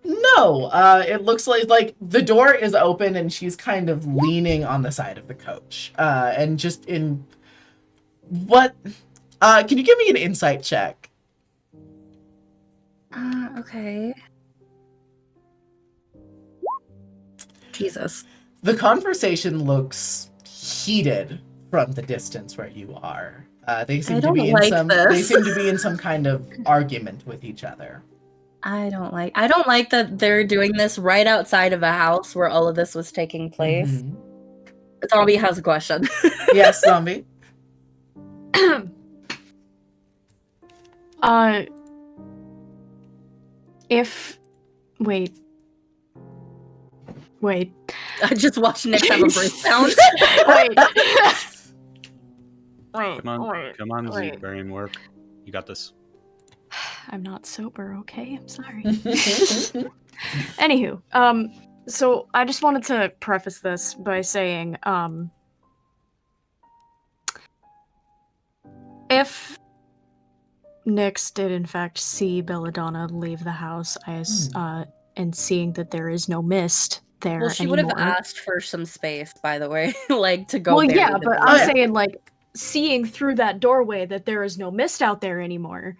No, it looks like the door is open and she's kind of leaning on the side of the coach. And just in... What? Can you give me an insight check? Okay. Jesus. The conversation looks heated from the distance where you are. They seem to be in They seem to be in some kind of argument with each other. I don't like that they're doing this right outside of a house where all of this was taking place. Mm-hmm. Zombie has a question. Yes, Zombie. Wait. I just watched Nick have a breakdown. Come on, Z, brain work. You got this. I'm not sober, okay? I'm sorry. Anywho, so I just wanted to preface this by saying, if Nyx did in fact see Belladonna leave the house, and seeing that there is no mist there Well, she anymore, would have asked for some space, by the way, like to go. Well, bury yeah, the but body. I'm saying, like, seeing through that doorway that there is no mist out there anymore,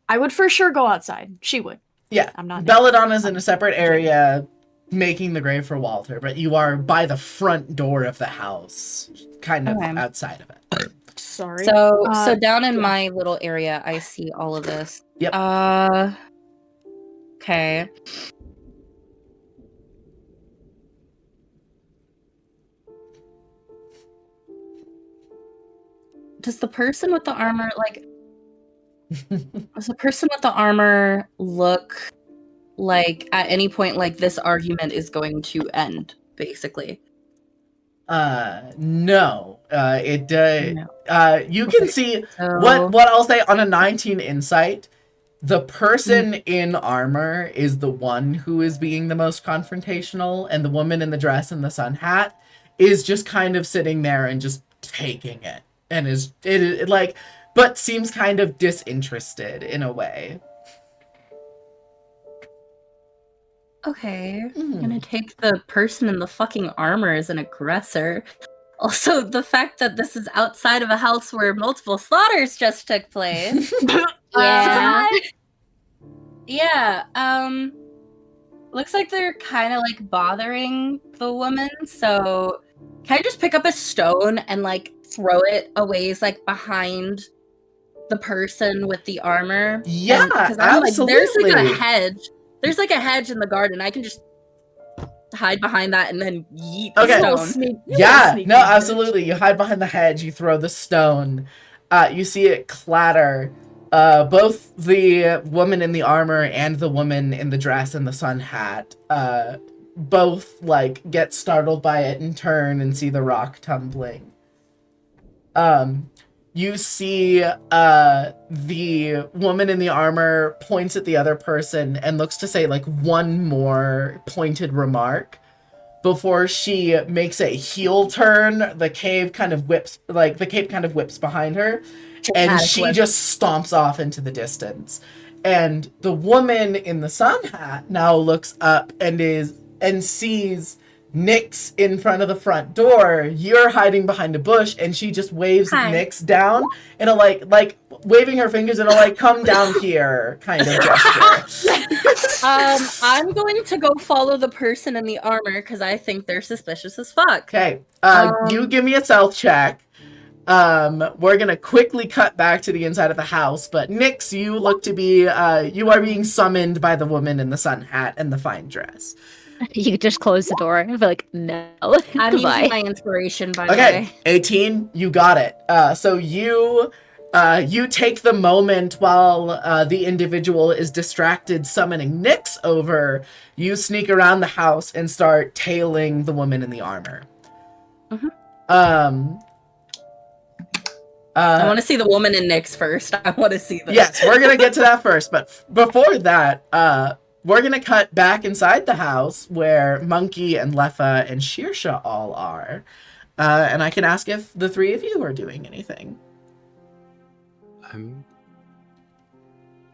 I would for sure go outside. She would. Yeah, I'm not. Belladonna's in a separate area making the grave for Walter, but you are by the front door of the house, kind of outside of it. Sorry. So down in my little area, I see all of this. Yep. Okay. Does the person with the armor, like... does the person with the armor look like, at any point, like, this argument is going to end, basically? No. No. You can see... What I'll say, on a 19 insight, the person in armor is the one who is being the most confrontational, and the woman in the dress and the sun hat is just kind of sitting there and just taking it. And it like, but seems kind of disinterested in a way. Okay. I'm gonna take the person in the fucking armor as an aggressor. Also, the fact that this is outside of a house where multiple slaughters just took place. Yeah. Looks like they're kind of like bothering the woman, so can I just pick up a stone and like throw it a ways like behind the person with the armor? Yeah, absolutely. There's like a hedge. There's like a hedge in the garden. I can just hide behind that and then yeet the stone. No, absolutely. You hide behind the hedge, you throw the stone. You see it clatter. Both the woman in the armor and the woman in the dress and the sun hat, both like get startled by it and turn and see the rock tumbling. you see the woman in the armor points at the other person and looks to say like one more pointed remark before she makes a heel turn. The cape kind of whips behind her, and she just stomps off into the distance. And the woman in the sun hat now looks up and sees Nyx in front of the front door. You're hiding behind a bush, and she just waves Nyx down in a like waving her fingers in a like come down here kind of gesture. I'm going to go follow the person in the armor because I think they're suspicious as fuck. Okay, you give me a stealth check. We're gonna quickly cut back to the inside of the house, but Nyx, you look to be you are being summoned by the woman in the sun hat and the fine dress. You could just close the door and be like, no. I'm Goodbye. using my inspiration, by the Okay, way. 18, you got it. So you take the moment while the individual is distracted summoning Nyx over. You sneak around the house and start tailing the woman in the armor. I want to see the woman in Nyx first. I want to see this. Yes, we're gonna get to that first, but before that, we're gonna cut back inside the house where Monkey and Leffa and Shearsha all are, and I can ask if the three of you are doing anything. I'm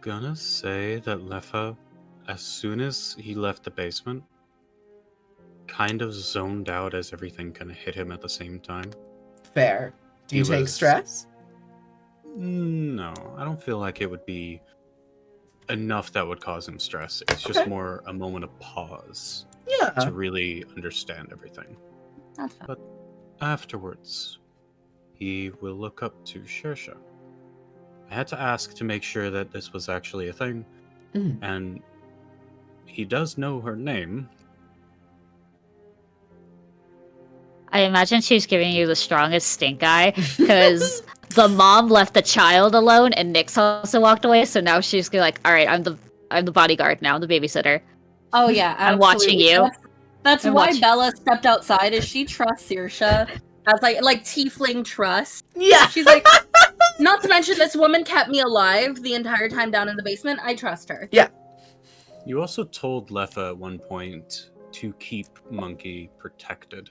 gonna say that Leffa, as soon as he left the basement, kind of zoned out as everything kind of hit him at the same time. Fair. Do you take stress? No, I don't feel like it would be enough that would cause him stress. It's just more a moment of pause to really understand everything. That's fine. But afterwards, he will look up to Shersha. I had to ask to make sure that this was actually a thing, and he does know her name. I imagine she's giving you the strongest stink eye because the mom left the child alone and Nyx also walked away. So now she's gonna like, all right, I'm the bodyguard now. I'm the babysitter. Oh yeah, I'm watching you. That's why Bella stepped outside. Is she trusts Saoirse as like tiefling trust? Yeah. She's like, not to mention this woman kept me alive the entire time down in the basement. I trust her. Yeah. You also told Leffa at one point to keep Monkey protected.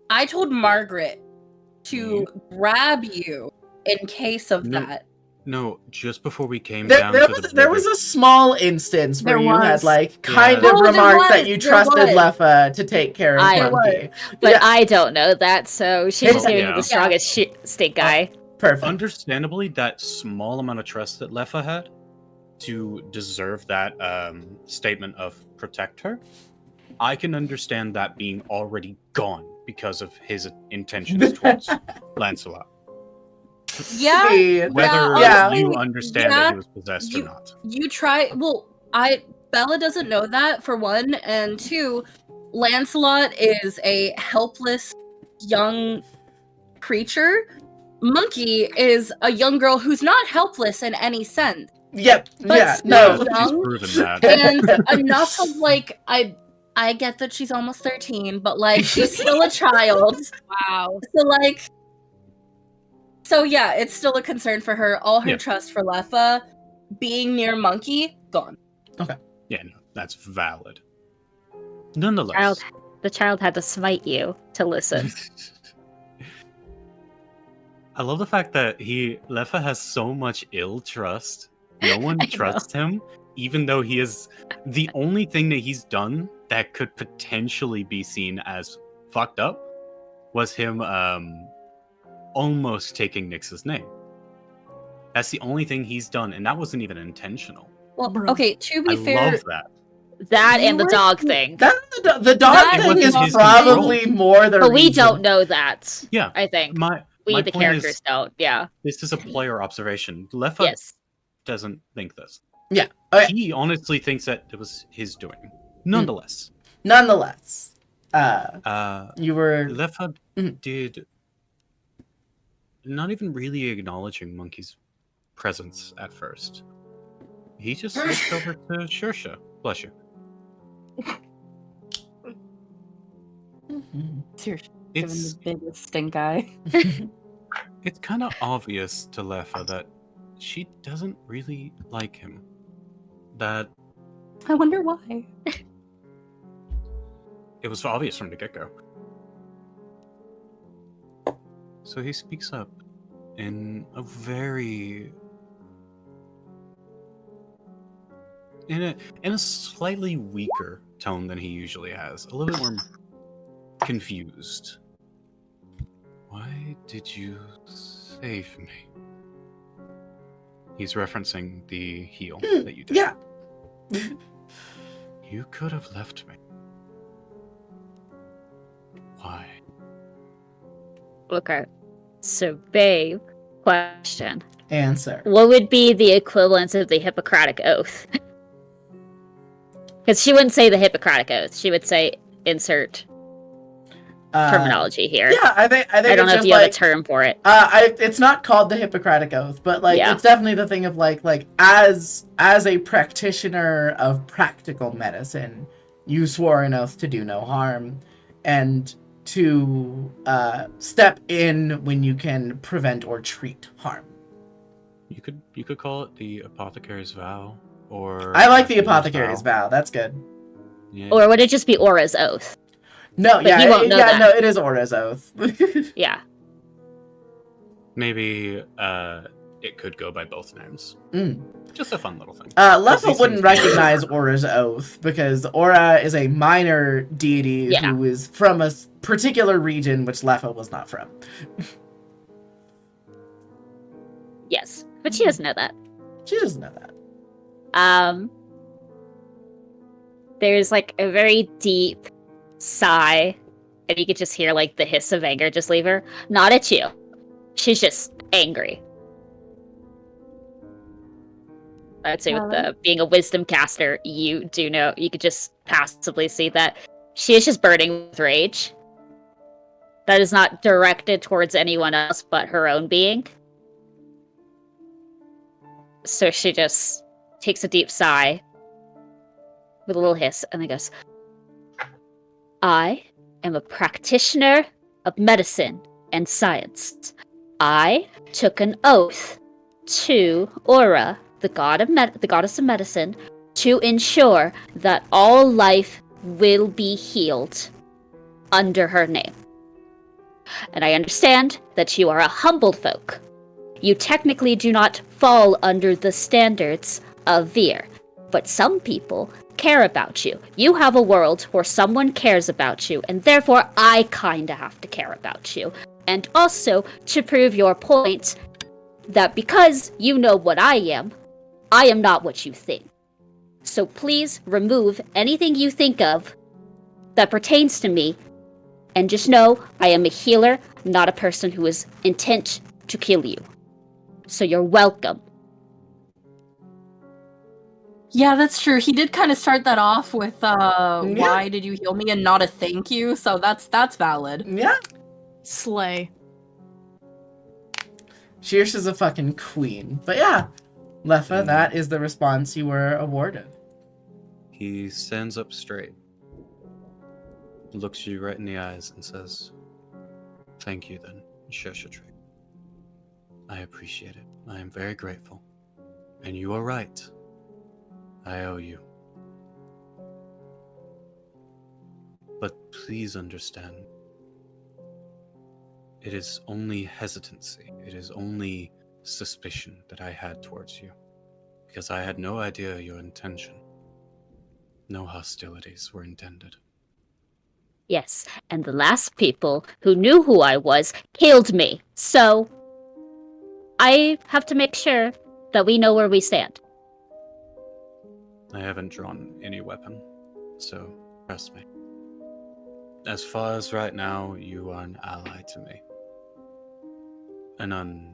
I told Margaret to grab you in case of that. No, just before we came down to the there was a small instance where you had like kind Yeah. of remarked that you trusted Leffa to take care of Monkey. But I don't know that, so she's just giving you the strongest stink eye. Perfect. Understandably, that small amount of trust that Leffa had to deserve that statement of protect her, I can understand that being already gone because of his intentions towards Lancelot. Yeah. Whether you understand that he was possessed or not. You try. Well, Bella doesn't know that, for one, and two, Lancelot is a helpless young creature. Monkey is a young girl who's not helpless in any sense. Yep. But yeah. still No. She's young, proven that. and enough of like I get that she's almost 13, but like she's still a child. Wow. So yeah, it's still a concern for her. All her trust for Leffa being near Monkey, gone. Okay. Yeah, no, that's valid. Nonetheless. The child had to smite you to listen. I love the fact that Leffa has so much ill trust. No one trusts him, even though he is the only thing that he's done that could potentially be seen as fucked up was him almost taking Nyx's name. That's the only thing he's done, and that wasn't even intentional. Well, okay, to be I fair, love that. That and the dog thing. The dog thing is probably more the But we reason. don't know that. Yeah. I think. My We, the point characters, is, don't. Yeah. This is a player observation. Leffa doesn't think this. Yeah. Okay. He honestly thinks that it was his doing. Nonetheless. You were... Leffa did... Not even really acknowledging Monkey's presence at first. He just looked over to Shersha. Bless you. Seriously, giving the biggest stink eye. It's kind of obvious to Lefa that she doesn't really like him. That I wonder why. it was obvious from the get-go. So he speaks up in a very... in a slightly weaker tone than he usually has. A little bit more confused. Why did you save me? He's referencing the heal that you did. Yeah. You could have left me. Why? Okay. So, babe, question. Answer. What would be the equivalence of the Hippocratic Oath? Because she wouldn't say the Hippocratic Oath. She would say insert terminology here. Yeah, I think I don't it's know if just you have a term for it. it's not called the Hippocratic Oath, but like Yeah. it's definitely the thing of like as a practitioner of practical medicine, you swore an oath to do no harm, and to step in when you can prevent or treat harm. You could call it the Apothecary's Vow, or... I like the Healer's Apothecary's Vow. That's good. Yeah. Or would it just be Aura's Oath? No, But he won't know that. no, it is Aura's Oath. Yeah. Maybe it could go by both names. Just a fun little thing. Lefa wouldn't recognize Aura's Oath because Aura is a minor deity who is from a particular region which Lefa was not from. Yes. But she doesn't know that. She doesn't know that. There's like a very deep sigh, and you could just hear like the hiss of anger just leave her. Not at you. She's just angry. I'd say with the being a wisdom caster, you do know, you could just passively see that she is just burning with rage. That is not directed towards anyone else but her own being. So she just takes a deep sigh with a little hiss and then goes, I am a practitioner of medicine and science. I took an oath to Aura, the goddess of medicine, to ensure that all life will be healed under her name. And I understand that you are a humbled folk. You technically do not fall under the standards of Vir, but some people care about you. You have a world where someone cares about you, and therefore I kinda have to care about you. And also, to prove your point, that because you know what I am not what you think. So please remove anything you think of that pertains to me, and just know I am a healer, not a person who is intent to kill you. So you're welcome. Yeah, that's true. He did kind of start that off with why did you heal me and not a thank you, so that's valid. Yeah. Slay. Shears is a fucking queen. But yeah, Lefa, that is the response you were awarded. He stands up straight, looks you right in the eyes, and says, "Thank you, then, Shoshatri. I appreciate it. I am very grateful. And you are right. I owe you. But please understand, it is only hesitancy, it is only suspicion that I had towards you, because I had no idea your intention. No hostilities were intended." Yes, and the last people who knew who I was killed me. So I have to make sure that we know where we stand. I haven't drawn any weapon, so trust me. As far as right now, you are an ally to me. An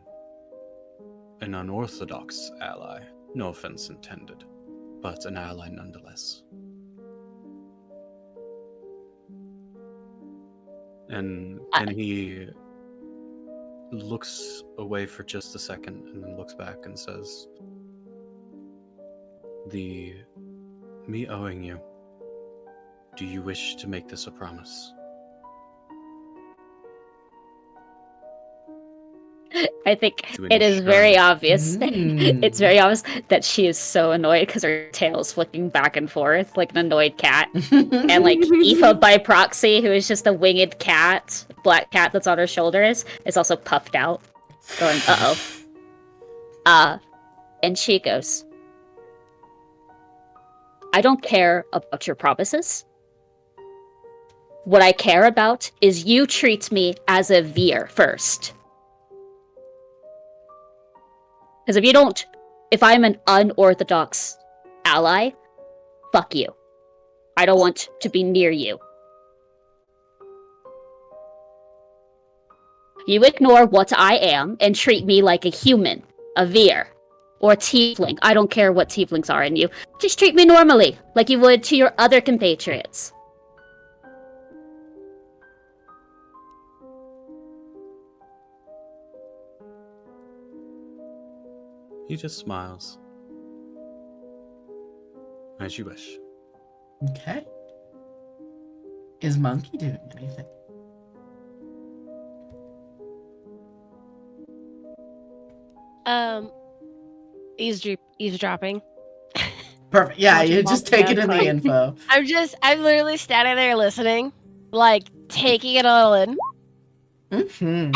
unorthodox ally, no offense intended, but an ally nonetheless. And he looks away for just a second and then looks back and says, me owing you, do you wish to make this a promise?" I think To it is ensure. very obvious. Mm. It's very obvious that she is so annoyed because her tail is flicking back and forth like an annoyed cat. And like Aoife by proxy, who is just a winged cat, black cat that's on her shoulders, is also puffed out, going, uh-oh. And she goes, I don't care about your promises. What I care about is you treat me as a Veer first. Because if you don't, if I'm an unorthodox ally, fuck you. I don't want to be near you. You ignore what I am and treat me like a human, a Veer, or a tiefling. I don't care what tieflings are in you. Just treat me normally, like you would to your other compatriots. He just smiles. As you wish. Okay. Is Monkey doing anything? Eavesdropping. Perfect. Yeah, Watching you just Monkey take it have in the fun. info. I'm literally standing there listening, like taking it all in. Mm-hmm.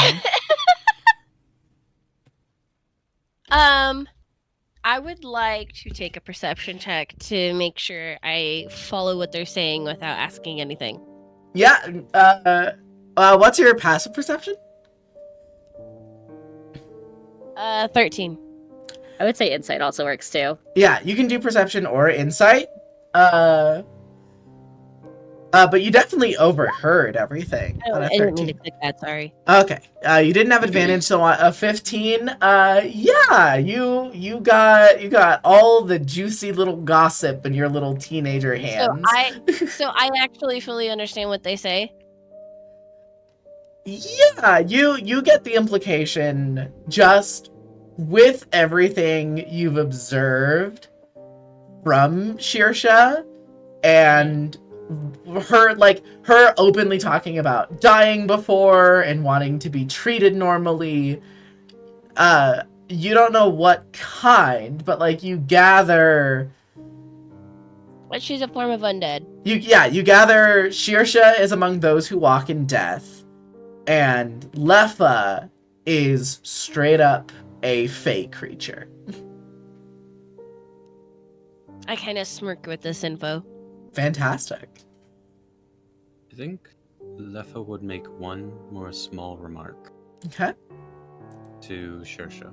I would like to take a perception check to make sure I follow what they're saying without asking anything. Yeah. What's your passive perception? 13. I would say insight also works too. Yeah, you can do perception or insight. But you definitely overheard everything on a I didn't mean 13. to click that, sorry. Okay. You didn't have advantage, so on a 15. Yeah, you got all the juicy little gossip in your little teenager hands. So I actually fully understand what they say. Yeah, you get the implication just with everything you've observed from Shirsha and her openly talking about dying before and wanting to be treated normally. You don't know what kind, but like you gather. But she's a form of undead. You gather Shirsha is among those who walk in death, and Lefa is straight up a fey creature. I kind of smirk with this info. Fantastic. I think Lefa would make one more small remark Okay. to Shirsha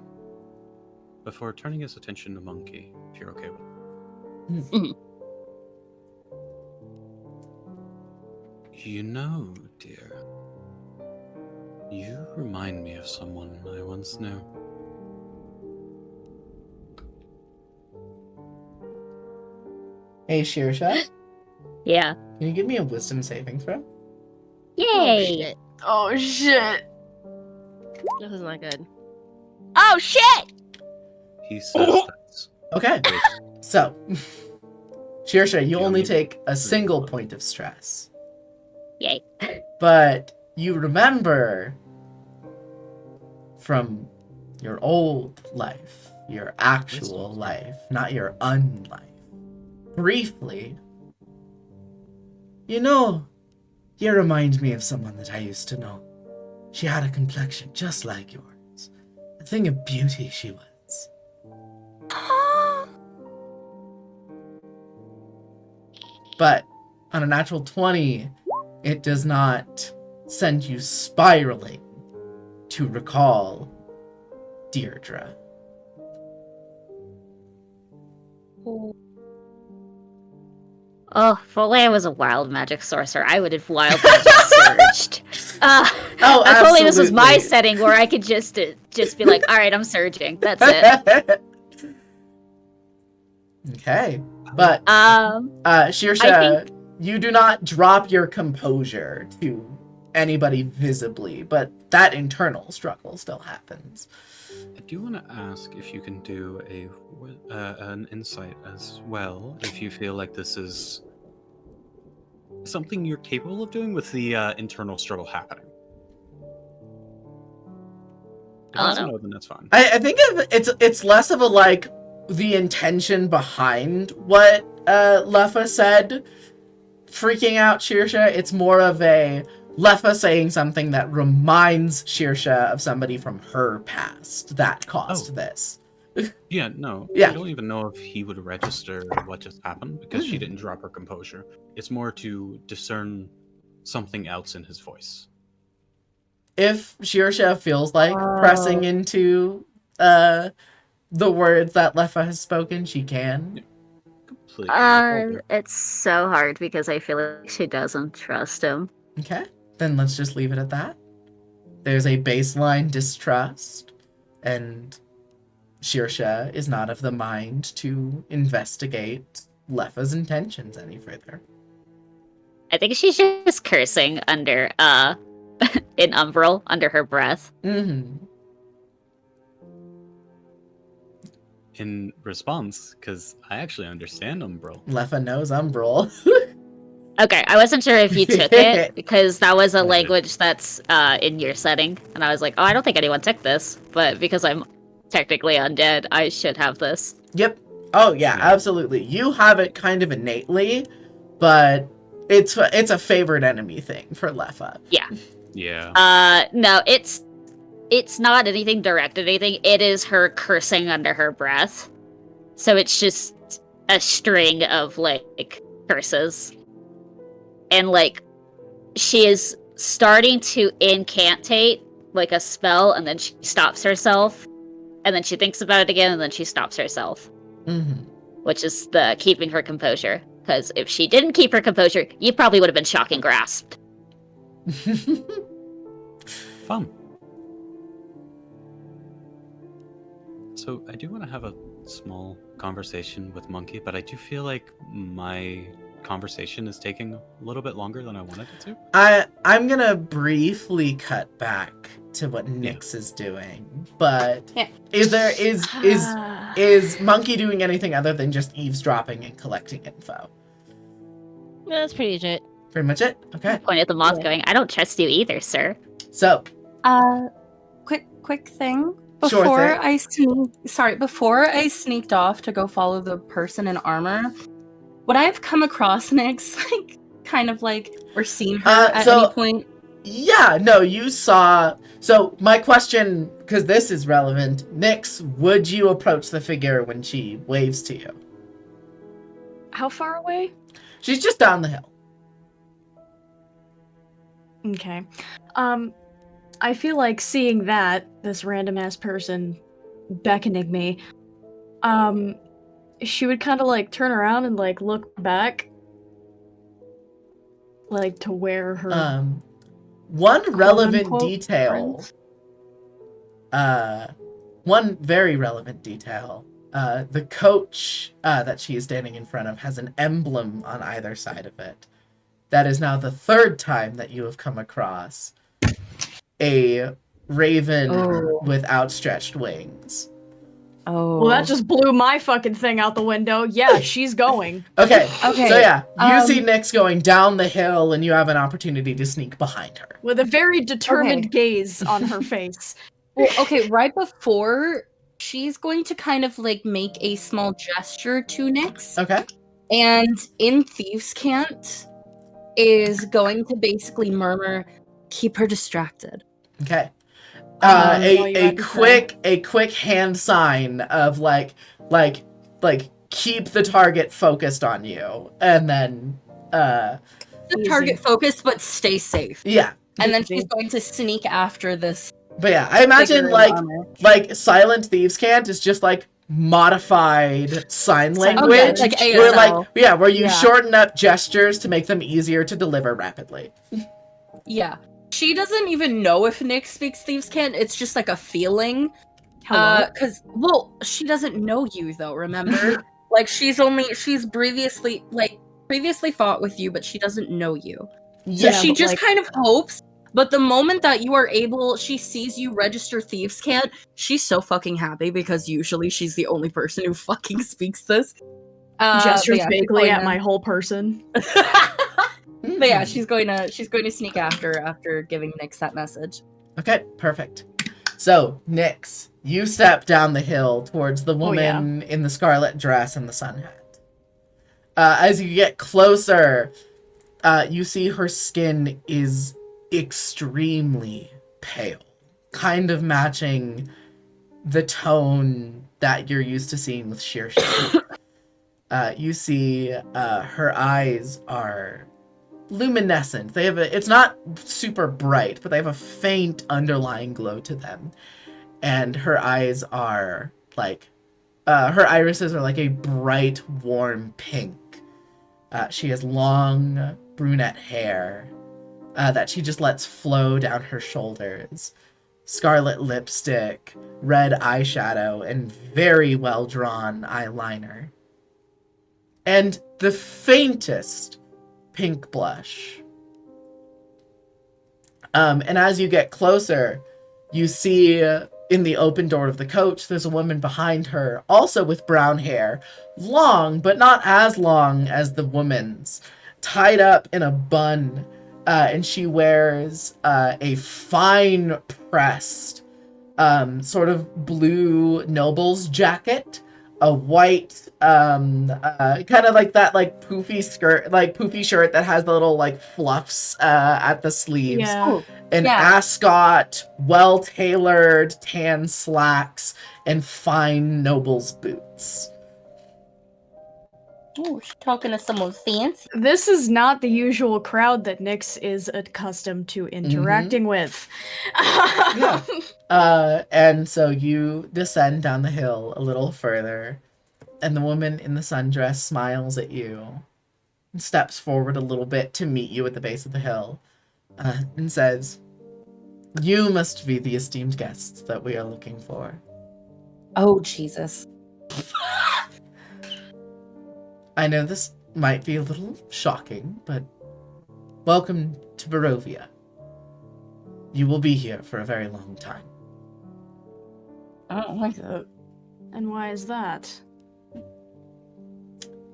before turning his attention to Monkey, if you're okay with it. Mhm. You know, dear, you remind me of someone I once knew. Hey, Shirsha, Yeah. can you give me a wisdom saving throw? Yay! Oh shit. This is not good. Oh shit! He says that. Okay. With So, Shirsha, you You only only- take a single point of stress. Yay. But you remember from your old life, your actual life, not your unlife. Briefly, you know, you remind me of someone that I used to know. She had a complexion just like yours. A thing of beauty she was. But on a natural 20, it does not send you spiraling to recall Deirdre. Oh, if only I was a wild magic sorcerer, I would have wild magic surged. Oh, if only this was my absolutely. setting where I could just be like, all right, I'm surging. That's it. Okay. But, Shirsha, you do not drop your composure to anybody visibly, but that internal struggle still happens. I do want to ask if you can do an insight as well, if you feel like this is something you're capable of doing with the internal struggle happening. If it's a no, then that's fine. I think it's less of a like the intention behind what Leffa said freaking out Shearsha. It's more of a Leffa saying something that reminds Shearsha of somebody from her past that caused this. Yeah, no. Yeah. I don't even know if he would register what just happened because she didn't drop her composure. It's more to discern something else in his voice. If Shearsha feels like pressing into the words that Leffa has spoken, she can. Yeah. Completely. It's so hard because I feel like she doesn't trust him. Okay, then let's just leave it at that. There's a baseline distrust, and Shearsha is not of the mind to investigate Leffa's intentions any further. I think she's just cursing under, in Umbral, under her breath. Mm-hmm. In response, because I actually understand Umbral. Leffa knows Umbral. Okay, I wasn't sure if you took it, because that was a I did. language that's in your setting, and I was like, oh, I don't think anyone took this, but because I'm technically undead, I should have this. Yep. Oh, yeah, absolutely. You have it kind of innately, but it's a favorite enemy thing for Leffa. Yeah. Yeah. No, it's not anything direct at anything. It is her cursing under her breath. So it's just a string of, like, curses. And, like, she is starting to incantate, like, a spell, and then she stops herself. And then she thinks about it again, and then she stops herself. Mm-hmm. Which is the keeping her composure. Because if she didn't keep her composure, you probably would have been shocking grasped. Fun. So I do want to have a small conversation with Monkey, but I do feel like my conversation is taking a little bit longer than I wanted it to. I'm gonna briefly cut back to what Nyx is doing, but is Monkey doing anything other than just eavesdropping and collecting info? That's pretty legit. Pretty much it. Okay. Point at the moth going, I don't trust you either, sir. So, Quick thing. Sure Before I sneaked off to go follow the person in armor, would I have come across Nyx, like, kind of like, or seen her at any point? Yeah, no, you saw. So, my question, because this is relevant, Nyx, would you approach the figure when she waves to you? How far away? She's just down the hill. Okay. I feel like seeing this random ass person beckoning me, she would kind of like turn around and like look back, like to where her one relevant quote-unquote detail. friends. One very relevant detail. The coach that she is standing in front of has an emblem on either side of it. That is now the third time that you have come across a raven with outstretched wings. Oh. Well, that just blew my fucking thing out the window. Yeah, she's going. Okay. So yeah, you see um, Nyx going down the hill, and you have an opportunity to sneak behind her. With a very determined gaze on her face. Well, okay, right before, she's going to kind of like make a small gesture to Nyx. Okay. And in Thieves' Cant is going to basically murmur, keep her distracted. Okay. you A had to quick hand sign of like keep the target focused on you, and then The target focused, but stay safe. yeah. And then she's going to sneak after this. But yeah, I imagine figure in armor. like Silent Thieves' Cant is just like modified sign language, like where where you Yeah. shorten up gestures to make them easier to deliver rapidly. Yeah. She doesn't even know if Nyx speaks Thieves' Cant. It's just like a feeling. Hello. Well, she doesn't know you though, remember? Like she's previously fought with you, but she doesn't know you. So Yeah, she but, just like- kind of hopes. But the moment that you are able, she sees you register Thieves' Cant, she's so fucking happy because usually she's the only person who fucking speaks this. Gestures but yeah, vaguely at my whole person. But yeah, she's going to sneak after giving Nyx that message. Okay, perfect. So, Nyx, you step down the hill towards the woman yeah. in the scarlet dress and the sun hat. As you get closer, you see her skin is extremely pale, kind of matching the tone that you're used to seeing with Shearshin. You see her eyes are luminescent. They have it's not super bright, but they have a faint underlying glow to them. And her eyes are like, her irises are like a bright, warm pink. She has long brunette hair that she just lets flow down her shoulders. Scarlet lipstick, red eyeshadow, and very well drawn eyeliner. And the faintest pink blush. And as you get closer, you see in the open door of the coach, there's a woman behind her, also with brown hair, long, but not as long as the woman's, tied up in a bun, and she wears a fine pressed sort of blue noble's jacket, a white kind of like that like poofy skirt, like poofy shirt that has the little like fluffs at the sleeves. Yeah. An Yeah. ascot, well-tailored tan slacks, and fine noble's boots. Oh, she's talking to someone fancy. This is not the usual crowd that Nyx is accustomed to interacting with. Yeah. And so you descend down the hill a little further, and the woman in the sundress smiles at you and steps forward a little bit to meet you at the base of the hill, and says, "You must be the esteemed guests that we are looking for." Oh, Jesus. I know this might be a little shocking, but welcome to Barovia. You will be here for a very long time. I don't like that. And why is that?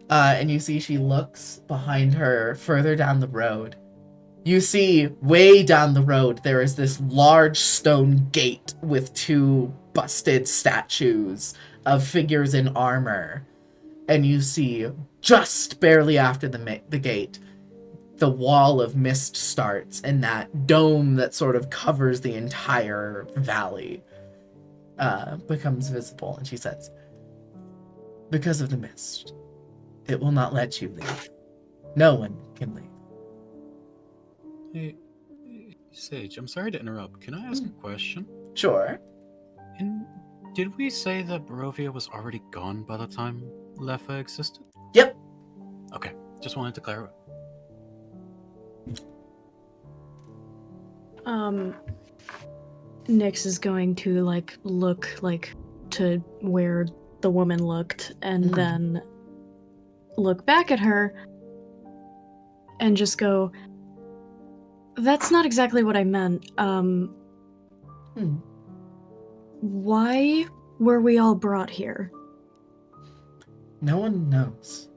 And you see she looks behind her further down the road. You see way down the road there is this large stone gate with two busted statues of figures in armor. And you see just barely after the gate, the wall of mist starts and that dome that sort of covers the entire valley becomes visible. And she says, "Because of the mist, it will not let you leave. No one can leave." Hey, Sage, I'm sorry to interrupt. Can I ask a question? Sure. Did we say that Barovia was already gone by the time Lefa existed? Yep. Okay, just wanted to clarify. Nyx is going to look to where the woman looked and then look back at her and just go, "That's not exactly what I meant. Why were we all brought here?" No one knows.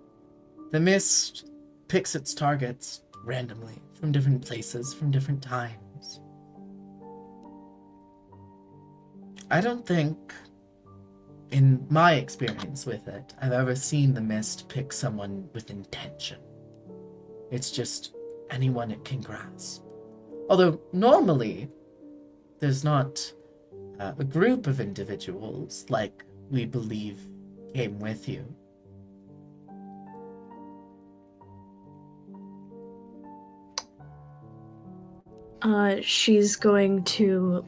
The mist picks its targets randomly from different places, from different times. I don't think, in my experience with it, I've ever seen the mist pick someone with intention. It's just anyone it can grasp. Although, normally, there's not a group of individuals like we believe came with you. She's going to,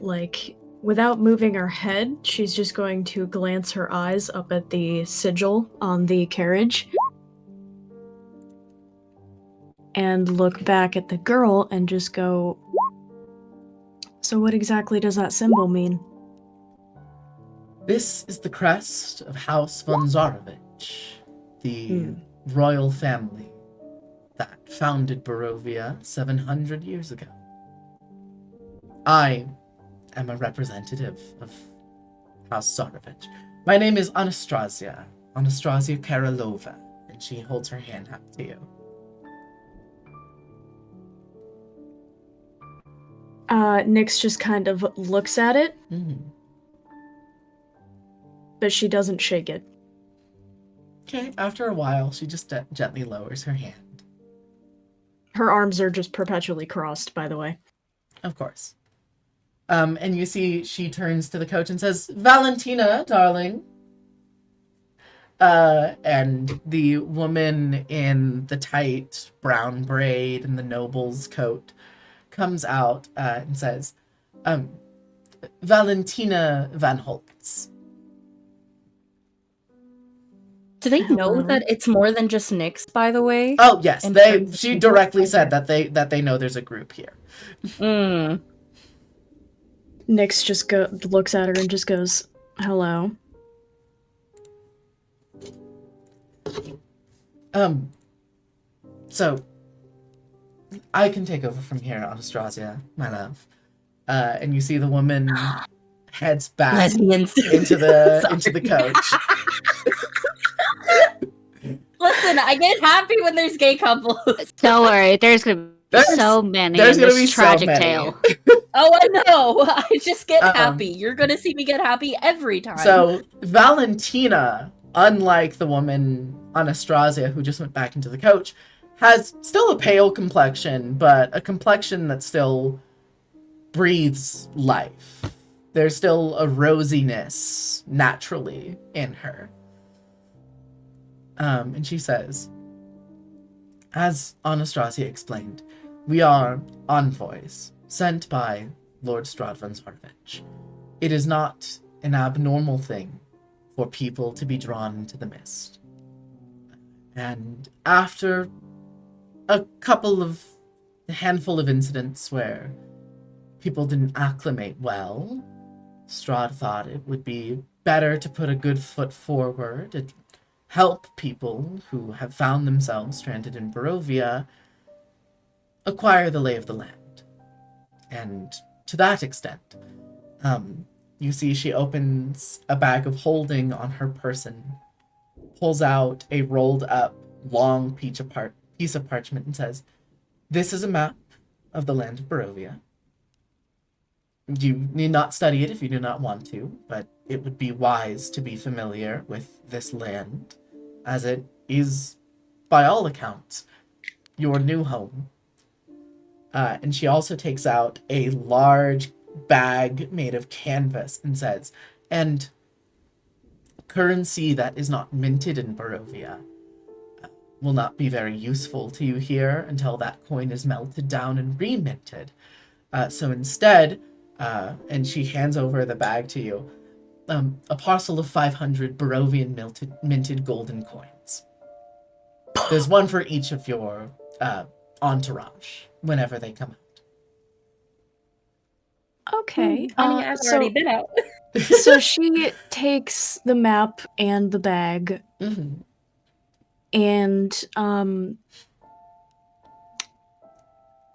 without moving her head, she's just going to glance her eyes up at the sigil on the carriage and look back at the girl and just go, "So what exactly does that symbol mean?" This is the crest of House von Zarovich, the royal family that founded Barovia 700 years ago. I am a representative of House Zarovich. My name is Anastasia Karolova, and she holds her hand out to you. Nyx just kind of looks at it, but she doesn't shake it. Okay, after a while, she just gently lowers her hand. Her arms are just perpetually crossed, by the way. Of course. And you see she turns to the coach and says, Valentina, darling. And the woman in the tight brown braid and the noble's coat comes out and says, Valentina Van Holtz. Do they know that it's more than just Nyx, by the way? Oh, yes. She directly said that they know there's a group here. Nyx just looks at her and just goes, hello. So, I can take over from here, Anastasia, my love. And you see the woman heads back Lesbians. into the coach. Listen, I get happy when there's gay couples. Don't worry, there's gonna be so many in this tragic tale. Oh, I know. I just get happy. You're gonna see me get happy every time. So, Valentina, unlike the woman Anastasia who just went back into the coach, has still a pale complexion, but a complexion that still breathes life. There's still a rosiness naturally in her. And she says, as Anastasia explained, we are envoys sent by Lord Strahd von Zarvich. It is not an abnormal thing for people to be drawn into the mist. And after a handful of incidents where people didn't acclimate well, Strahd thought it would be better to put a good foot forward and help people who have found themselves stranded in Barovia acquire the lay of the land. And to that extent, you see she opens a bag of holding on her person, pulls out a rolled up long piece of parchment and says, this is a map of the land of Barovia. You need not study it if you do not want to, but it would be wise to be familiar with this land, as it is, by all accounts, your new home. And she also takes out a large bag made of canvas and says, and currency that is not minted in Barovia will not be very useful to you here until that coin is melted down and reminted. So instead, and she hands over the bag to you, a parcel of 500 Barovian minted golden coins. There's one for each of your entourage whenever they come out. Okay. Honey, I've already been out. So she takes the map and the bag, and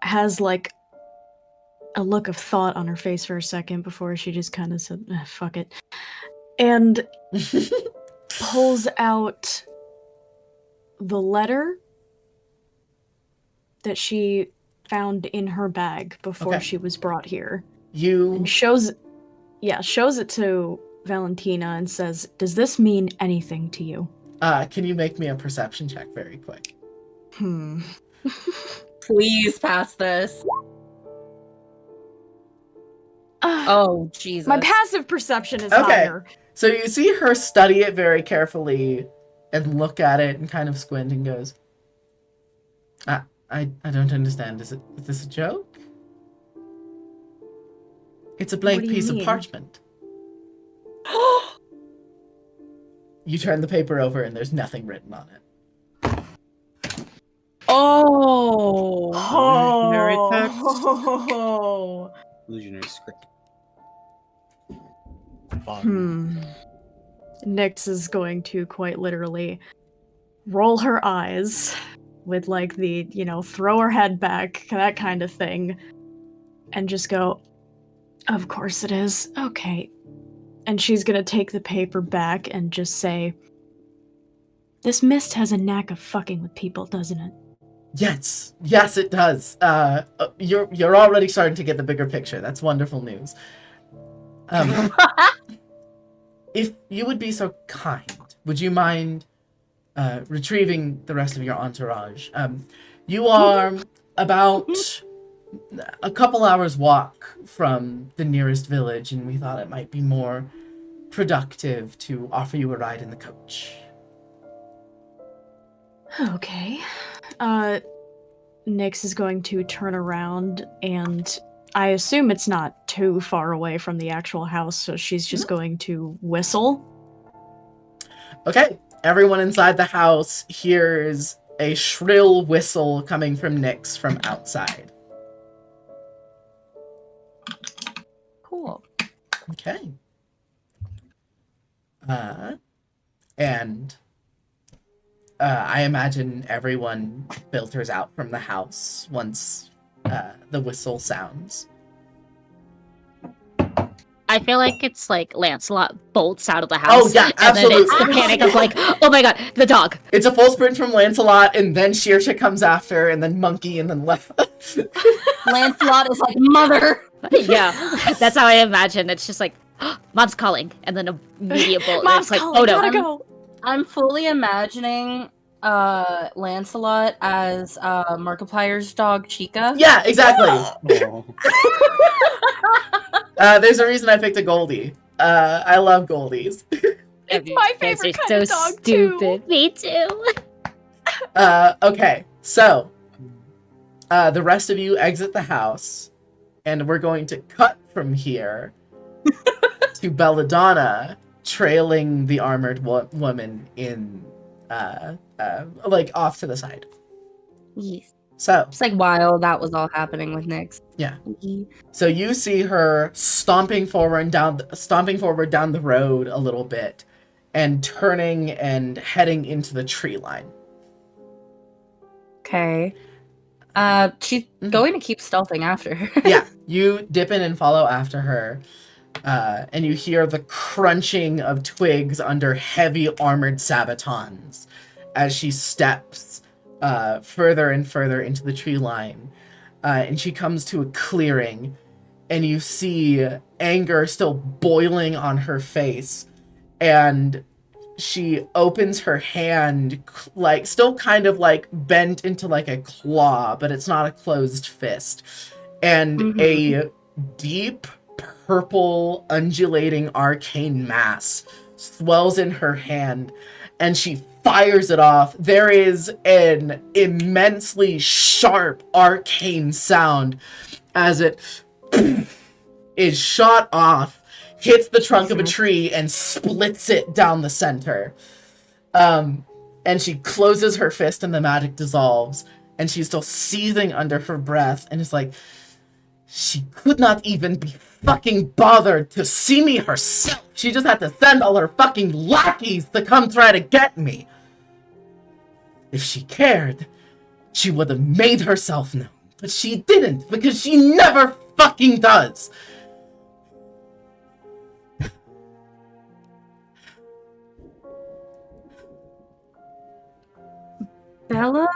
has like a look of thought on her face for a second before she just kind of said, fuck it. And pulls out the letter that she found in her bag before she was brought here. And shows it to Valentina and says, does this mean anything to you? Can you make me a perception check very quick? Please pass this. Oh, Jesus. My passive perception is higher. So you see her study it very carefully and look at it and kind of squint and goes, I don't understand. Is this a joke? It's a blank piece of parchment. You turn the paper over and there's nothing written on it. Oh! Illusionary text. Oh. Illusionary script. Nyx is going to quite literally roll her eyes with like the, throw her head back, that kind of thing, and just go, of course it is. Okay. And she's gonna take the paper back and just say, this mist has a knack of fucking with people, doesn't it? Yes, it does. You're already starting to get the bigger picture. That's wonderful news. If you would be so kind, would you mind retrieving the rest of your entourage? You are about a couple hours walk from the nearest village, and we thought it might be more productive to offer you a ride in the coach. Okay. Nyx is going to turn around, and I assume it's not too far away from the actual house, so she's just going to whistle. Okay, everyone inside the house hears a shrill whistle coming from Nyx from outside. Cool. Okay. And I imagine everyone filters out from the house once the whistle sounds. I feel like it's like Lancelot bolts out of the house. Oh, yeah, absolutely. And then it's the panic of like, oh my god, the dog. It's a full sprint from Lancelot, and then Shearsha comes after, and then Monkey, and then left. Lancelot is like, mother! Yeah, that's how I imagine. It's just like, Mom's calling, and then a media bolt. Mom's It's like, calling, oh no. gotta go. I'm fully imagining Lancelot as Markiplier's dog, Chica. Yeah, exactly. Oh. There's a reason I picked a Goldie. I love Goldies. It's my You guys favorite are kind of so dog, stupid. Me too. Okay, so the rest of you exit the house, and we're going to cut from here to Belladonna trailing the armored woman in, like, off to the side. Yes. So, It's like while that was all happening with Nyx. yeah. So you see her stomping forward down the road a little bit, and turning and heading into the tree line. Okay. She's going to keep stealthing after her. Yeah, you dip in and follow after her, and you hear the crunching of twigs under heavy armored sabatons as she steps further and further into the tree line. And she comes to a clearing, and you see anger still boiling on her face, and she opens her hand, like, still kind of like bent into like a claw, but it's not a closed fist. And a deep purple undulating arcane mass swells in her hand, and she fires it off. There is an immensely sharp arcane sound as it is shot off, hits the trunk of a tree, and splits it down the center. And she closes her fist, and the magic dissolves, and she's still seething under her breath, and is like, she could not even be fucking bothered to see me herself. She just had to send all her fucking lackeys to come try to get me. If she cared, she would have made herself known. But she didn't, because she never fucking does. Bella,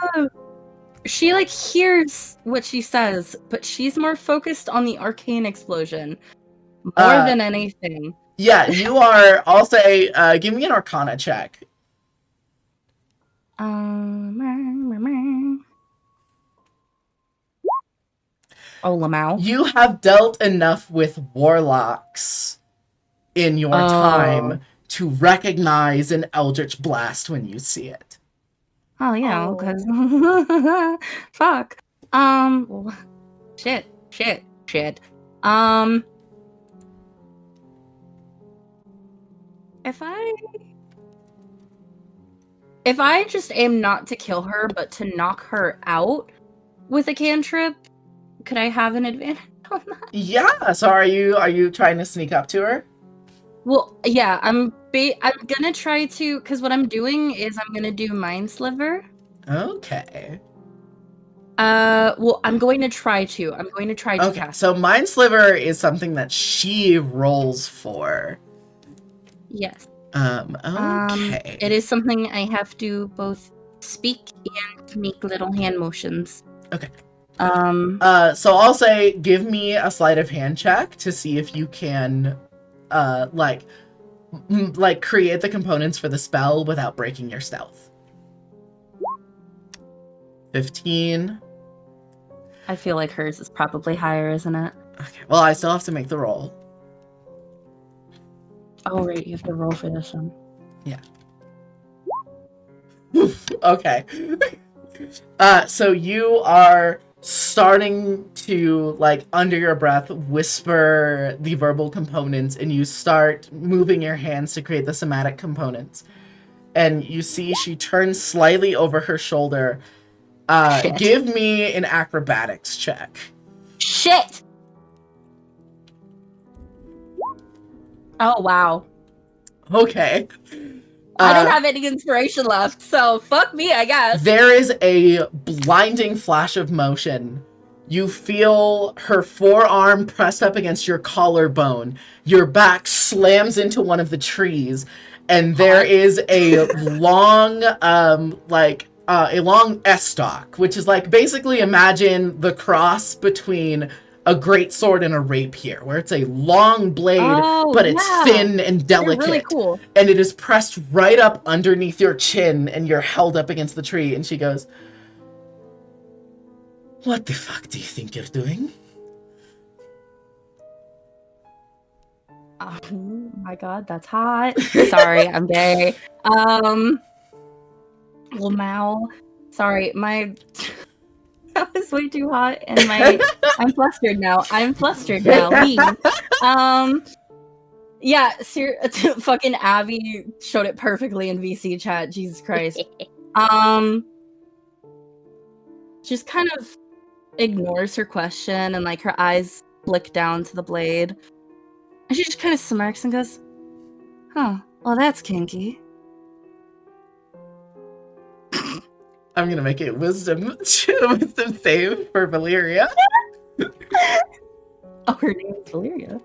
she like hears what she says, but she's more focused on the arcane explosion more than anything. Yeah, you are. I'll say, give me an Arcana check. Oh, Lamau. You have dealt enough with warlocks in your time to recognize an eldritch blast when you see it. Oh yeah, because fuck. Shit. If I just aim not to kill her, but to knock her out with a cantrip, could I have an advantage on that? Yeah. So are you trying to sneak up to her? Well, yeah, I'm gonna try to, because what I'm doing is I'm gonna do Mind Sliver. Okay. Well, I'm going to try to. Okay, Cast. so Mind Sliver is something that she rolls for. Yes. Okay. It is something I have to both speak and make little hand motions. Okay. So I'll say, give me a sleight of hand check to see if you can, like create the components for the spell without breaking your stealth. 15. I feel like hers is probably higher, isn't it? Okay. Well, I still have to make the roll. Oh, right. You have to roll for this one. Yeah. Okay. So you are starting to, like, under your breath, whisper the verbal components, and you start moving your hands to create the somatic components. And you see she turns slightly over her shoulder. Give me an acrobatics check. Shit! Oh, wow. Okay. I don't have any inspiration left, so fuck me, I guess. There is a blinding flash of motion. You feel her forearm pressed up against your collarbone. Your back slams into one of the trees, and there is a long, a long S-stock, which is like, basically imagine the cross between a great sword and a rapier, where it's a long blade, but it's thin and delicate. They're really cool. And it is pressed right up underneath your chin, and you're held up against the tree. And she goes, "What the fuck do you think you're doing?" Oh my god, that's hot. Sorry, I'm gay. Lamau. Sorry, that was way too hot, and I'm flustered now. Yeah, fucking Abby showed it perfectly in VC chat. Jesus Christ. Just kind of ignores her question, and like her eyes flick down to the blade. And she just kind of smirks and goes, "Huh, well that's kinky." I'm gonna make a wisdom save for Valyria. Oh, her name is Valyria.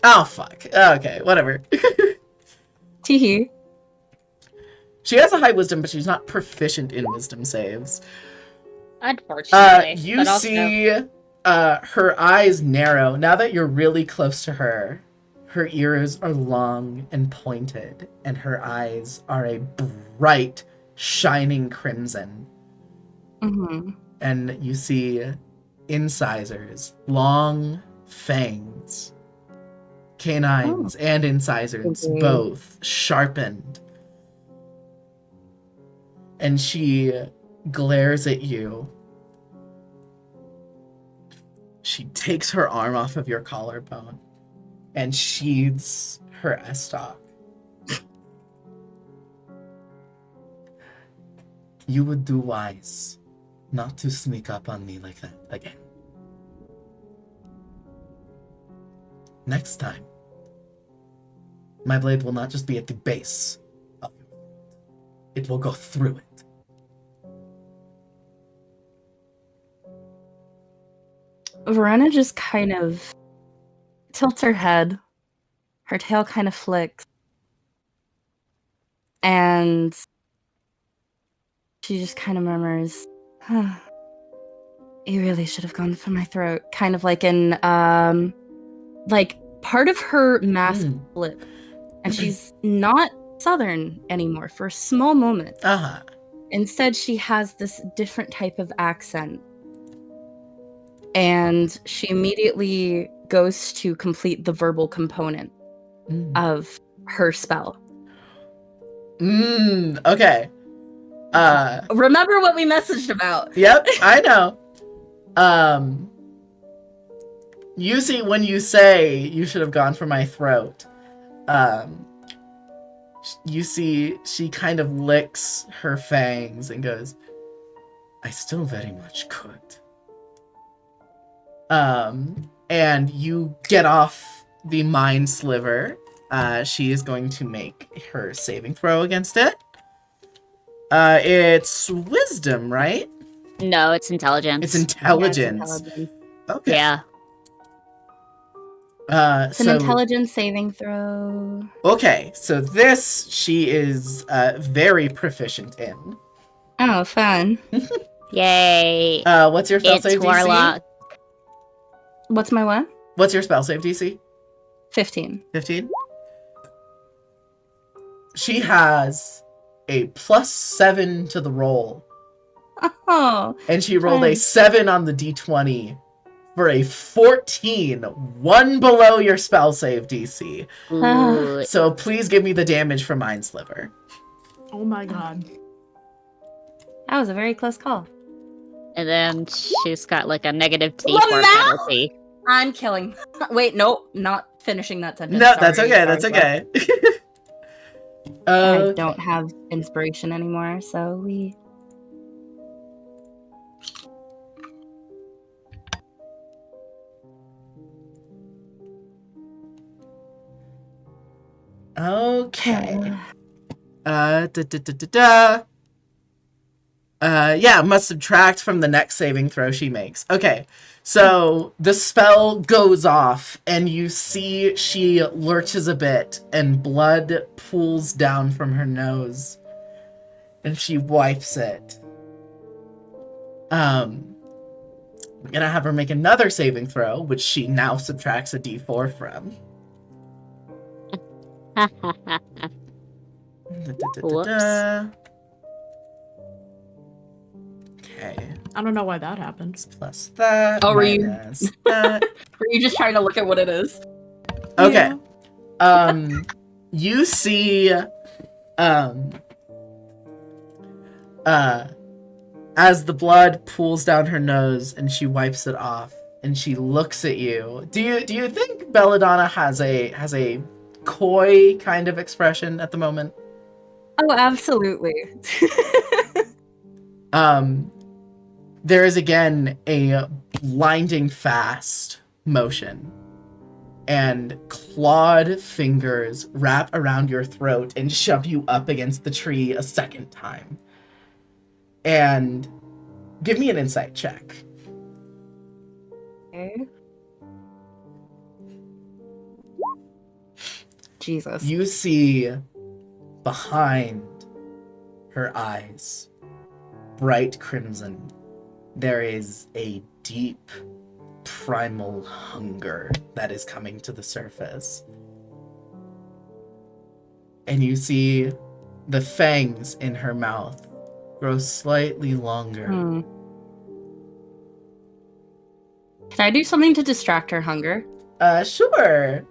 Oh, fuck. Okay, whatever. Teehee. She has a high wisdom, but she's not proficient in wisdom saves. Unfortunately. You but also... see her eyes narrow. Now that you're really close to her, her ears are long and pointed, and her eyes are a bright, shining crimson. Mm-hmm. And you see incisors, long fangs, canines and incisors, both sharpened. And she glares at you. She takes her arm off of your collarbone and sheathes her estoc. You would do wise not to sneak up on me like that again. Next time, my blade will not just be at the base of your throat. It will go through it. Verena just kind of tilts her head. Her tail kind of flicks. And she just kind of murmurs, "Huh. You really should have gone for my throat." Kind of like in, like part of her mask flip. And she's not Southern anymore for a small moment. Uh-huh. Instead, she has this different type of accent. And she immediately goes to complete the verbal component of her spell. Okay. Remember what we messaged about. Yep, I know. You see, when you say you should have gone for my throat, you see she kind of licks her fangs and goes, "I still very much could." And you get off the mind sliver. She is going to make her saving throw against it. It's wisdom, right? No, it's intelligence. It's intelligence. Yeah, it's intelligence. Okay. Yeah. It's an intelligence saving throw. Okay, so this she is very proficient in. Oh, fun. Yay. What's your spell It's save DC? Warlock. What's my what? What's your spell save DC? 15. 15? She has a +7 to the roll. Oh. And she rolled a Nice. 7 on the d20 for a 14, one below your spell save DC. Ooh. So please give me the damage from Mind Sliver. Oh my god. That was a very close call. And then she's got like a -D4 Lamau? penalty. I'm killing. Wait, nope, not finishing that sentence. No, that's Sorry, okay, sorry, that's sorry. okay. I don't have inspiration anymore, so we. Okay. Yeah, must subtract from the next saving throw she makes. Okay, so the spell goes off, and you see she lurches a bit, and blood pools down from her nose, and she wipes it. I'm gonna have her make another saving throw, which she now subtracts a d4 from. Whoops. Okay. I don't know why that happened. Plus that. Oh, were you- minus that. Were you just trying to look at what it is? Okay. You see, as the blood pools down her nose and she wipes it off and she looks at you. Do you think Belladonna has a coy kind of expression at the moment? Oh, absolutely. There is again a blinding fast motion, and clawed fingers wrap around your throat and shove you up against the tree a second time. And give me an insight check. Okay. Jesus. You see behind her eyes, bright crimson, there is a deep, primal hunger that is coming to the surface. And you see the fangs in her mouth grow slightly longer. Can I do something to distract her hunger? Sure.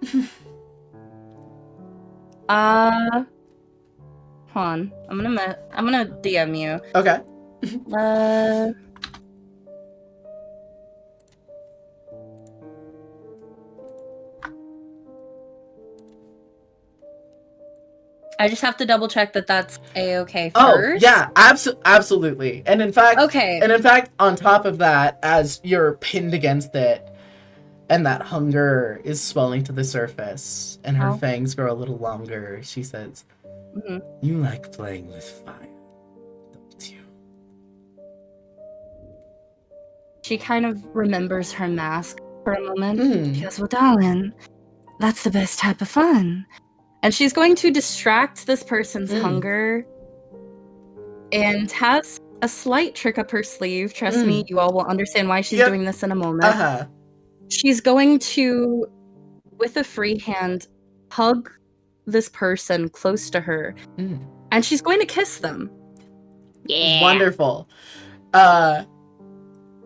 Hold on. I'm gonna DM you. Okay. I just have to double check that that's a-okay first. Oh, yeah, absolutely. And in fact, Okay. On top of that, as you're pinned against it, and that hunger is swelling to the surface, and her fangs grow a little longer, she says, "You like playing with fire, don't you?" She kind of remembers her mask for a moment. She goes, "Well, darling, that's the best type of fun." And she's going to distract this person's hunger and has a slight trick up her sleeve. Trust me, you all will understand why she's doing this in a moment. She's going to, with a free hand, hug this person close to her. And she's going to kiss them. Yeah. Wonderful.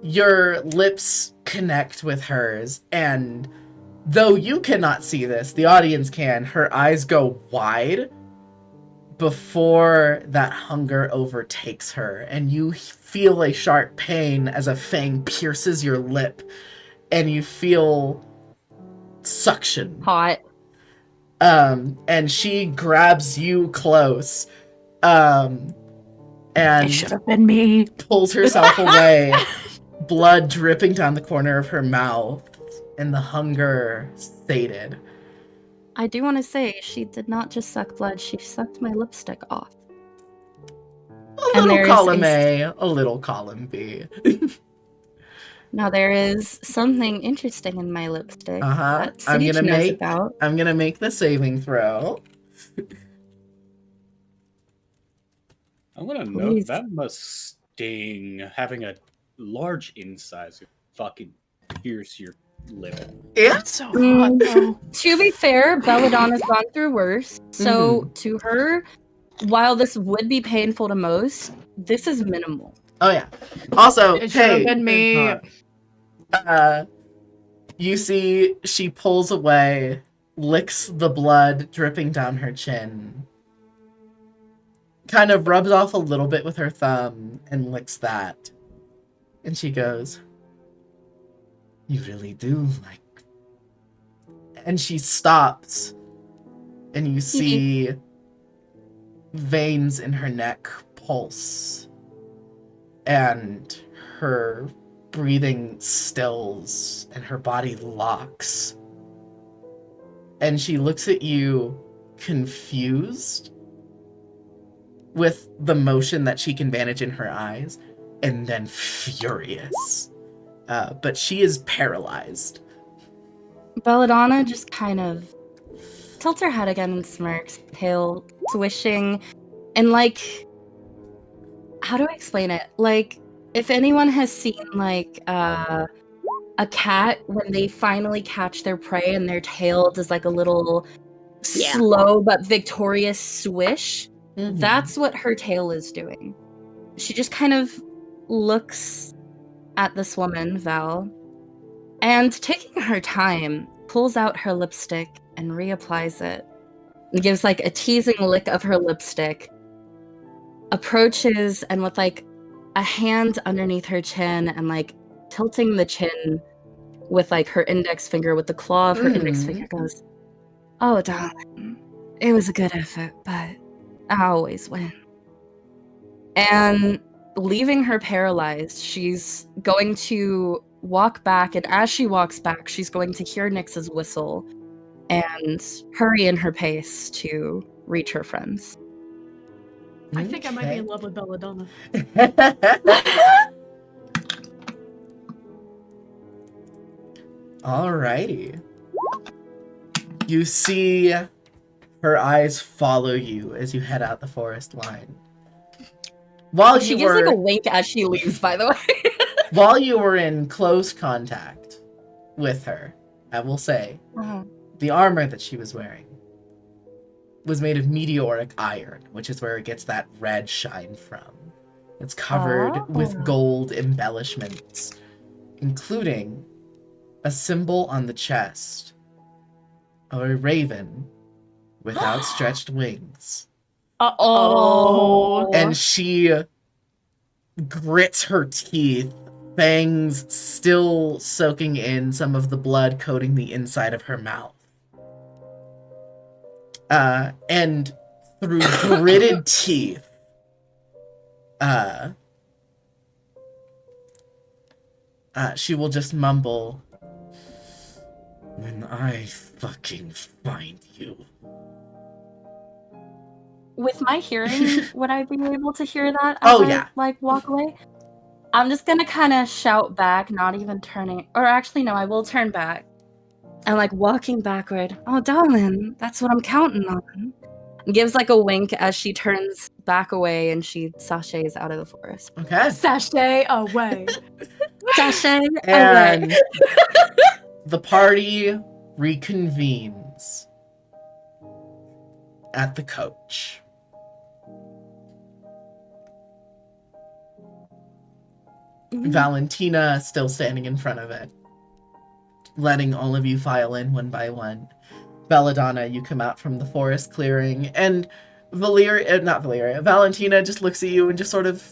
Your lips connect with hers, and though you cannot see this, the audience can. Her eyes go wide before that hunger overtakes her, and you feel a sharp pain as a fang pierces your lip, and you feel suction. Hot. And she grabs you close, and It should have been me. pulls herself away, blood dripping down the corner of her mouth. And the hunger sated. I do want to say, she did not just suck blood, she sucked my lipstick off. A little column A, a little column B. Now there is something interesting in my lipstick. That I'm Siege gonna knows about. I'm gonna make the saving throw. I want to Please. note that must sting. Having a large incisor fucking pierce your lip. Yeah. It's so hot though. To be fair, Belladonna's gone through worse. So to her, while this would be painful to most, this is minimal. Oh yeah. Also, It should have hey, been me. you see she pulls away, licks the blood dripping down her chin, kind of rubs off a little bit with her thumb and licks that. And she goes, "You really do like..." And she stops, and you see veins in her neck pulse, and her breathing stills, and her body locks. And she looks at you confused with the motion that she can manage in her eyes, and then furious. But she is paralyzed. Belladonna just kind of tilts her head again and smirks, tail swishing, and like, how do I explain it? Like, if anyone has seen like a cat when they finally catch their prey and their tail does like a little slow but victorious swish, that's what her tail is doing. She just kind of looks at this woman, Val, and taking her time, pulls out her lipstick and reapplies it. And gives like a teasing lick of her lipstick. Approaches and with like a hand underneath her chin and like tilting the chin with like her index finger, with the claw of her index finger, goes, "Oh, darling, it was a good effort, but I always win." And leaving her paralyzed, she's going to walk back, and as she walks back, she's going to hear Nyx's whistle and hurry in her pace to reach her friends. I think I might be in love with Belladonna. Alrighty. You see her eyes follow you as you head out the forest line. While She you gives were, like a wink as she leaves, by the way. while you were in close contact with her, I will say, the armor that she was wearing was made of meteoric iron, which is where it gets that red shine from. It's covered with gold embellishments, including a symbol on the chest of a raven with outstretched wings. Uh-oh. And she grits her teeth, fangs still soaking in some of the blood coating the inside of her mouth. And through gritted teeth, she will just mumble, "When I fucking find you." With my hearing, would I be able to hear that as I, like, walk away? I'm just gonna kind of shout back, not even turning. Or actually, no, I will turn back. And, like, walking backward. "Oh, darling, that's what I'm counting on." And gives, like, a wink as she turns back away and she sachets out of the forest. Okay. Sashay away. Sashay away. And the party reconvenes at the coach. Valentina still standing in front of it, letting all of you file in one by one. Belladonna, you come out from the forest clearing, and Valentina just looks at you and just sort of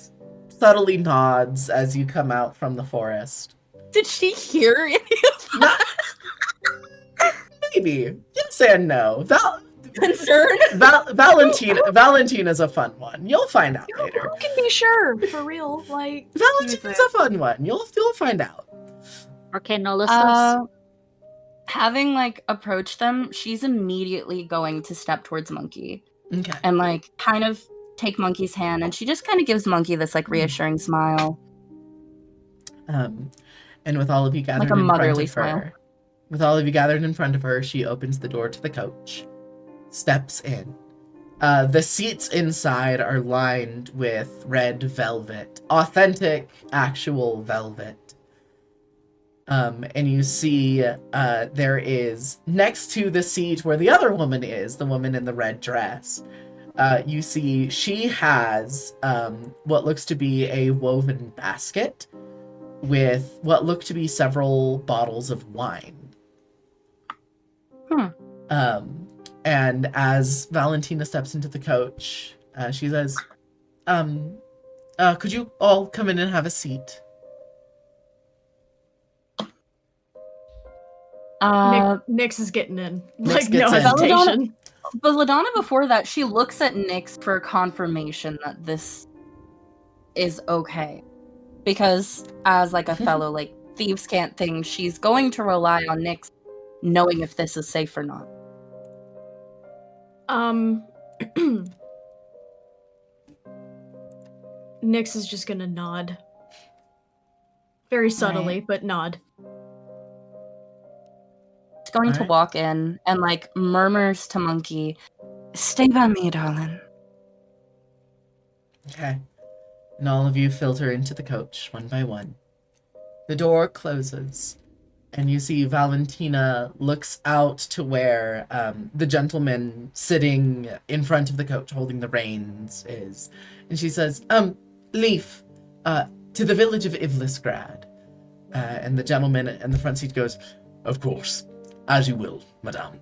subtly nods as you come out from the forest. Did she hear any of that? Maybe. Yes and no. Concern? Valentina's a fun one. You'll find out later. You can be sure, for real. Like, Valentina's a fun one. You'll find out. Okay, no listos. Having, like, approached them, she's immediately going to step towards Monkey. Okay. And, like, kind of take Monkey's hand, and she just kind of gives Monkey this, like, reassuring smile. And with all of you gathered Like a in front motherly of smile. her, with all of you gathered in front of her, she opens the door to the coach, steps in, The seats inside are lined with red velvet, authentic, actual velvet. And you see there is, next to the seat where the other woman is, the woman in the red dress, you see she has what looks to be a woven basket with what look to be several bottles of wine. And as Valentina steps into the coach, she says, could you all come in and have a seat? Nyx is getting in. Nyx Like, no gets in. hesitation. Belladonna, before that, she looks at Nyx for confirmation that this is okay. Because as like a fellow like thieves can't thing, she's going to rely on Nyx knowing if this is safe or not. Nyx is just gonna nod. Very subtly, but nod. She's going to walk in and like murmurs to Monkey, "Stay by me, darling." Okay. And all of you filter into the coach one by one. The door closes, and you see Valentina looks out to where the gentleman sitting in front of the coach holding the reins is. And she says, Leaf, to the village of Ivlisgrad. And the gentleman in the front seat goes, "Of course, as you will, madame."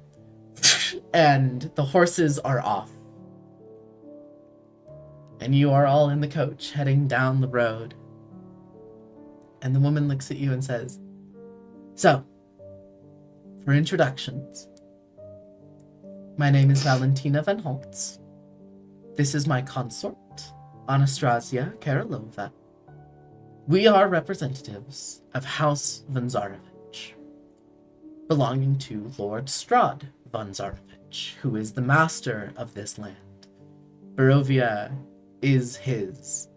And the horses are off. And you are all in the coach, heading down the road. And the woman looks at you and says, "So, for introductions, my name is Valentina van Holtz. This is my consort, Anastasia Karolova. We are representatives of House von Zarevich, belonging to Lord Strahd von Zarevich, who is the master of this land. Barovia is his.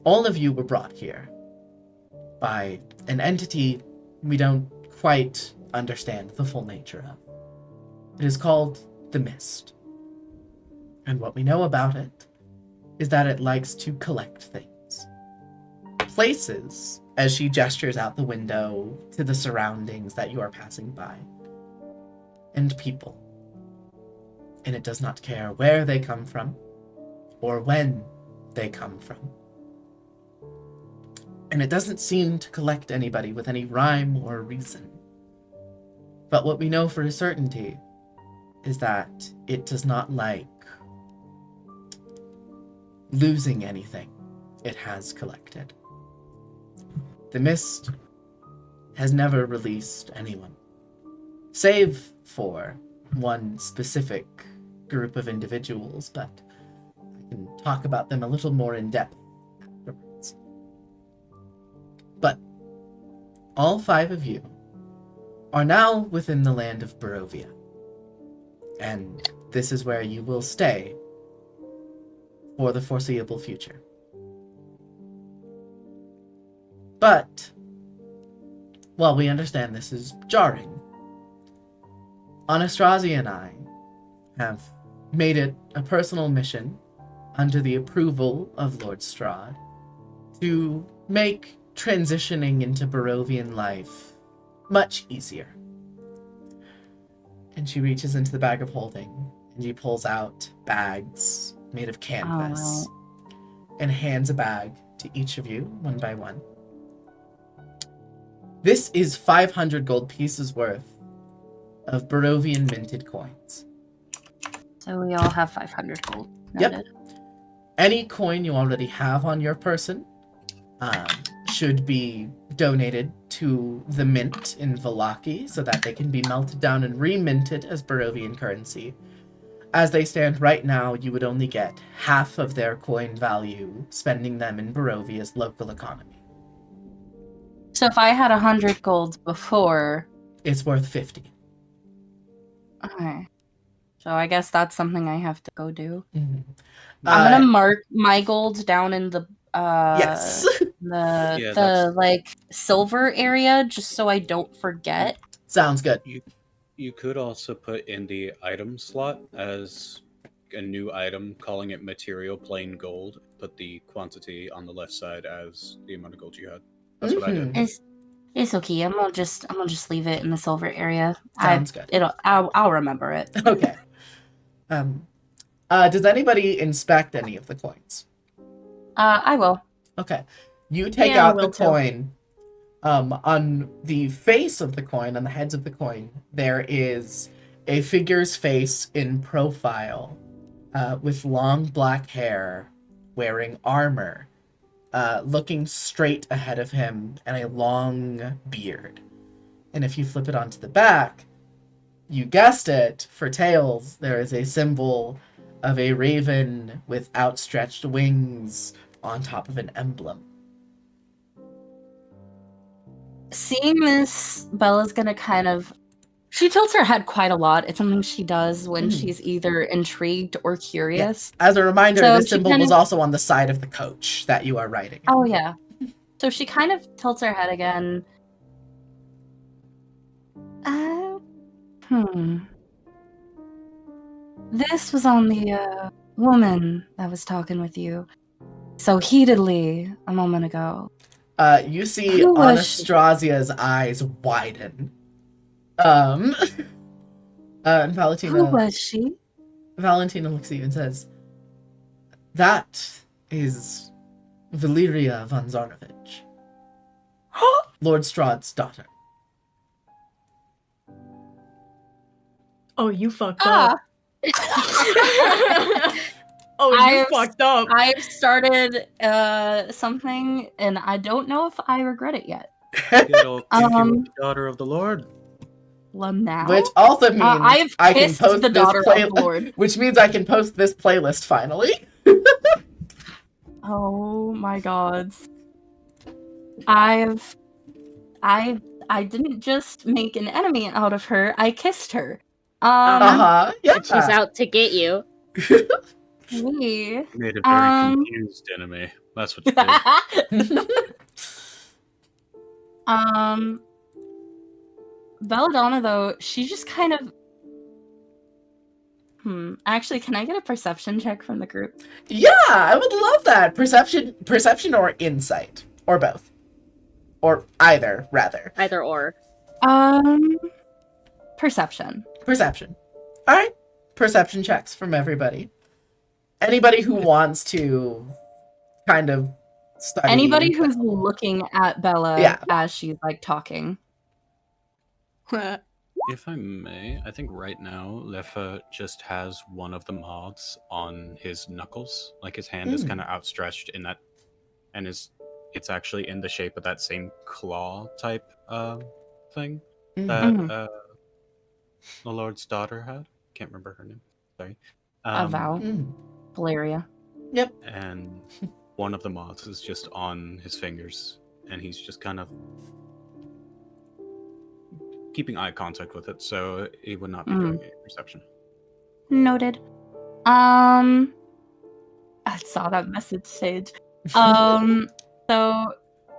All of you were brought here by an entity we don't quite understand the full nature of. It is called the Mist. And what we know about it is that it likes to collect things. Places, as she gestures out the window to the surroundings that you are passing by. And people. And it does not care where they come from or when they come from. And it doesn't seem to collect anybody with any rhyme or reason. But what we know for a certainty is that it does not like losing anything it has collected. The Mist has never released anyone, save for one specific group of individuals, but I can talk about them a little more in depth afterwards. But all 5 of you are now within the land of Barovia, and this is where you will stay for the foreseeable future. But while we understand this is jarring, Anastasia and I have made it a personal mission under the approval of Lord Strahd to make transitioning into Barovian life much easier. And she reaches into the bag of holding and she pulls out bags made of canvas and hands a bag to each of you one by one. This is 500 gold pieces worth of Barovian minted coins. So we all have 500 gold. Noted. Yep. Any coin you already have on your person should be donated to the mint in Vallaki so that they can be melted down and reminted as Barovian currency. As they stand right now, you would only get half of their coin value spending them in Barovia's local economy. So if I had 100 gold before... It's worth 50. Okay. So I guess that's something I have to go do. Mm-hmm. I'm gonna mark my gold down in the yes. the like silver area just so I don't forget. Sounds good. You could also put in the item slot as a new item, calling it material plain gold. Put the quantity on the left side as the amount of gold you had. That's what I did. It's okay. I'm gonna just leave it in the silver area. Sounds good. I'll remember it. Okay. Does anybody inspect any of the coins? I will. Okay. You take Yeah, I out the will too. coin. On the face of the coin, on the heads of the coin, there is a figure's face in profile, with long black hair, wearing armor, looking straight ahead of him, and a long beard. And if you flip it onto the back, you guessed it, for tails, there is a symbol of a raven with outstretched wings on top of an emblem. Seeing this, Bella's gonna kind of... She tilts her head quite a lot. It's something she does when she's either intrigued or curious. Yes. As a reminder, So this she symbol kind was of- also on the side of the coach that you are riding. Oh, yeah. So she kind of tilts her head again. This was on the woman that was talking with you so heatedly a moment ago. You see Who was she? Anastrasia's eyes widen. And Valentina... Who was she? Valentina looks at you and says, "That is Valeria von Zarnovich, Lord Strahd's daughter." Oh, you fucked up. Oh, you I've- fucked up. I've started something, and I don't know if I regret it yet. Good old kinky Um, with the daughter of the Lord. Now? Which also means I've I can kissed post the this daughter of the Lord. Which means I can post this playlist finally. Oh my gods. I didn't just make an enemy out of her, I kissed her. Yeah. And she's out to get you. We Made a very confused enemy. That's what you did. Belladonna, though, she just kind of... Actually, can I get a perception check from the group? Yeah, I would love that. Perception or insight. Or both. Or either, rather. Either or. Perception. Perception. Alright. Perception checks from everybody. Anybody who wants to kind of study... Anybody who's looking at Bella as she's, like, talking. If I may, I think right now Lefa just has one of the moths on his knuckles. Like his hand is kind of outstretched in that, and it's actually in the shape of that same claw type thing that the Lord's daughter had. Can't remember her name. Sorry. Val. Valeria. Yep. And one of the moths is just on his fingers, and he's just kind of keeping eye contact with it, so he would not be doing a perception. Noted. I saw that message, Sage. So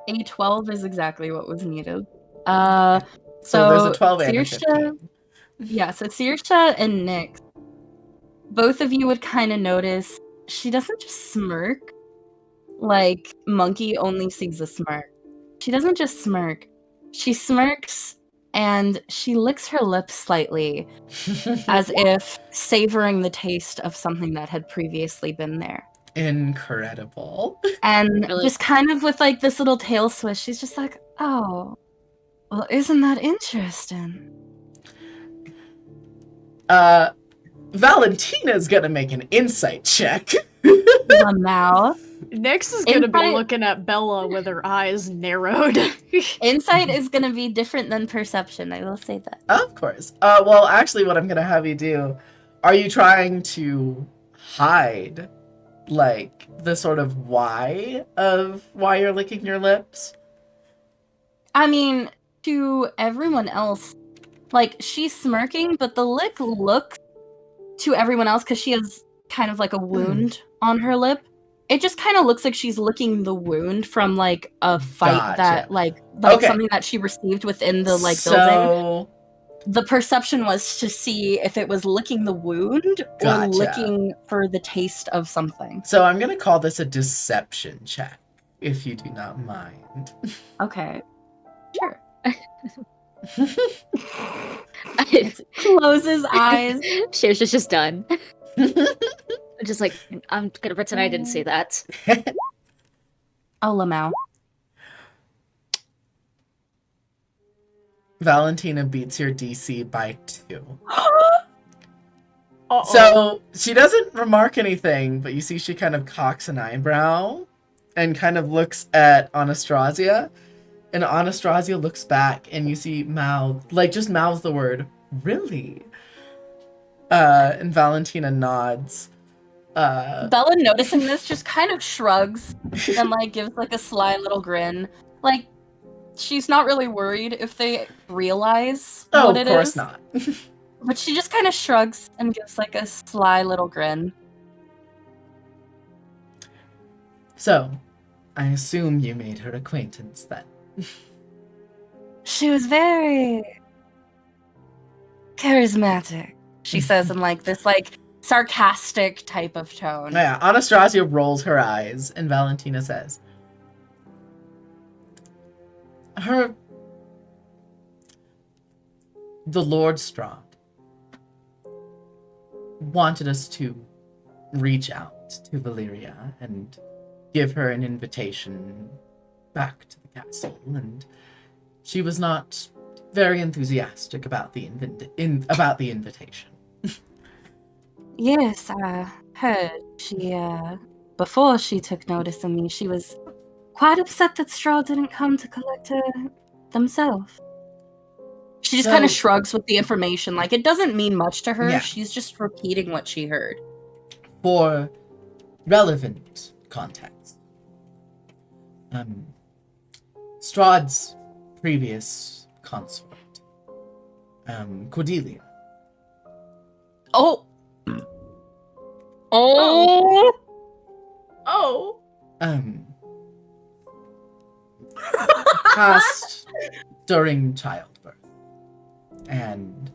a 12 is exactly what was needed. So there's a 12 and a Saoirse, 15. yeah, so Saoirse and Nyx, both of you would kind of notice she doesn't just smirk like Monkey only sees a smirk. She doesn't just smirk. She smirks and she licks her lips slightly as if savoring the taste of something that had previously been there. Incredible. And just kind of with like this little tail swish, she's just like, oh, well, isn't that interesting? Valentina's gonna make an insight check. Now. Nyx is gonna be looking at Bella with her eyes narrowed. Insight is gonna be different than perception, I will say that. Of course. Well, actually, what I'm gonna have you do, are you trying to hide, like, the sort of why of why you're licking your lips? I mean, to everyone else, like, she's smirking, but the lick looks to everyone else, because she has kind of like a wound on her lip. It just kind of looks like she's licking the wound from like a fight that like okay. something that she received within the like so, building. The perception was to see if it was licking the wound or Gotcha. licking for the taste of something. So I'm going to call this a deception check, if you do not mind. Okay. Sure. Cher's Closes eyes. just done. Just like, I'm gonna pretend I didn't see that. Oh, Lamau. Valentina beats your DC by 2. Uh-oh. So she doesn't remark anything, but you see she kind of cocks an eyebrow and kind of looks at Anastasia. And Anastasia looks back and you see just mouths the word, really? And Valentina nods. Bella, noticing this, just kind of shrugs and like gives like a sly little grin. Like, she's not really worried if they realize what it is. Of course not. But she just kind of shrugs and gives like a sly little grin. So, I assume you made her acquaintance then. She was very charismatic, she says in like this like sarcastic type of tone. Yeah, Anastasia rolls her eyes and Valentina says, the Lord Strahd wanted us to reach out to Valyria and give her an invitation back to the castle, and she was not very enthusiastic about the invitation. Yes, I heard she, before she took notice of me, she was quite upset that Strahd didn't come to collect her themselves. She just kind of shrugs with the information, like it doesn't mean much to her. Yeah. She's just repeating what she heard. For relevant context, Strahd's previous consort, Cordelia. Oh! Passed during childbirth. And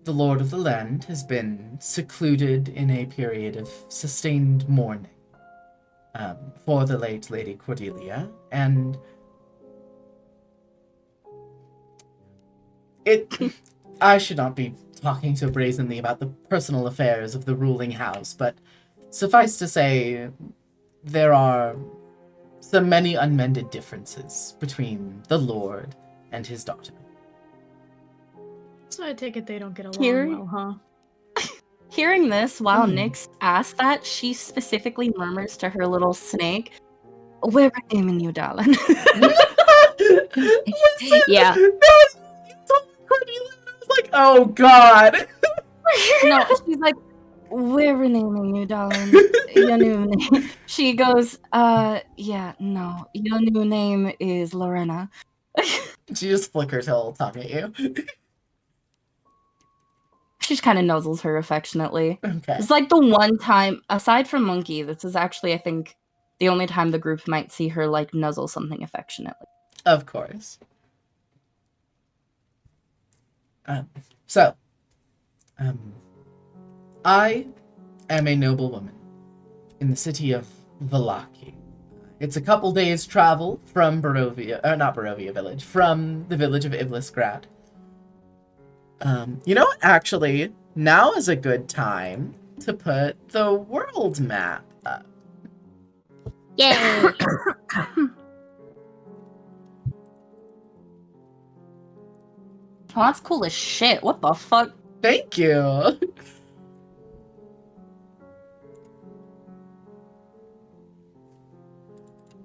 the Lord of the Land has been secluded in a period of sustained mourning for the late Lady Cordelia, and I should not be talking so brazenly about the personal affairs of the ruling house, but suffice to say, there are some many unmended differences between the Lord and his daughter. So I take it they don't get along well, huh? Hearing this, while Nyx asks that, she specifically murmurs to her little snake, "We're naming you, darling." Yeah. I was like, oh god. No, she's like, "We're renaming you, darling. Your new name." She goes, yeah, no. Your new name is Lorena." She just flickers her little tongue at you. She just kind of nuzzles her affectionately. Okay. It's like the one time, aside from Monkey, this is actually, I think, the only time the group might see her, like, nuzzle something affectionately. Of course. I am a noblewoman in the city of Vallaki. It's a couple days' travel from not Barovia village, from the village of Ivlisgrad. You know, actually, now is a good time to put the world map up. Yay! Oh, that's cool as shit. What the fuck? Thank you.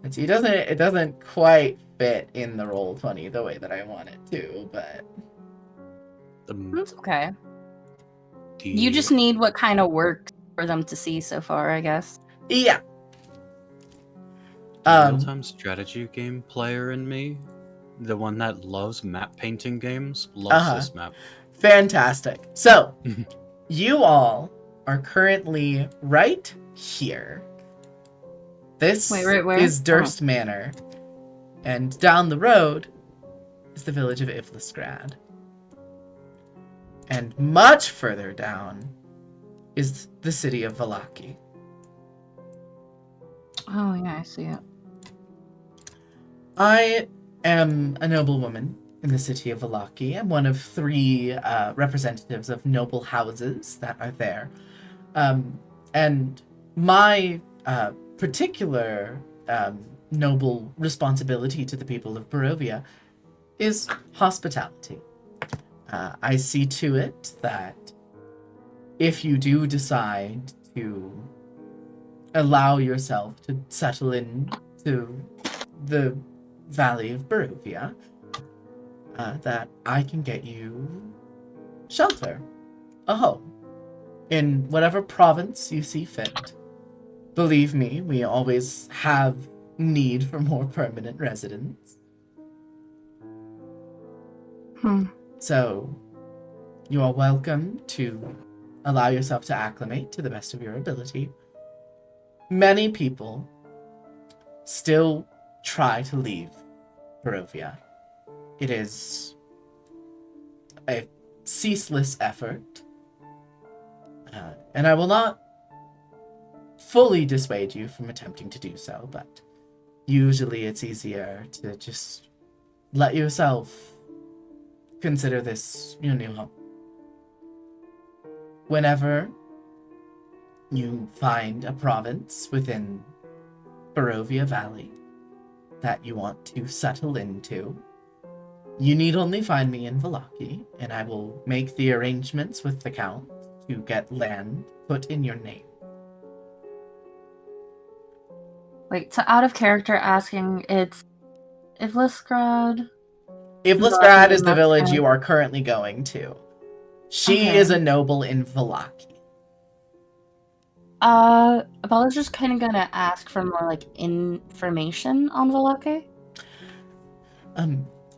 And see, it doesn't quite fit in the Roll20 the way that I want it to, but That's okay. You just need what kind of works for them to see so far, I guess. yeah. Real-time strategy game player in me, the one that loves map painting games, loves this map. Fantastic. So, you all are currently right here. This Where? is Durst Manor. And down the road is the village of Ivlisgrad. And much further down is the city of Vallaki. Oh, yeah, I see it. I am a noblewoman in the city of Vallaki. I'm one of 3 representatives of noble houses that are there. And my particular noble responsibility to the people of Barovia is hospitality. I see to it that if you do decide to allow yourself to settle into the Valley of Barovia, that I can get you shelter, a home, in whatever province you see fit. Believe me, we always have need for more permanent residents. So, you are welcome to allow yourself to acclimate to the best of your ability. Many people still try to leave Barovia. It is a ceaseless effort, and I will not fully dissuade you from attempting to do so, but usually it's easier to just let yourself consider this your new home. Whenever you find a province within Barovia Valley that you want to settle into, you need only find me in Vallaki, and I will make the arrangements with the Count to get land put in your name. Wait, so out of character asking, it's Ivlisgrad? Ivlisgrad is the That's village kind of- you are currently going to. She Okay. is a noble in Vallaki. Bella's just kind of gonna ask for more, like, information on Vallaki.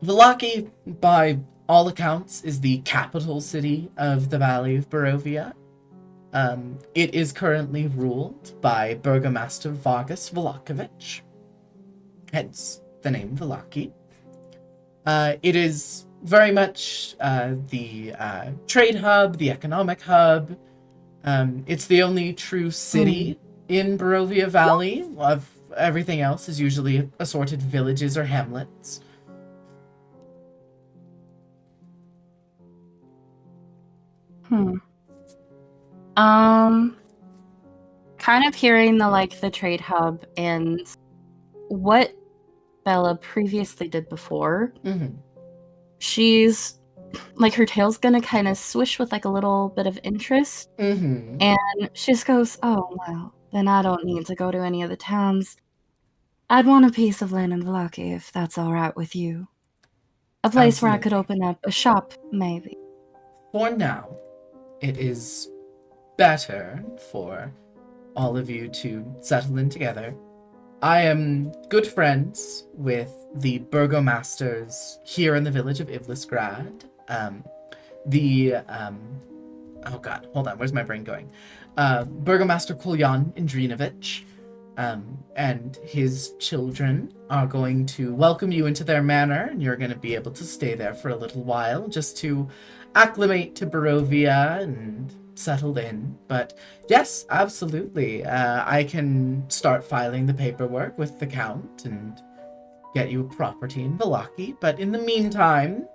Vallaki, by all accounts, is the capital city of the Valley of Barovia. It is currently ruled by Burgomaster Vargas Vlakovic, hence the name Vallaki. It is very much the trade hub, the economic hub. It's the only true city in Barovia Valley. Of everything else is usually assorted villages or hamlets. Kind of hearing the trade hub and what Bella previously did before. Mm-hmm. She's her tail's gonna kind of swish with a little bit of interest, Mm-hmm. and she just goes, "Oh well, then I don't need to go to any of the towns. I'd want a piece of land in Vallaki if that's all right with you. A place where I could Absolutely. open up a shop, maybe." For now, it is better for all of you to settle in together. I am good friends with the burgomasters here in the village of Ivlisgrad. Oh god, hold on, where's my brain going? Burgomaster Kolyan Indrinovich and his children are going to welcome you into their manor, and you're going to be able to stay there for a little while just to acclimate to Barovia and settled in. But yes, absolutely. I can start filing the paperwork with the Count and get you a property in Vallaki. But in the meantime,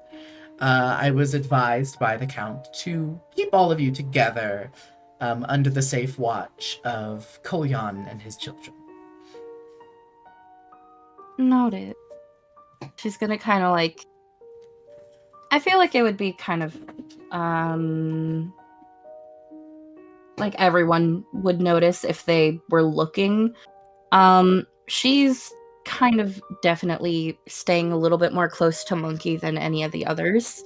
I was advised by the Count to keep all of you together under the safe watch of Kolyan and his children. Noted. She's gonna kind of I feel like it would be kind of everyone would notice if they were looking. She's kind of definitely staying a little bit more close to Monkey than any of the others.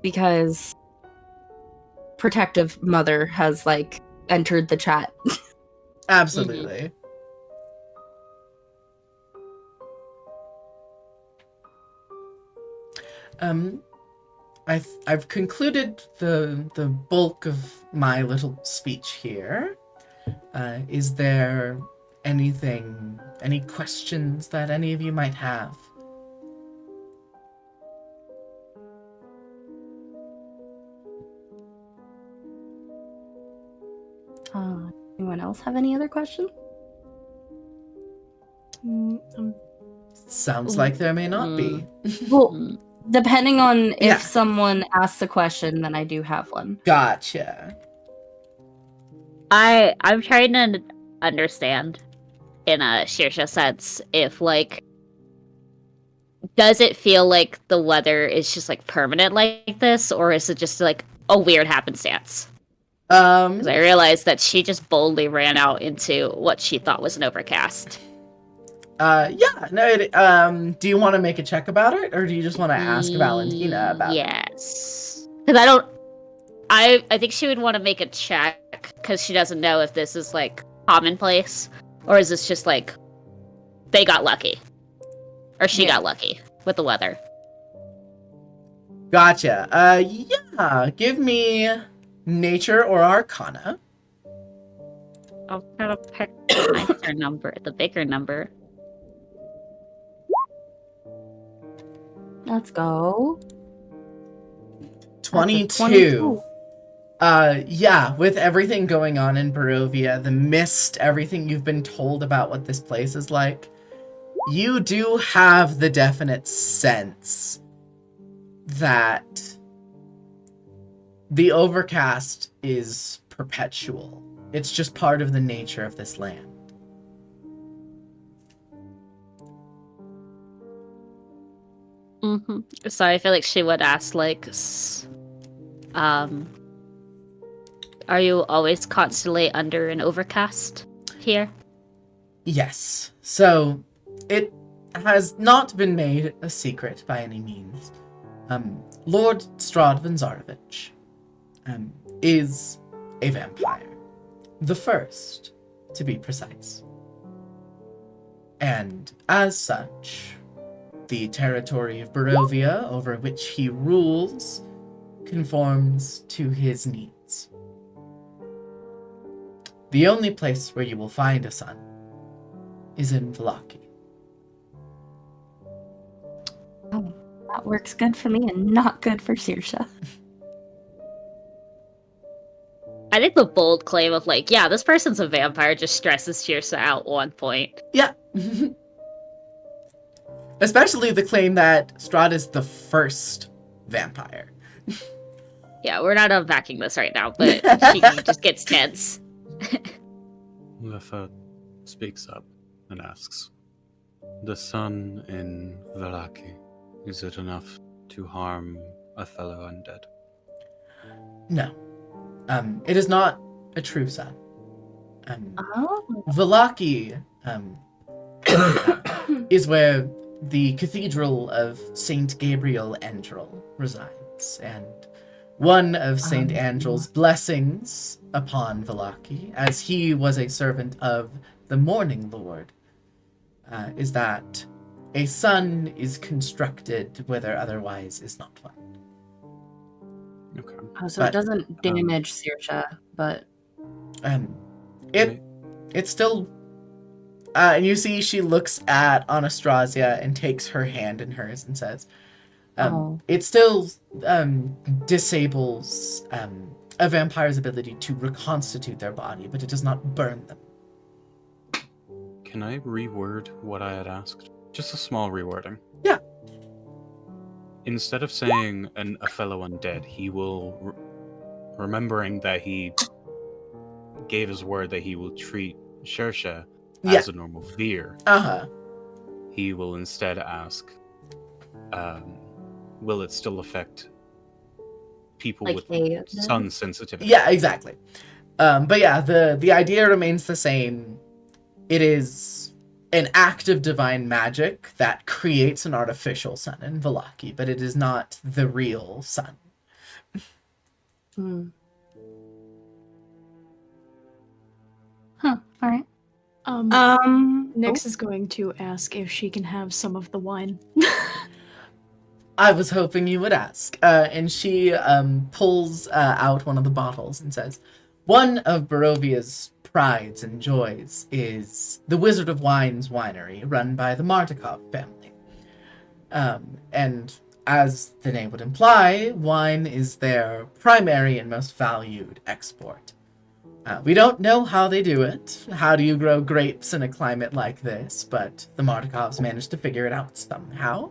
Because Protective Mother has entered the chat. Absolutely. I've concluded the bulk of my little speech here. Is there any questions that any of you might have? Anyone else have any other questions? Sounds like there may not be. Well, depending on Yeah. if someone asks a question, then I do have one. Gotcha. I'm trying to understand, in a Shirsha sense, if, like, does it feel like the weather is just, like, permanent like this, or is it just, like, a weird happenstance? Because I realized that she just boldly ran out into what she thought was an overcast. Yeah, no, do you want to make a check about it, or do you just want to ask Valentina about it? Yes. Because I think she would want to make a check, because she doesn't know if this is, like, commonplace, or is this just, like, they got lucky. Or she got lucky with the weather. Gotcha. Yeah, give me nature or arcana. I'll try to pick the nicer number, the bigger number. Let's go. 22. Yeah, with everything going on in Barovia, the mist, everything you've been told about what this place is like, you do have the definite sense that the overcast is perpetual. It's just part of the nature of this land. So I feel like she would ask, like, are you always constantly under an overcast here? Yes. So, it has not been made a secret by any means. Lord Strahd Vanzarovich is a vampire. The first, to be precise. And as such, the territory of Barovia, over which he rules, conforms to his needs. The only place where you will find a son is in Vallaki. Oh, that works good for me and not good for Saoirse. I think the bold claim of, like, yeah, this person's a vampire just stresses Saoirse out one point. Yeah. Especially the claim that Strahd is the first vampire. Yeah, we're not unpacking this right now, but she just gets tense. Lefa speaks up and asks, "The sun in Vallaki, is it enough to harm a fellow undead?" No. It is not a true sun. Oh. Vallaki is where the Cathedral of Saint Gabriel Angel resides, and one of Saint Angel's blessings upon Vallaki, as he was a servant of the Morning Lord, is that a sun is constructed where there otherwise is not one. Okay. Oh, so it doesn't damage Saoirse, but it's still and you see she looks at Anastasia and takes her hand in hers and says, it still disables a vampire's ability to reconstitute their body, but it does not burn them. Can I reword what I had asked? Just a small rewording. Yeah. Instead of saying a fellow undead, he will, remembering that he gave his word that he will treat Saoirse as a normal Veer. He will instead ask, will it still affect people like with sun sensitivity? Yeah, exactly. But yeah, the idea remains the same. It is an act of divine magic that creates an artificial sun in Vallaki, but it is not the real sun. Huh, alright. Nyx is going to ask if she can have some of the wine. I was hoping you would ask. And she pulls out one of the bottles and says, "One of Barovia's prides and joys is the Wizard of Wine's winery, run by the Martikov family. And as the name would imply, wine is their primary and most valued export. We don't know how they do it. How do you grow grapes in a climate like this? But the Mardikovs managed to figure it out somehow.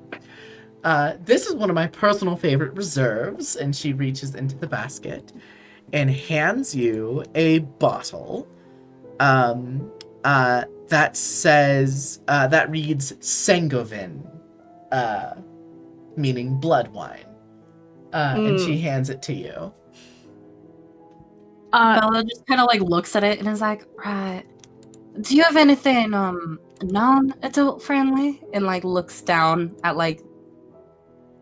This is one of my personal favorite reserves, and she reaches into the basket and hands you a bottle that says, that reads Sangovin, meaning blood wine. And she hands it to you. Bella just kind of like looks at it and is like, right. Do you have anything non-adult friendly? And like looks down at like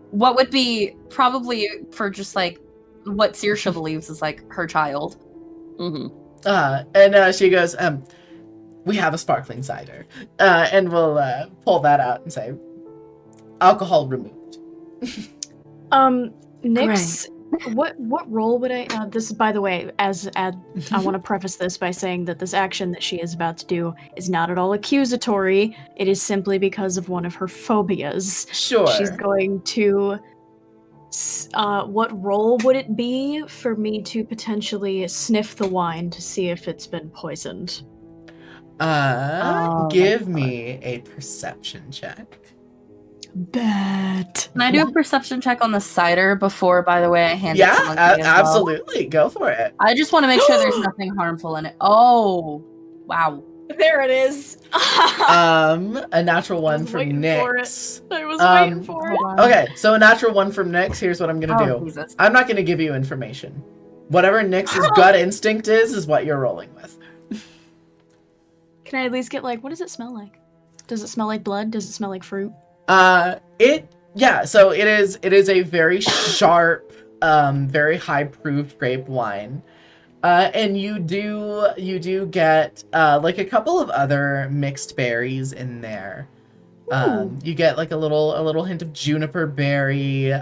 what would be probably for just like what Saoirse believes is like her child. And she goes, we have a sparkling cider. And we'll pull that out and say, alcohol removed. Nyx, what role would I this by the way, I want to preface this by saying that this action that she is about to do is not at all accusatory. It is simply because of one of her phobias. Sure. She's going to what role would it be for me to potentially sniff the wine to see if it's been poisoned? Give me a perception check. Bet. Can I do a perception check on the cider before, by the way, I hand it to Monkey as well? Absolutely. Go for it. I just want to make sure there's nothing harmful in it. Oh, wow. There it is. A natural one from Nyx. I was waiting for it. Okay, so a natural one from Nyx. Here's what I'm gonna do. Jesus. I'm not gonna give you information. Whatever Nyx's gut instinct is what you're rolling with. Can I at least get like, what does it smell like? Does it smell like blood? Does it smell like fruit? So it is a very sharp, very high proof grape wine. And you do get like a couple of other mixed berries in there. You get like a little hint of juniper berry.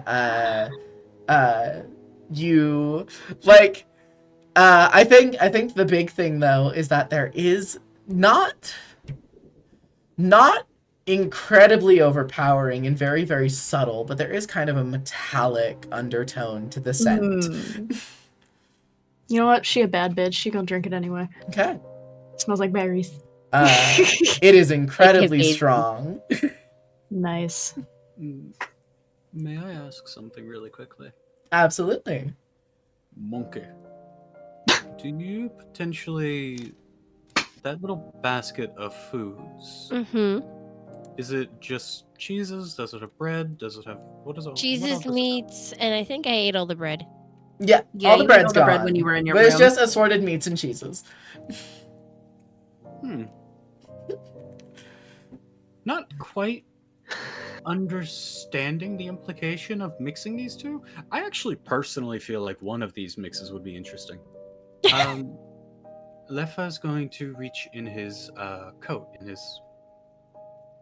You like I think the big thing though is that there is not incredibly overpowering and very, very subtle, but there is kind of a metallic undertone to the scent. You know what? She a bad bitch. She gonna drink it anyway. Okay. It smells like berries. It is incredibly strong. Nice. May I ask something really quickly? Absolutely. Monkey, do you potentially... That little basket of foods... Is it just cheeses? Does it have bread? Does it have... What is it? Cheeses, meats, and I think I ate all the bread. Yeah, all the bread's gone. Bread when you were in your but room. It's just assorted meats and cheeses. Not quite understanding the implication of mixing these two. I actually personally feel like one of these mixes would be interesting. Lefa is going to reach in his coat, in his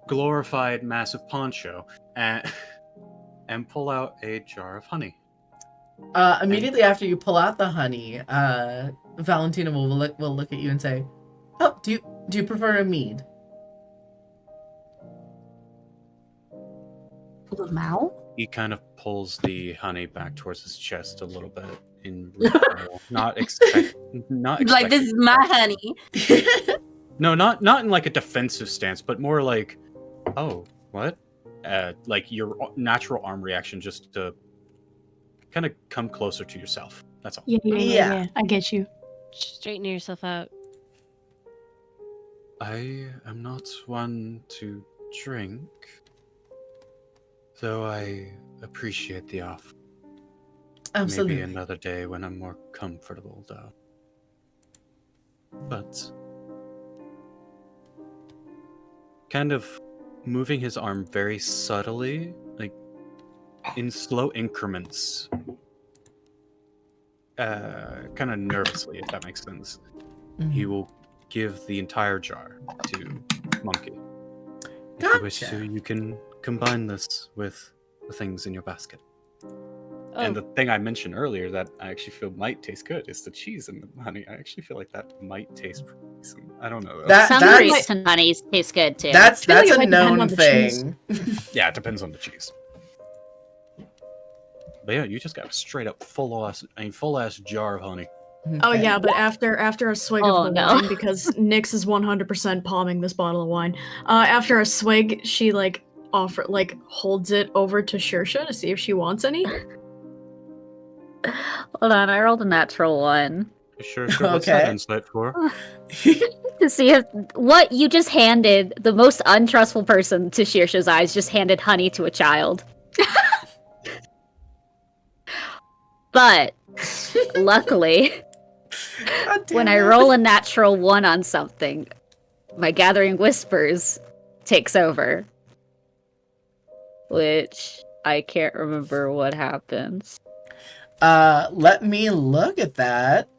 glorified massive poncho, and pull out a jar of honey. Immediately after you pull out the honey, Valentina will look at you and say, "Oh, do you prefer a mead?" He kind of pulls the honey back towards his chest a little bit in not like, this is my honey. No, not in like a defensive stance, but more like, oh, what? Like your natural arm reaction, just to kind of come closer to yourself. That's all. Yeah. I get you. Straighten yourself out. I am not one to drink, though I appreciate the offer. Absolutely. Maybe another day when I'm more comfortable, though. But kind of moving his arm very subtly, like in slow increments, kind of nervously, if that makes sense. He will give the entire jar to Monkey. If you wish to, you can combine this with the things in your basket. And the thing I mentioned earlier that I actually feel might taste good is the cheese and the honey. I actually feel like that might taste pretty decent. I don't know. Some grapes and honeys taste good too. That's a known thing. Yeah, it depends on the cheese. But yeah, you just got a straight up full ass jar of honey. Oh Okay. yeah, but after a swig Oh, of the no. wine, because Nyx is 100% palming this bottle of wine. After a swig, she holds it over to Shersha to see if she wants any. Hold on, I rolled a natural 1. Sure, what's that Okay. insight for? To see if what you just handed, the most untrustful person to Shersha's eyes, just handed honey to a child. But luckily, God damn when I it. roll a natural 1 on something, my Gathering Whispers takes over. Which I can't remember what happens. Let me look at that.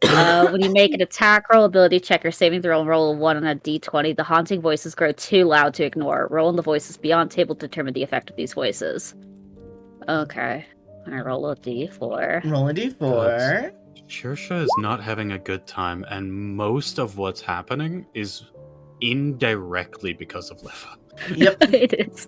When you make an attack roll, ability check, or saving throw, and roll a 1 on a d20, the haunting voices grow too loud to ignore. Rolling the voices beyond table to determine the effect of these voices. Okay. I roll a d4. Roll a d4. Shersha is not having a good time, and most of what's happening is indirectly because of Liva. Yep. It is.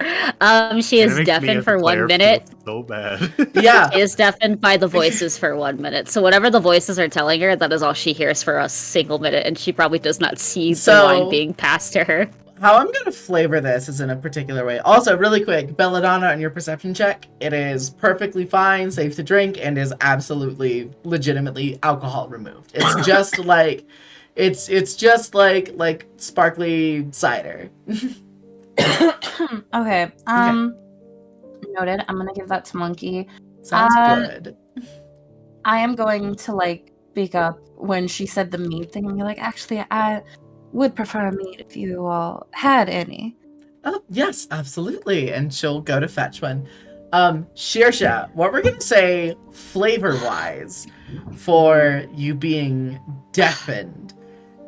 She And is it makes me deafened as a for 1 player minute. feel so bad. Yeah. She is deafened by the voices for 1 minute. So whatever the voices are telling her, that is all she hears for a single minute, and she probably does not see the wine being passed to her. How I'm going to flavor this is in a particular way. Also, really quick, Belladonna, on your perception check, it is perfectly fine, safe to drink, and is absolutely, legitimately alcohol removed. It's just like, it's just like sparkly cider. Okay. Noted. I'm gonna give that to Monkey. Sounds good. I am going to speak up when she said the meat thing and be like, actually, I would prefer meat if you all had any. Oh, yes, absolutely. And she'll go to fetch one. Shersha, what we're going to say flavor-wise for you being deafened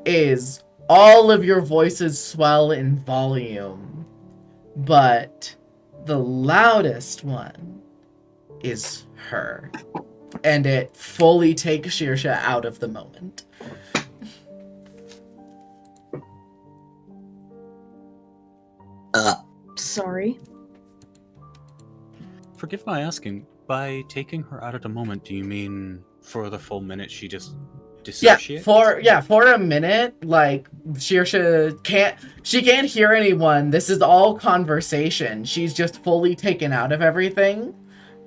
is all of your voices swell in volume, but the loudest one is her. And it fully takes Shersha out of the moment. Sorry. Forgive my asking, by taking her out of the moment, do you mean for the full minute she just dissociates? For a minute, Shersha can't hear anyone. This is all conversation. She's just fully taken out of everything,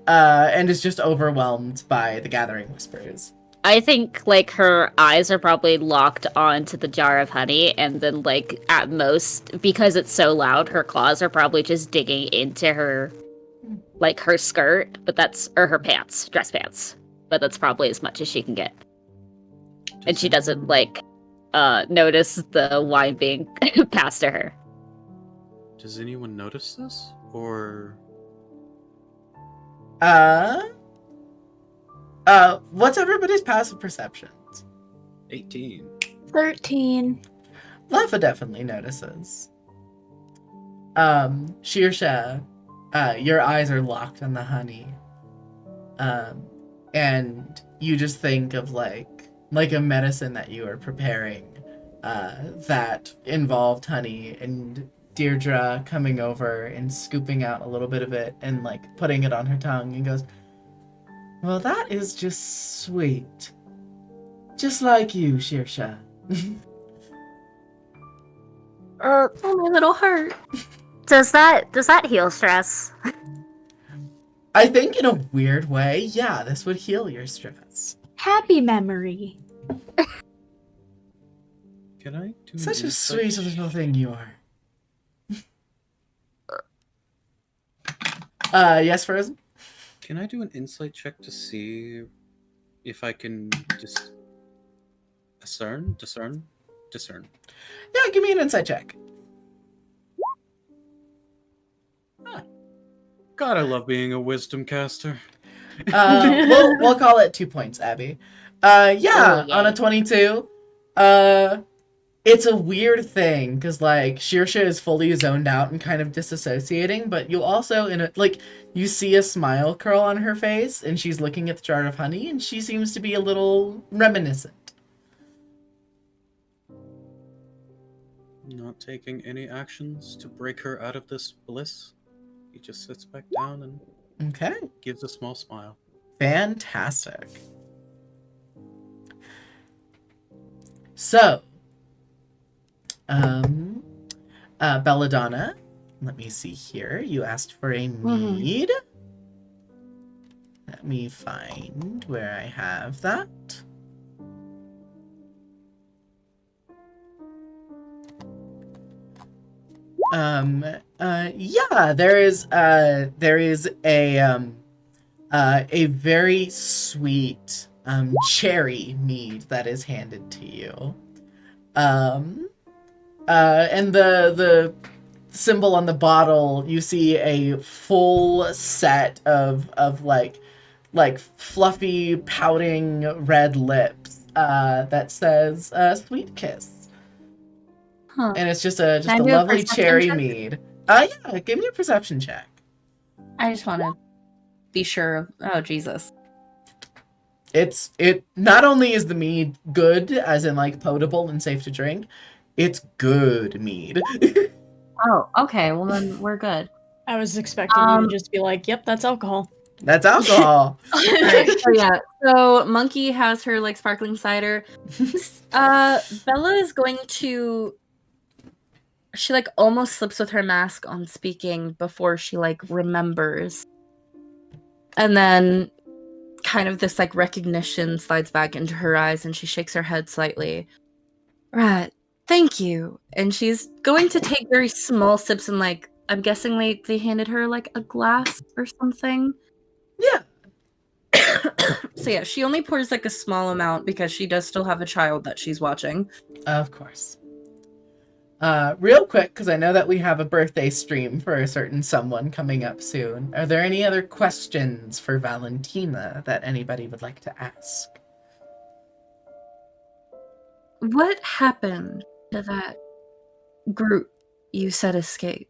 and is just overwhelmed by the gathering whispers. I think her eyes are probably locked onto the jar of honey, and then at most, because it's so loud, her claws are probably just digging into her her skirt, or her pants, dress pants. But that's probably as much as she can get. And she doesn't notice the wine being passed to her. Does anyone notice this? Or what's everybody's passive perceptions? 18. 13. Lava definitely notices. Shersha, your eyes are locked on the honey. And you just think of like a medicine that you are preparing, that involved honey, and Deirdre coming over and scooping out a little bit of it and putting it on her tongue and goes, "Well, that is just sweet. Just like you, Shersha." Oh, my little heart. Does that heal stress? I think in a weird way, yeah, this would heal your stress. Happy memory. Can I do Such a sweet little thing you are. Yes, Frozen? Can I do an insight check to see if I can just discern? Yeah, give me an insight check. God, I love being a wisdom caster. We'll call it 2 points, Abby. Yeah, Oh, on a yay. 22. It's a weird thing because Shersha is fully zoned out and kind of disassociating, but you also you see a smile curl on her face, and she's looking at the jar of honey, and she seems to be a little reminiscent. Not taking any actions to break her out of this bliss. He just sits back down and Okay. gives a small smile. Fantastic. So, Belladonna, let me see here. You asked for a mead. Let me find where I have that. Yeah, there is a very sweet cherry mead that is handed to you. And the symbol on the bottle, you see a full set of like fluffy pouting red lips that says sweet kiss. Huh. And it's just a Can I do a lovely perception cherry check? mead. Yeah, give me a perception check. I just want to be sure of. Oh Jesus! It not only is the mead good, as in like potable and safe to drink, it's good mead. Oh, okay. Well then we're good. I was expecting you to just be like, "Yep, that's alcohol." That's alcohol. Alright, so yeah. So Monkey has her like sparkling cider. Bella is going to. She like almost slips with her mask on speaking before she like remembers. And then kind of this like recognition slides back into her eyes and she shakes her head slightly. Right. Thank you. And she's going to take very small sips and like I'm guessing they handed her like a glass or something. Yeah. So yeah, she only pours like a small amount because she does still have a child that she's watching. Of course. Real quick, because I know that we have a birthday stream for a certain someone coming up soon. Are there any other questions for Valentina that anybody would like to ask? What happened to that group you said escaped?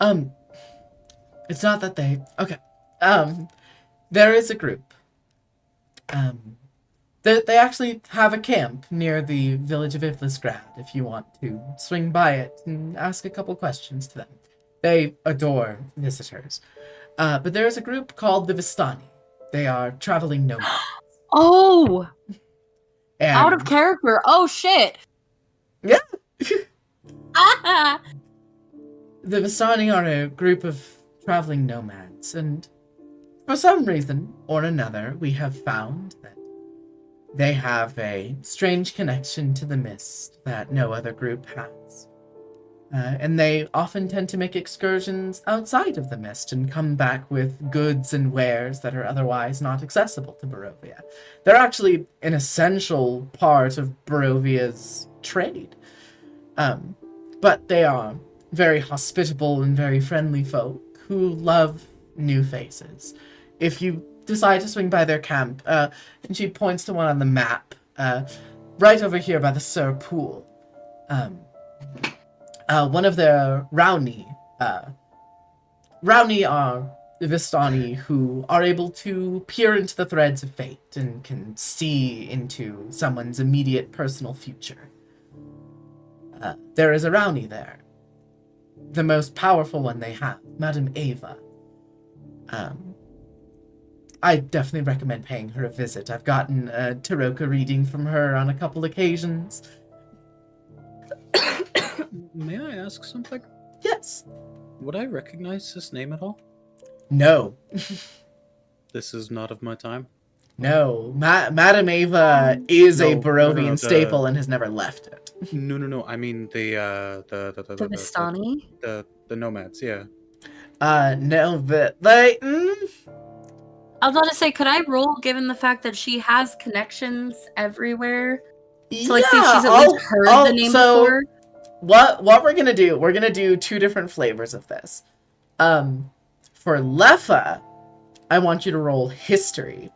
It's not that they... Okay. There is a group. They actually have a camp near the village of Iflisgrad if you want to swing by it and ask a couple questions to them. They adore visitors. But there is a group called the Vistani. They are traveling nomads. Oh! And Out of character. Oh shit. Yeah. Ah! The Vistani are a group of traveling nomads, and for some reason or another, we have found that they have a strange connection to the mist that no other group has. And they often tend to make excursions outside of the mist and come back with goods and wares that are otherwise not accessible to Barovia. They're actually an essential part of Barovia's trade. But they are very hospitable and very friendly folk who love new faces. If you decide to swing by their camp, and she points to one on the map, right over here by the Sur Pool. One of their Rauni are the Vistani who are able to peer into the threads of fate and can see into someone's immediate personal future. There is a Rauni there. The most powerful one they have, Madame Ava. I definitely recommend paying her a visit. I've gotten a Taroka reading from her on a couple occasions. May I ask something? Yes. Would I recognize this name at all? No. This is not of my time? No. Madame Ava is a Barovian no, staple and has never left it. No. I mean The Vistani? The nomads, yeah. No, but like... I was about to say, could I roll given the fact that she has connections everywhere? So like see if she's at least heard the name before? What we're gonna do two different flavors of this. For Leffa, I want you to roll history.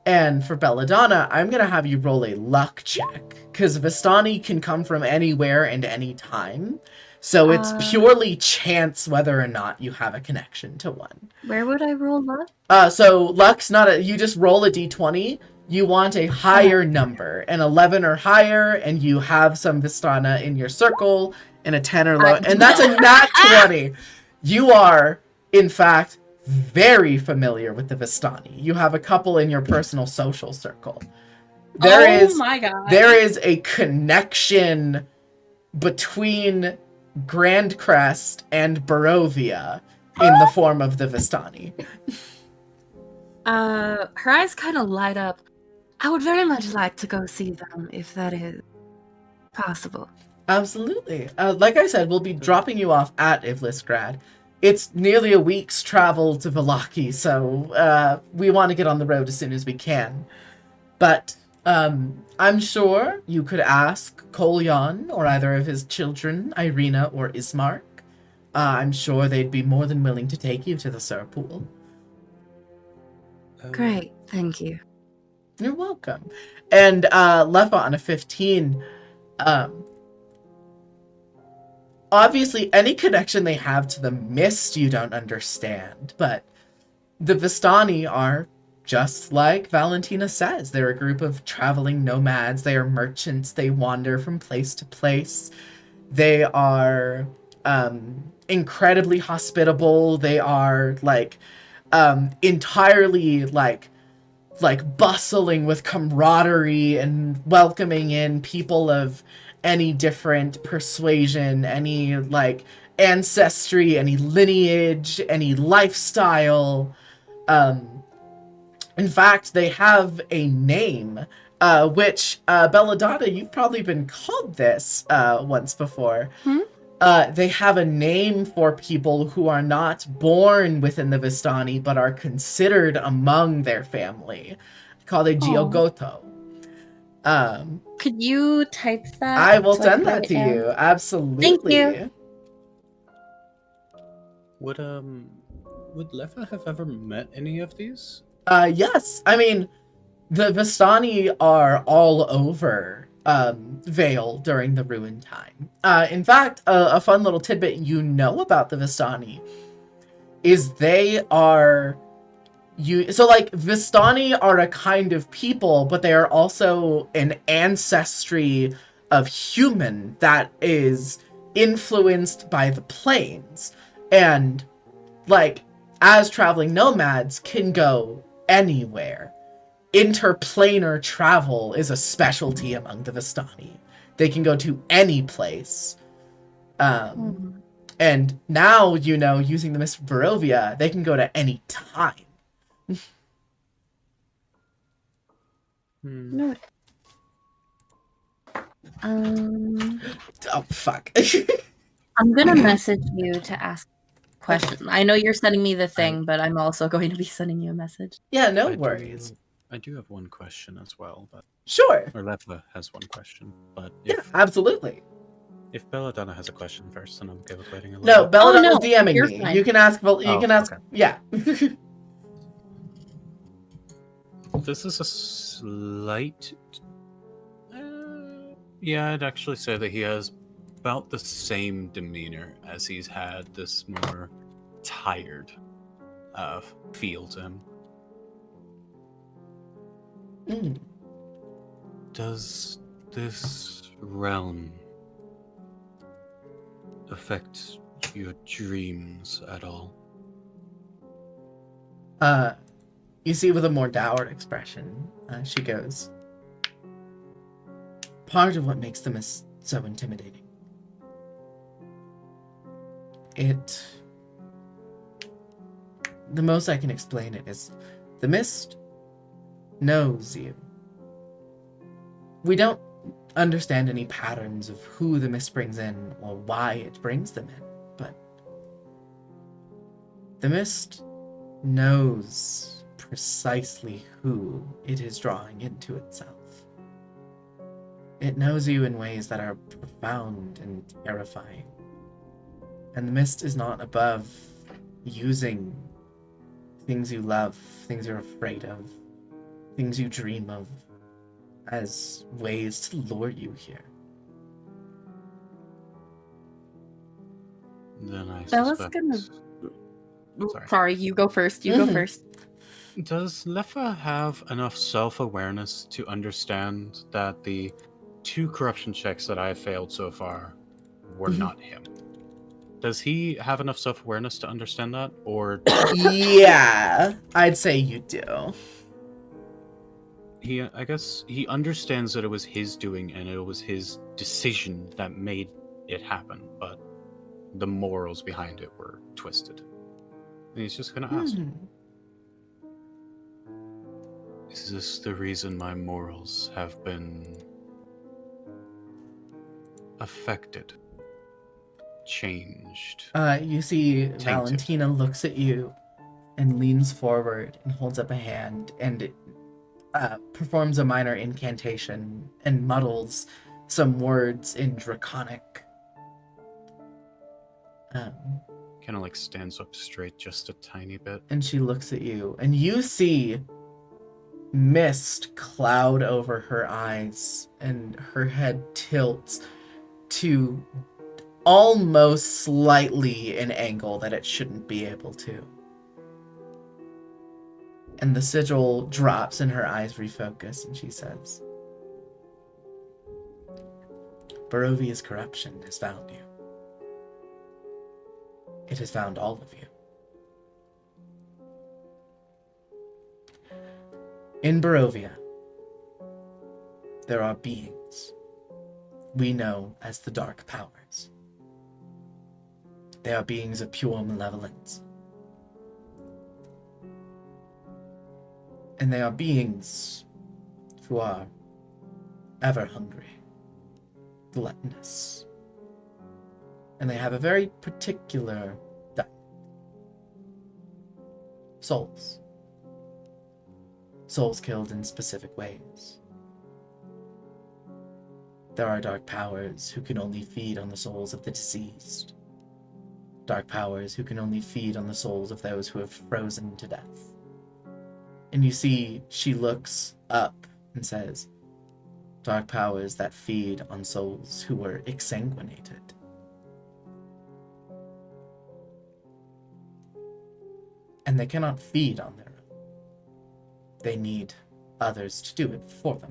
And for Belladonna, I'm gonna have you roll a luck check. Because Vistani can come from anywhere and any time. So it's purely chance whether or not you have a connection to one. Where would I roll luck? So luck's not you just roll a d20. You want a higher number, an 11 or higher, and you have some Vistana in your circle, and a 10 or lower, and that's a nat 20. You are, in fact, very familiar with the Vistani. You have a couple in your personal social circle. my god. There is a connection between Grandcrest and Barovia in the form of the Vistani. Her eyes kind of light up. I would very much like to go see them if that is possible. Absolutely. Like I said, we'll be dropping you off at Ivlisgrad. It's nearly a week's travel to Vallaki, so we want to get on the road as soon as we can. But I'm sure you could ask Kolyan or either of his children, Irina or Ismark. I'm sure they'd be more than willing to take you to the Surpool. Great, thank you. You're welcome. And Lefa on a 15, obviously any connection they have to the mist you don't understand, but the Vistani are just like Valentina says. They're a group of traveling nomads. They are merchants. They wander from place to place. They are incredibly hospitable. They are entirely bustling with camaraderie and welcoming in people of any different persuasion, any ancestry, any lineage, any lifestyle. In fact, they have a name, which, Belladonna, you've probably been called this once before. They have a name for people who are not born within the Vistani, but are considered among their family, called a Giogoto. Could you type that? I will send that to you. Absolutely. Thank you. Would Lefa have ever met any of these? Yes. I mean, the Vistani are all over Vale during the Ruin time. In fact, a fun little tidbit you know about the Vistani is they are... Vistani are a kind of people, but they are also an ancestry of human that is influenced by the plains. And, as traveling nomads can go anywhere. Interplanar travel is a specialty among the Vistani. They can go to any place. And now, using the Mist of Barovia, they can go to any time. No. Oh, fuck. I'm gonna message you to ask questions. I know you're sending me the thing, but I'm also going to be sending you a message. Yeah, no worries. I do have one question as well, but sure. Or Lefa has one question, but absolutely. If Belladonna has a question first, then I'm okay with waiting a little. No, Belladonna's DMing me. Fine. You can ask. Okay. Yeah. This is a slight. Yeah, I'd actually say that he has about the same demeanor as he's had this more tired feel to him. Does this realm affect your dreams at all? You see, with a more dour expression, she goes, part of what makes the mist so intimidating. The most I can explain it is, the mist knows you. We don't understand any patterns of who the mist brings in or why it brings them in, but the mist knows precisely who it is drawing into itself. It knows you in ways that are profound and terrifying. And the mist is not above using things you love, things you're afraid of, things you dream of, as ways to lure you here. Then I Bella's suspect... gonna... Sorry, you go first. You go first. Does Lefa have enough self-awareness to understand that the 2 corruption checks that I have failed so far were not him? Does he have enough self-awareness to understand that, or... Yeah, I'd say you do. I guess he understands that it was his doing and it was his decision that made it happen, but the morals behind it were twisted. And he's just gonna ask, is this the reason my morals have been affected, changed? You see tainted? Valentina looks at you and leans forward and holds up a hand and performs a minor incantation and muddles some words in Draconic. Kind of like stands up straight just a tiny bit. And she looks at you, and you see mist cloud over her eyes, and her head tilts to almost slightly an angle that it shouldn't be able to. And the sigil drops and her eyes refocus, and she says, Barovia's corruption has found you. It has found all of you. In Barovia, there are beings we know as the Dark Powers. They are beings of pure malevolence. And they are beings who are ever hungry, gluttonous. And they have a very particular diet. Souls. Souls killed in specific ways. There are dark powers who can only feed on the souls of the deceased. Dark powers who can only feed on the souls of those who have frozen to death. And you see, she looks up and says, dark powers that feed on souls who were exsanguinated. And they cannot feed on their own. They need others to do it for them.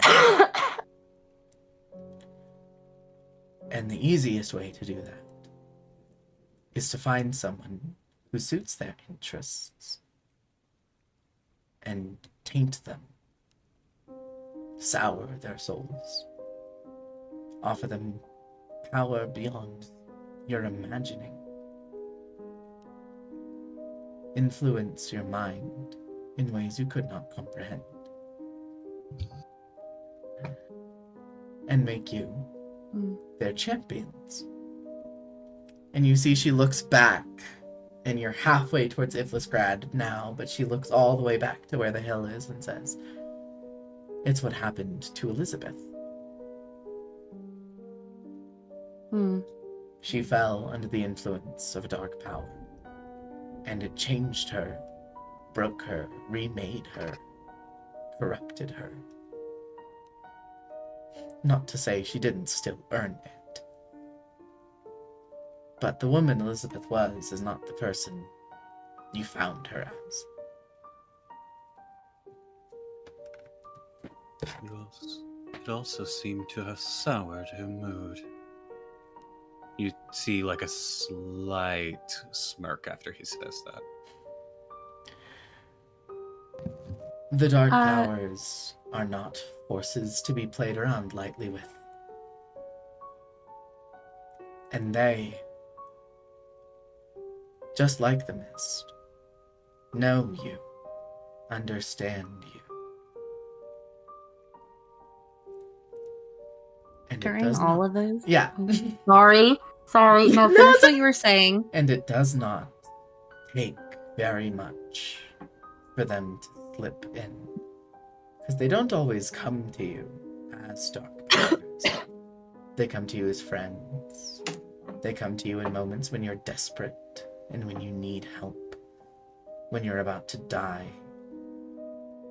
And the easiest way to do that is to find someone who suits their interests and taint them, sour their souls, offer them power beyond your imagining, influence your mind in ways you could not comprehend, and make you their champions. And you see she looks back, and you're halfway towards Iflisgrad now, but she looks all the way back to where the hill is and says, it's what happened to Elizabeth. She fell under the influence of a dark power, and it changed her, broke her, remade her, corrupted her. Not to say she didn't still earn it. But the woman Elizabeth was is not the person you found her as. It also seemed to have soured her mood. You see like a slight smirk after he says that. The dark powers are not forces to be played around lightly with. And they, just like the mist, know you, understand you. And During all of those? Yeah. Sorry. No, finish what you were saying. And it does not take very much for them to slip in. Because they don't always come to you as dark powers. They come to you as friends. They come to you in moments when you're desperate and when you need help. When you're about to die.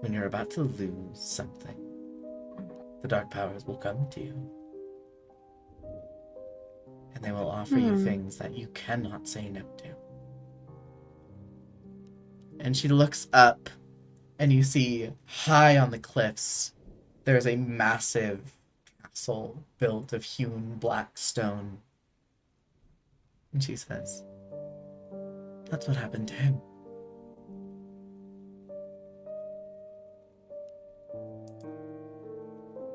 When you're about to lose something. The dark powers will come to you. And they will offer you things that you cannot say no to. And she looks up, and you see high on the cliffs, there's a massive castle built of hewn black stone. And she says, that's what happened to him.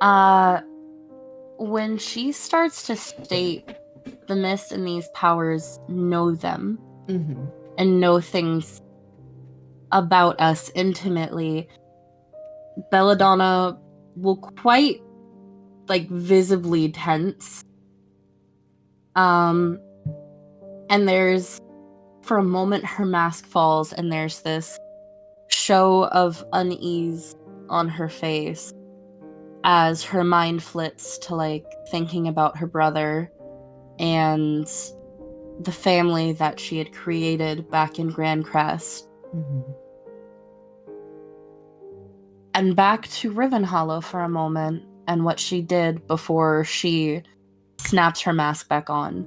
When she starts to state the mist and these powers know them and know things about us intimately, Belladonna will quite visibly tense. And there's, for a moment, her mask falls and there's this show of unease on her face as her mind flits to thinking about her brother and the family that she had created back in Grand Crest. And back to Rivenhollow for a moment and what she did before she snaps her mask back on.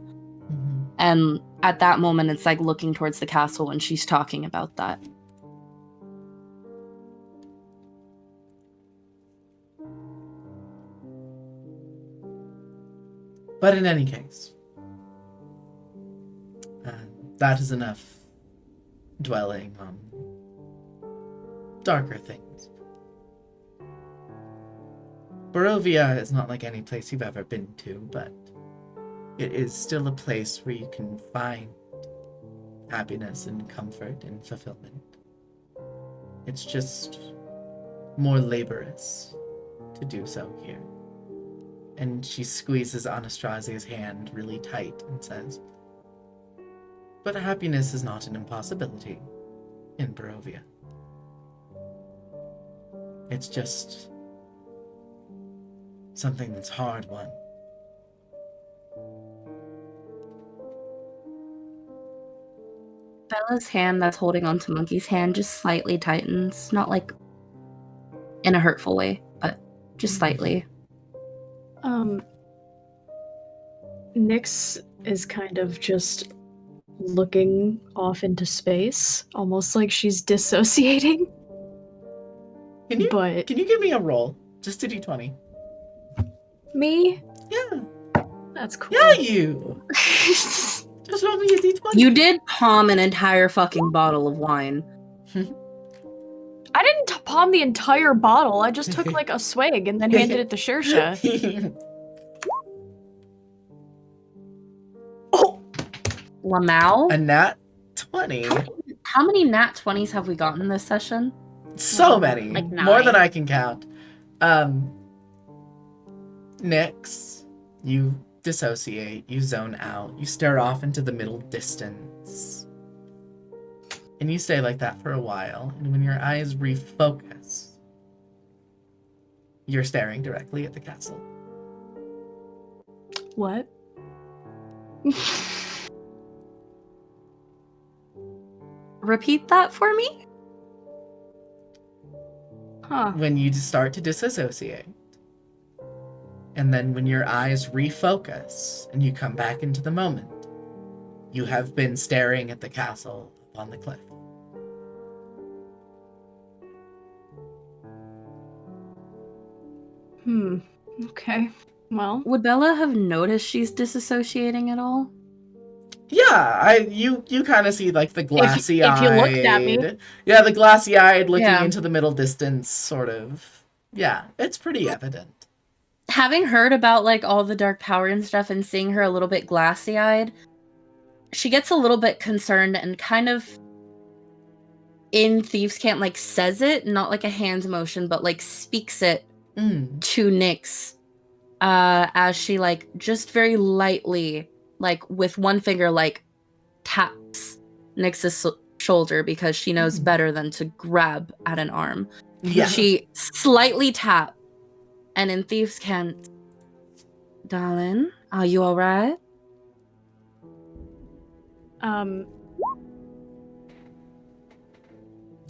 And at that moment, it's looking towards the castle when she's talking about that. But in any case, that is enough dwelling on darker things. Barovia is not like any place you've ever been to, but it is still a place where you can find happiness and comfort and fulfillment. It's just more laborious to do so here. And she squeezes Anastrasia's hand really tight and says, "But happiness is not an impossibility in Barovia. It's just something that's hard won." Bella's hand that's holding onto Monkey's hand just slightly tightens, not in a hurtful way, but just slightly. Nyx is kind of just looking off into space, almost like she's dissociating. Can you give me a roll? Just a d20. Me? Yeah. That's cool. Yeah, you! Just roll me a d20. You did palm an entire fucking bottle of wine. I didn't palm the entire bottle. I just took a swig and then handed it to Shersha. Lamau? A nat 20. How many nat 20s have we gotten this session? So many. Like 9. More than I can count. Nyx, you dissociate, you zone out, you stare off into the middle distance. And you stay like that for a while, and when your eyes refocus, you're staring directly at the castle. What? Repeat that for me? Huh. When you start to disassociate, and then when your eyes refocus and you come back into the moment, you have been staring at the castle up on the cliff. Okay. Well, Would Bella have noticed she's disassociating at all? Yeah, you kind of see the glassy-eyed. If you looked at me. Yeah, the glassy-eyed looking Yeah. into the middle distance, sort of. Yeah, it's pretty evident. Having heard about all the dark power and stuff and seeing her a little bit glassy-eyed, she gets a little bit concerned and kind of in Thieves' Cant says it, not like a hand motion, but speaks it to Nyx as she just very lightly with one finger taps Nyx's shoulder because she knows better than to grab at an arm. Yeah. She slightly taps, and in Thieves' Cant, "Darling, are you alright?"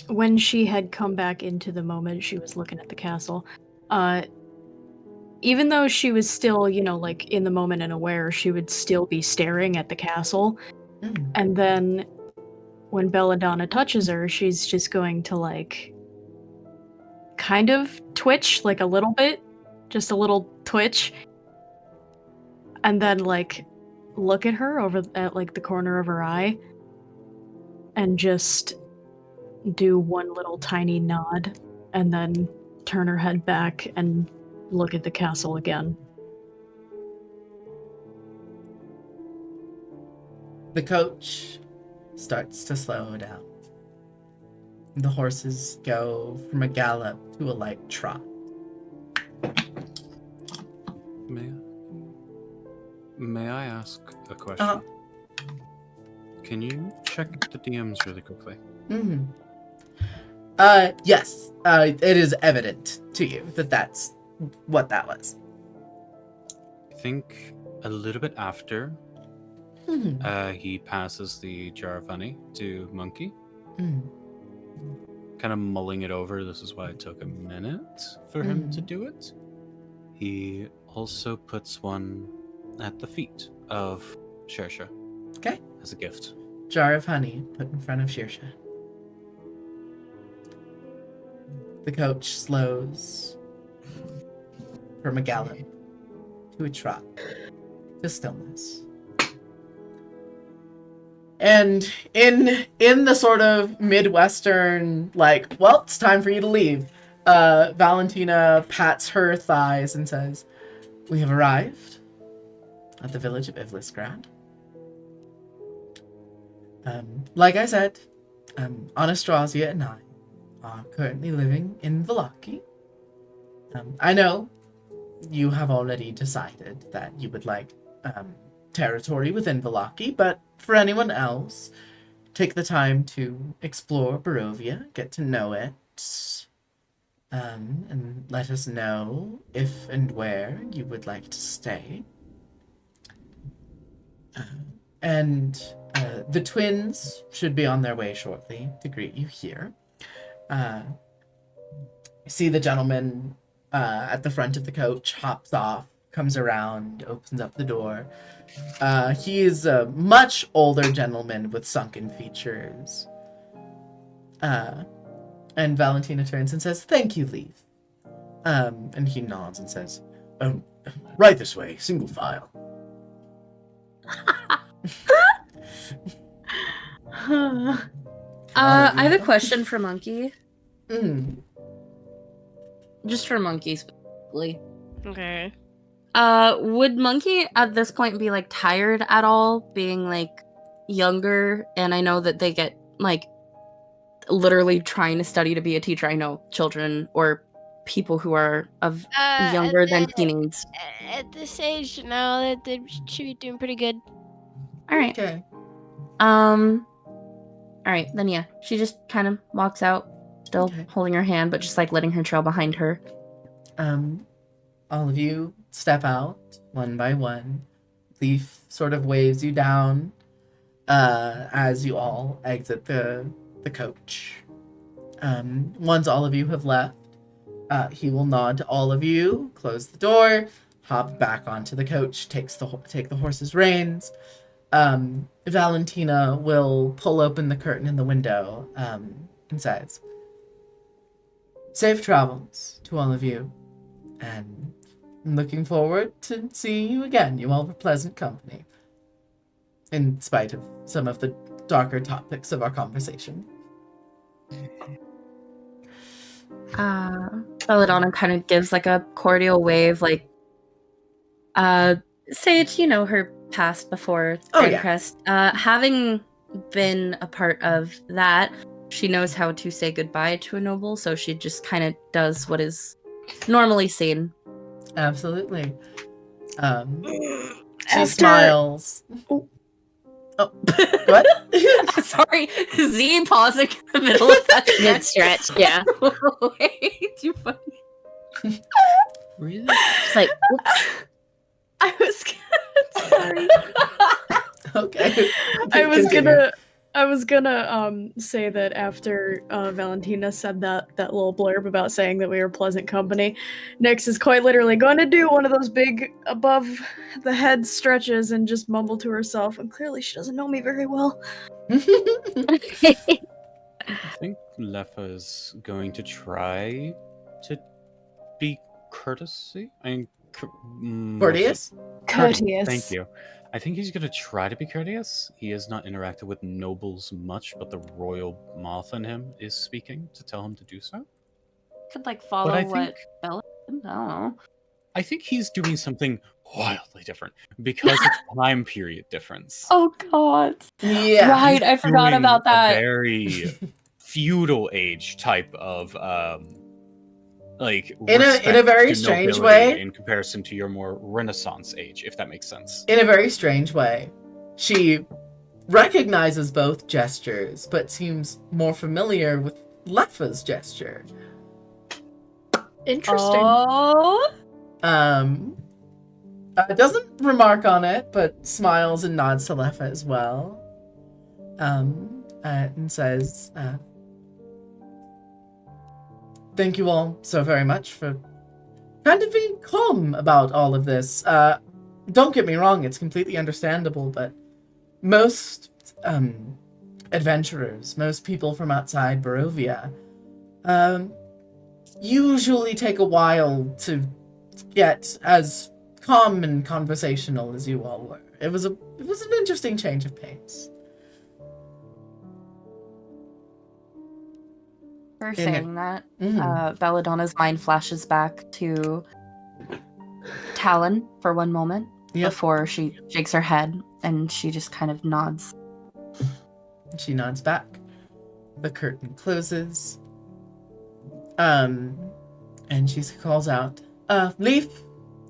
When she had come back into the moment, she was looking at the castle. Even though she was still, in the moment and aware, she would still be staring at the castle. And then when Belladonna touches her, she's just going to kind of twitch a little bit, just a little twitch, and then look at her over at the corner of her eye and just do one little tiny nod and then turn her head back and look at the castle again. The coach starts to slow down. The horses go from a gallop to a light trot. May I ask a question? Can you check the DMs really quickly? Mm-hmm. Yes. It is evident to you that that's what that was. I think a little bit after he passes the jar of honey to Monkey. Kind of mulling it over. This is why it took a minute for him to do it. He also puts one at the feet of Shersha. Okay. As a gift. Jar of honey put in front of Shersha. The coach slows from a gallop to a trot to stillness. And in the sort of Midwestern, like, well, it's time for you to leave, Valentina pats her thighs and says, "We have arrived at the village of Ivlisgrad. Like I said, Anastasia and I are currently living in Vallaki. I know you have already decided that you would like territory within Vallaki, but for anyone else, take the time to explore Barovia, get to know it, and let us know if and where you would like to stay. The twins should be on their way shortly to greet you here. See the gentleman at the front of the coach, hops off, comes around, opens up the door. He is a much older gentleman with sunken features. And Valentina turns and says, "Thank you, Leaf." And he nods and says, "Right this way, single file." I have a question for Monkey. Just for Monkey specifically. Okay. Would Monkey at this point be like tired at all, being like younger? And I know that they get like literally trying to study to be a teacher. I know children or people who are of younger than teens. At this age, no, they should be doing pretty good. All right. Okay. All right, then yeah, she just kind of walks out, still holding her hand, but just like letting her trail behind her. All of you step out one by one. Leaf sort of waves you down as you all exit the coach. Once all of you have left, he will nod to all of you, close the door, hop back onto the coach, take the horse's reins. Valentina will pull open the curtain in the window and says, "Safe travels to all of you, and I'm looking forward to seeing you again. You all were pleasant company, in spite of some of the darker topics of our conversation." Belladonna kind of gives like a cordial wave, like, Sage, you know her past before Grandcrest. Having been a part of that, she knows how to say goodbye to a noble, so she just kind of does what is normally seen. Absolutely. She smiles. Oh, what? Sorry, Z pausing in the middle of that Mid-stretch, yeah. Way too funny. Really? It's like, oops. I was sorry. Okay. I was gonna say that after Valentina said that little blurb about saying that we were pleasant company, Nyx is quite literally going to do one of those big above the head stretches and just mumble to herself, and clearly she doesn't know me very well. I think Lefa is going to try to be courtesy. Courteous? Courteous. Thank you. I think he's going to try to be courteous. He has not interacted with nobles much, but the royal moth in him is speaking to tell him to do so. Could like follow But I what think Bella did? I don't know. I think he's doing something wildly different because of time period difference. Oh god. Yeah. Right, I forgot Doing about a that. very feudal age type of like In a very to strange nobility way. in comparison to your more Renaissance age, if that makes sense. In a very strange way. She recognizes both gestures, but seems more familiar with Leffa's gesture. Interesting. Oh. Doesn't remark on it, but smiles and nods to Leffa as well. And says, thank you all so very much for kind of being calm about all of this. Don't get me wrong, it's completely understandable, but most adventurers, most people from outside Barovia, usually take a while to get as calm and conversational as you all were. It was an interesting change of pace. For saying that, Belladonna's mind flashes back to Talon for one moment before she shakes her head and she just kind of nods. She nods back. The curtain closes. And she calls out, Leaf,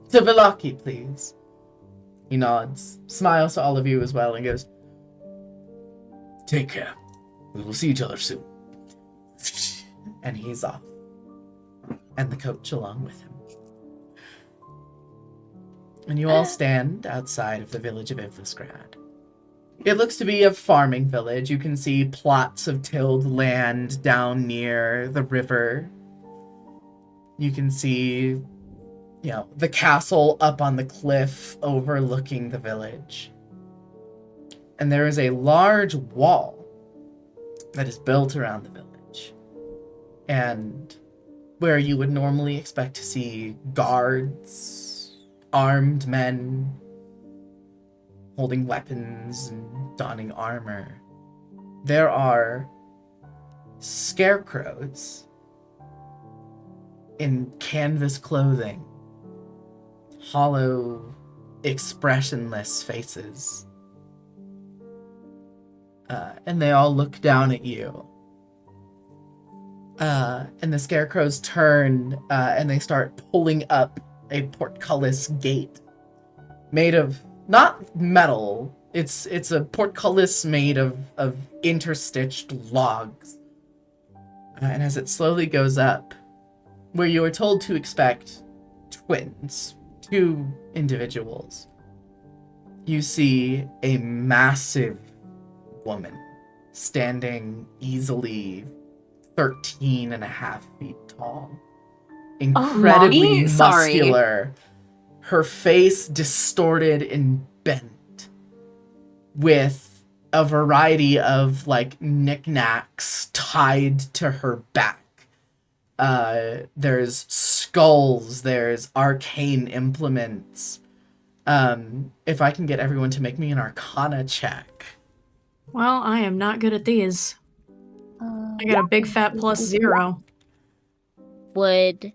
to Velaki, please. He nods, smiles to all of you as well, and goes, take care. We will see each other soon. And he's off. And the coach along with him. And you all stand outside of the village of Ivlisgrad. It looks to be a farming village. You can see plots of tilled land down near the river. You can see, the castle up on the cliff overlooking the village. And there is a large wall that is built around the village. And where you would normally expect to see guards, armed men, holding weapons and donning armor, there are scarecrows in canvas clothing, hollow, expressionless faces. And they all look down at you. And the scarecrows turn and they start pulling up a portcullis gate made of not metal. It's a portcullis made of interstitched logs. And as it slowly goes up, where you are told to expect twins, 2 individuals, you see a massive woman standing easily 13 and a half feet tall. Incredibly muscular. Her face distorted and bent with a variety of knickknacks tied to her back. There's skulls, there's arcane implements. If I can get everyone to make me an Arcana check. Well, I am not good at these. I got a big fat +0. Would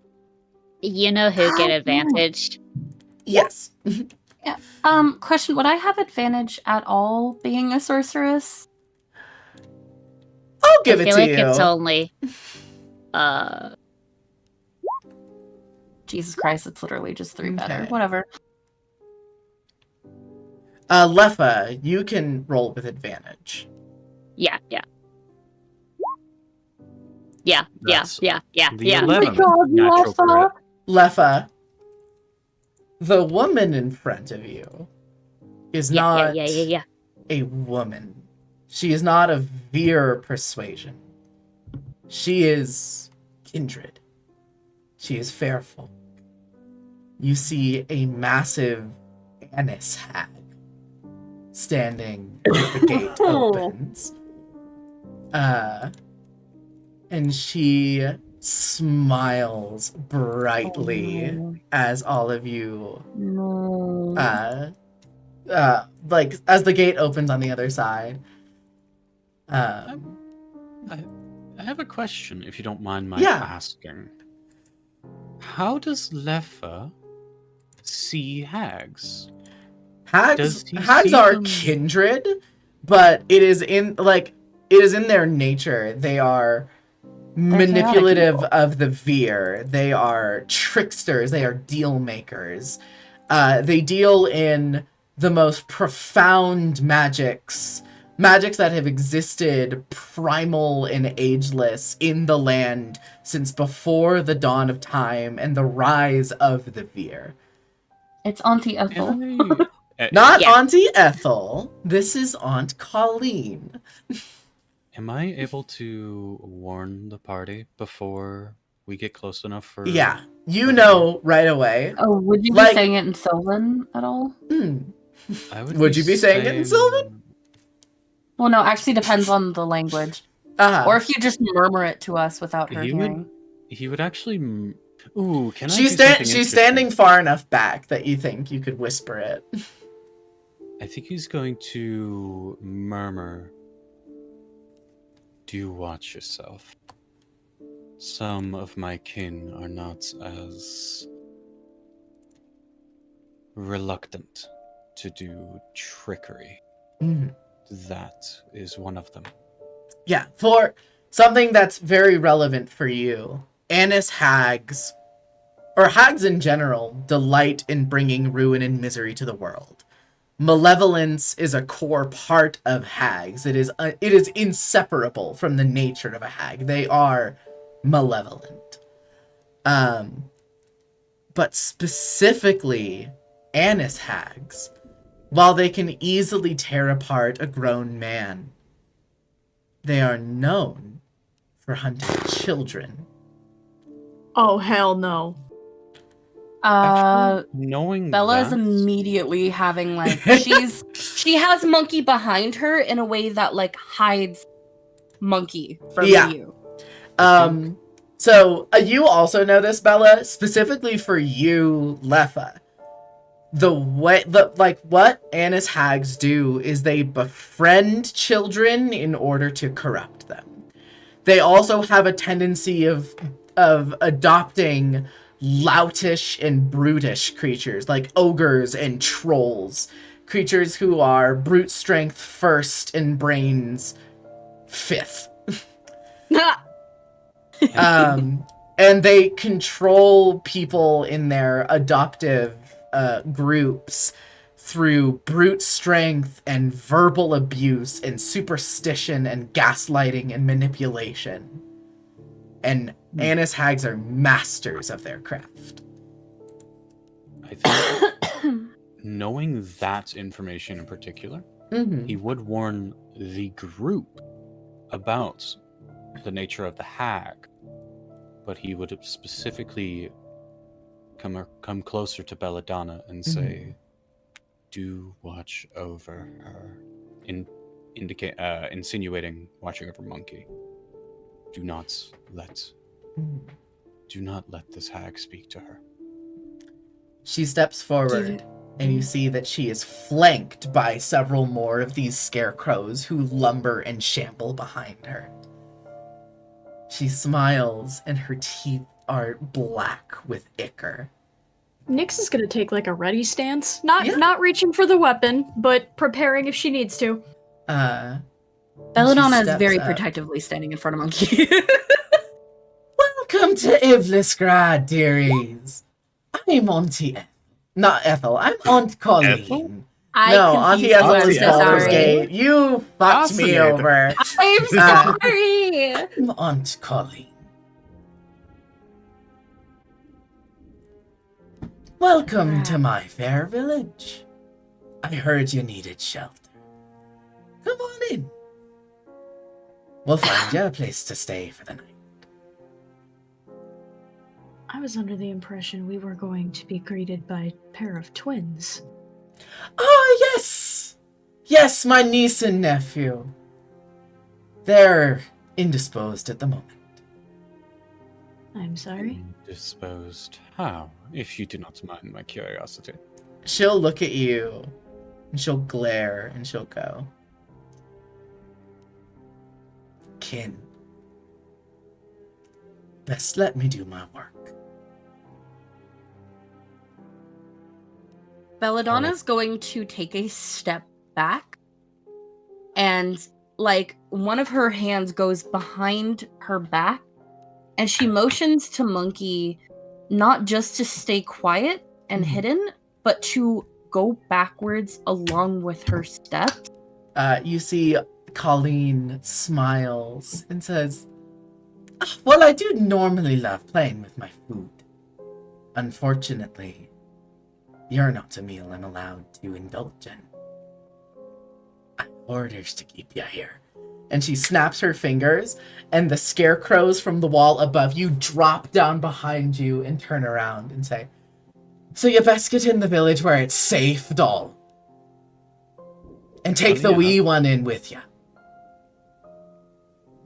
you know who get advantage? Yes. Yeah. Question, would I have advantage at all being a sorceress? I'll give it to you. I feel like it's only Jesus Christ, it's literally just 3 better. Whatever. Leffa, you can roll with advantage. Yeah. The 11 God, natural crit. Leffa, the woman in front of you is not a woman. She is not of Veer persuasion. She is kindred. She is fairfolk. You see a massive Annis hag standing as the gate opens. And she smiles brightly as all of you as the gate opens on the other side. I have a question, if you don't mind my asking. How does Leffa see hags. Hags Does he hags see are them? kindred, but it is in their nature. They are manipulative evil. of the Veer. They are tricksters. They are deal makers. They deal in the most profound magics that have existed, primal and ageless, in the land since before the dawn of time and the rise of the Veer. It's Auntie Ethel. Not Yeah. Auntie Ethel. This is Aunt Colleen. Am I able to warn the party before we get close enough for? Yeah, you know right away. Oh, would you be Like- saying it in Sylvan at all? Would you be saying it in Sylvan? Well, no, actually depends on the language. Uh-huh. Or if you just murmur it to us without her hearing. He would actually. Ooh, can I? She's standing far enough back that you think you could whisper it. I think he's going to murmur. Do watch yourself. Some of my kin are not as reluctant to do trickery. Mhm. That is one of them. Yeah, for something that's very relevant for you, Annis hags, or hags in general, delight in bringing ruin and misery to the world. Malevolence is a core part of hags. It is inseparable from the nature of a hag. They are malevolent. But specifically, Annis hags, while they can easily tear apart a grown man, they are known for hunting children. Oh, hell no. Knowing Bella is that, immediately having like she has Monkey behind her in a way that like hides Monkey from you. So you also know this, Bella, specifically for you, Lefa. What Annis hags do is they befriend children in order to corrupt them. They also have a tendency of adopting loutish and brutish creatures like ogres and trolls, creatures who are brute strength first and brains fifth. And they control people in their adoptive groups through brute strength and verbal abuse and superstition and gaslighting and manipulation. And Annis hags are masters of their craft. I think knowing that information in particular, he would warn the group about the nature of the hag, but he would specifically come closer to Belladonna and say, "Do watch over her," insinuating watching over Monkey. Do not let this hag speak to her. She steps forward, and you see that she is flanked by several more of these scarecrows who lumber and shamble behind her. She smiles, and her teeth are black with ichor. Nyx is gonna take like a ready stance, not reaching for the weapon, but preparing if she needs to. Belladonna is very up. protectively standing in front of Monkey. Welcome to Ivlisgrad, dearies. I'm Auntie Not Ethel. I'm Aunt Colleen. Auntie Ethel is Baldur's Gate. You fucked me over. I'm sorry. I'm Aunt Colleen. Welcome to my fair village. I heard you needed shelter. Come on in. We'll find you a place to stay for the night. I was under the impression we were going to be greeted by a pair of twins. Oh, yes! Yes, my niece and nephew. They're indisposed at the moment. I'm sorry? Indisposed? How? If you do not mind my curiosity. She'll look at you, and she'll glare, and she'll go. Kin. Best let me do my work. Belladonna's going to take a step back, and like one of her hands goes behind her back, and she motions to Monkey not just to stay quiet and hidden, but to go backwards along with her steps. You see Colleen smiles and says, well, I do normally love playing with my food. Unfortunately, you're not a meal I'm allowed to indulge in. I have orders to keep you here. And she snaps her fingers, and the scarecrows from the wall above you drop down behind you and turn around and say, so you best get in the village where it's safe, doll. And take the wee one in with you.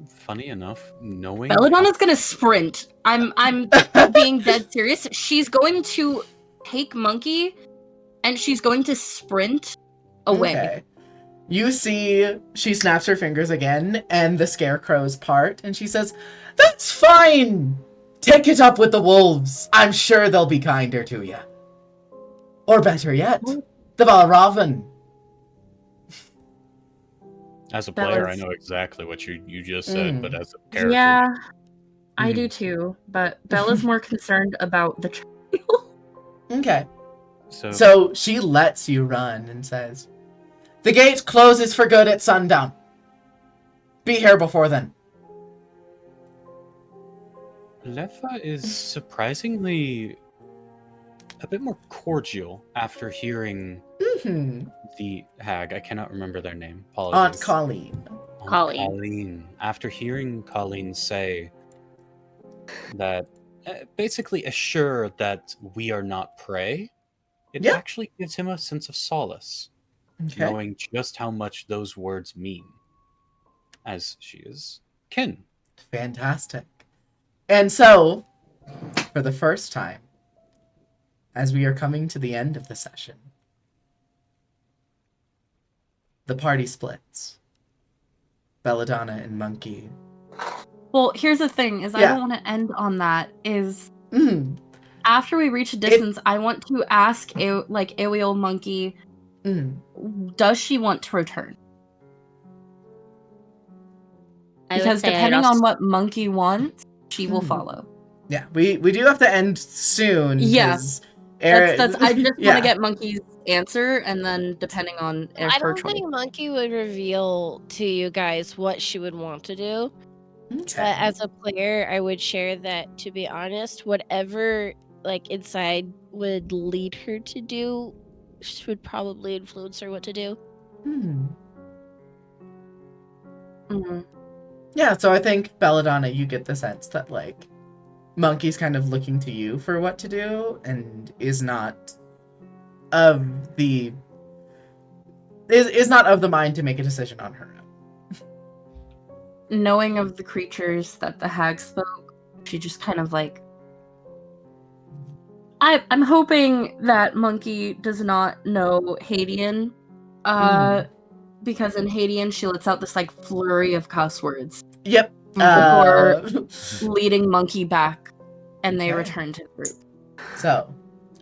Funny enough, knowing Belladonna's gonna sprint. I'm being dead serious. She's going to take Monkey, and she's going to sprint away. Okay. You see, she snaps her fingers again, and the scarecrows part, and she says, that's fine! Take it up with the wolves. I'm sure they'll be kinder to you. Or better yet, the Valravan. As a player, I know exactly what you just said, but as a character... Yeah, I do too, but Bella's more concerned about the child. Okay. So she lets you run and says, the gate closes for good at sundown. Be here before then. Leffa is surprisingly a bit more cordial after hearing the hag. I cannot remember their name. Apologies. Aunt Colleen. Colleen. After hearing Colleen say that, basically assure that we are not prey, it actually gives him a sense of solace, knowing just how much those words mean, as she is kin. Fantastic. And so, for the first time, as we are coming to the end of the session, the party splits. Belladonna and Monkey. Well, here's the thing, is I don't want to end on that, is after we reach a distance, I want to ask, Awiel Monkey, does she want to return? Because depending on what Monkey wants, she will follow. Yeah, we do have to end soon. Yes. That's I just want to get Monkey's answer, and then depending on I don't think Monkey would reveal to you guys what she would want to do. But as a player, I would share that, to be honest, whatever inside would lead her to do would probably influence her what to do. Yeah, so I think, Belladonna, you get the sense that, Monkey's kind of looking to you for what to do, and is not of the mind to make a decision on her own. Knowing of the creatures that the hag spoke, she just kind of I'm hoping that Monkey does not know Hadean, because in Hadean she lets out this flurry of cuss words. Yep. Before leading Monkey back, and they return to the group. So,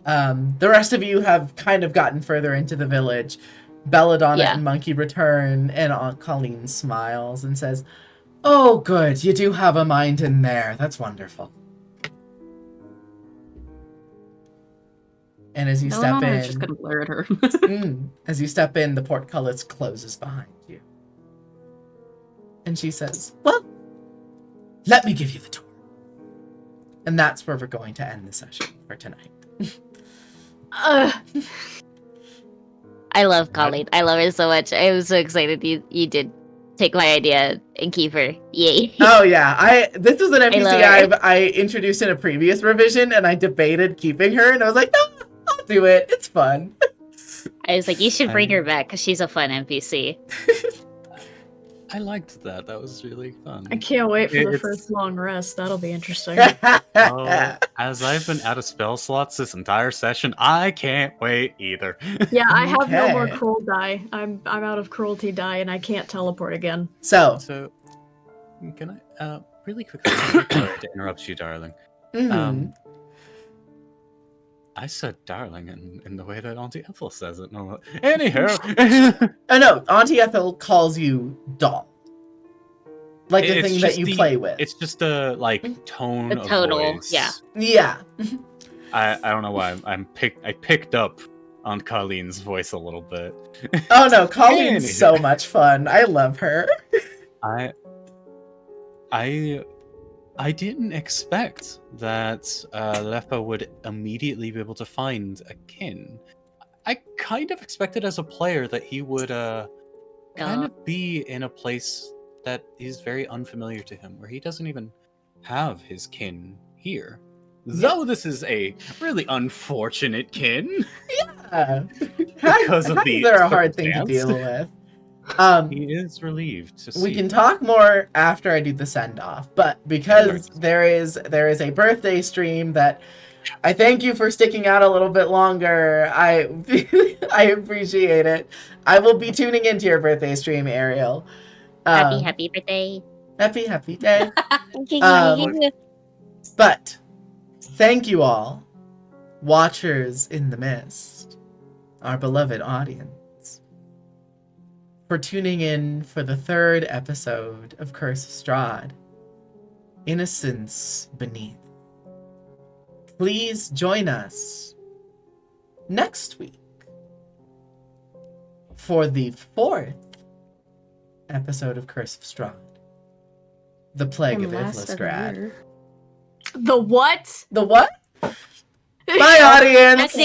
the rest of you have kind of gotten further into the village. Belladonna and Monkey return, and Aunt Colleen smiles and says, oh, good, you do have a mind in there. That's wonderful. And as you step in... just gonna blur at her. As you step in, the portcullis closes behind you. And she says, well, let me give you the tour. And that's where we're going to end the session for tonight. I love Colleen. I love her so much. I was so excited you did take my idea and keep her. Yay. Oh yeah. This was an NPC I introduced in a previous revision, and I debated keeping her, and I was like, no, I'll do it. It's fun. I was like, you should bring her back because she's a fun NPC. I liked that. That was really fun. I can't wait for the first long rest. That'll be interesting. As I've been out of spell slots this entire session, I can't wait either. Yeah, I have no more cruel die. I'm out of cruelty die, and I can't teleport again. So can I really quickly sorry to interrupt you, darling. I said darling in the way that Auntie Ethel says it. No, anyhow. Oh no, Auntie Ethel calls you doll. Like the thing that you play with. It's just a tone of tonal, voice. yeah. Yeah. I don't know why I picked up on Colleen's voice a little bit. Oh no, Colleen's so much fun. I love her. I didn't expect that Lefa would immediately be able to find a kin. I kind of expected as a player that he would kind of be in a place that is very unfamiliar to him, where he doesn't even have his kin here. Though this is a really unfortunate kin. Yeah. Because of the they're a hard thing to deal with. He is relieved to see. We can talk more after I do the send-off, but because there is a birthday stream that I thank you for sticking out a little bit longer. I appreciate it. I will be tuning into your birthday stream, Ariel. Happy birthday. Happy day. But thank you all, watchers in the mist, our beloved audience, for tuning in for the 3rd episode of Curse of Strahd, Innocence Beneath. Please join us next week for the 4th episode of Curse of Strahd, The Plague of Ivlasgrad. The what? The what? Bye, audience!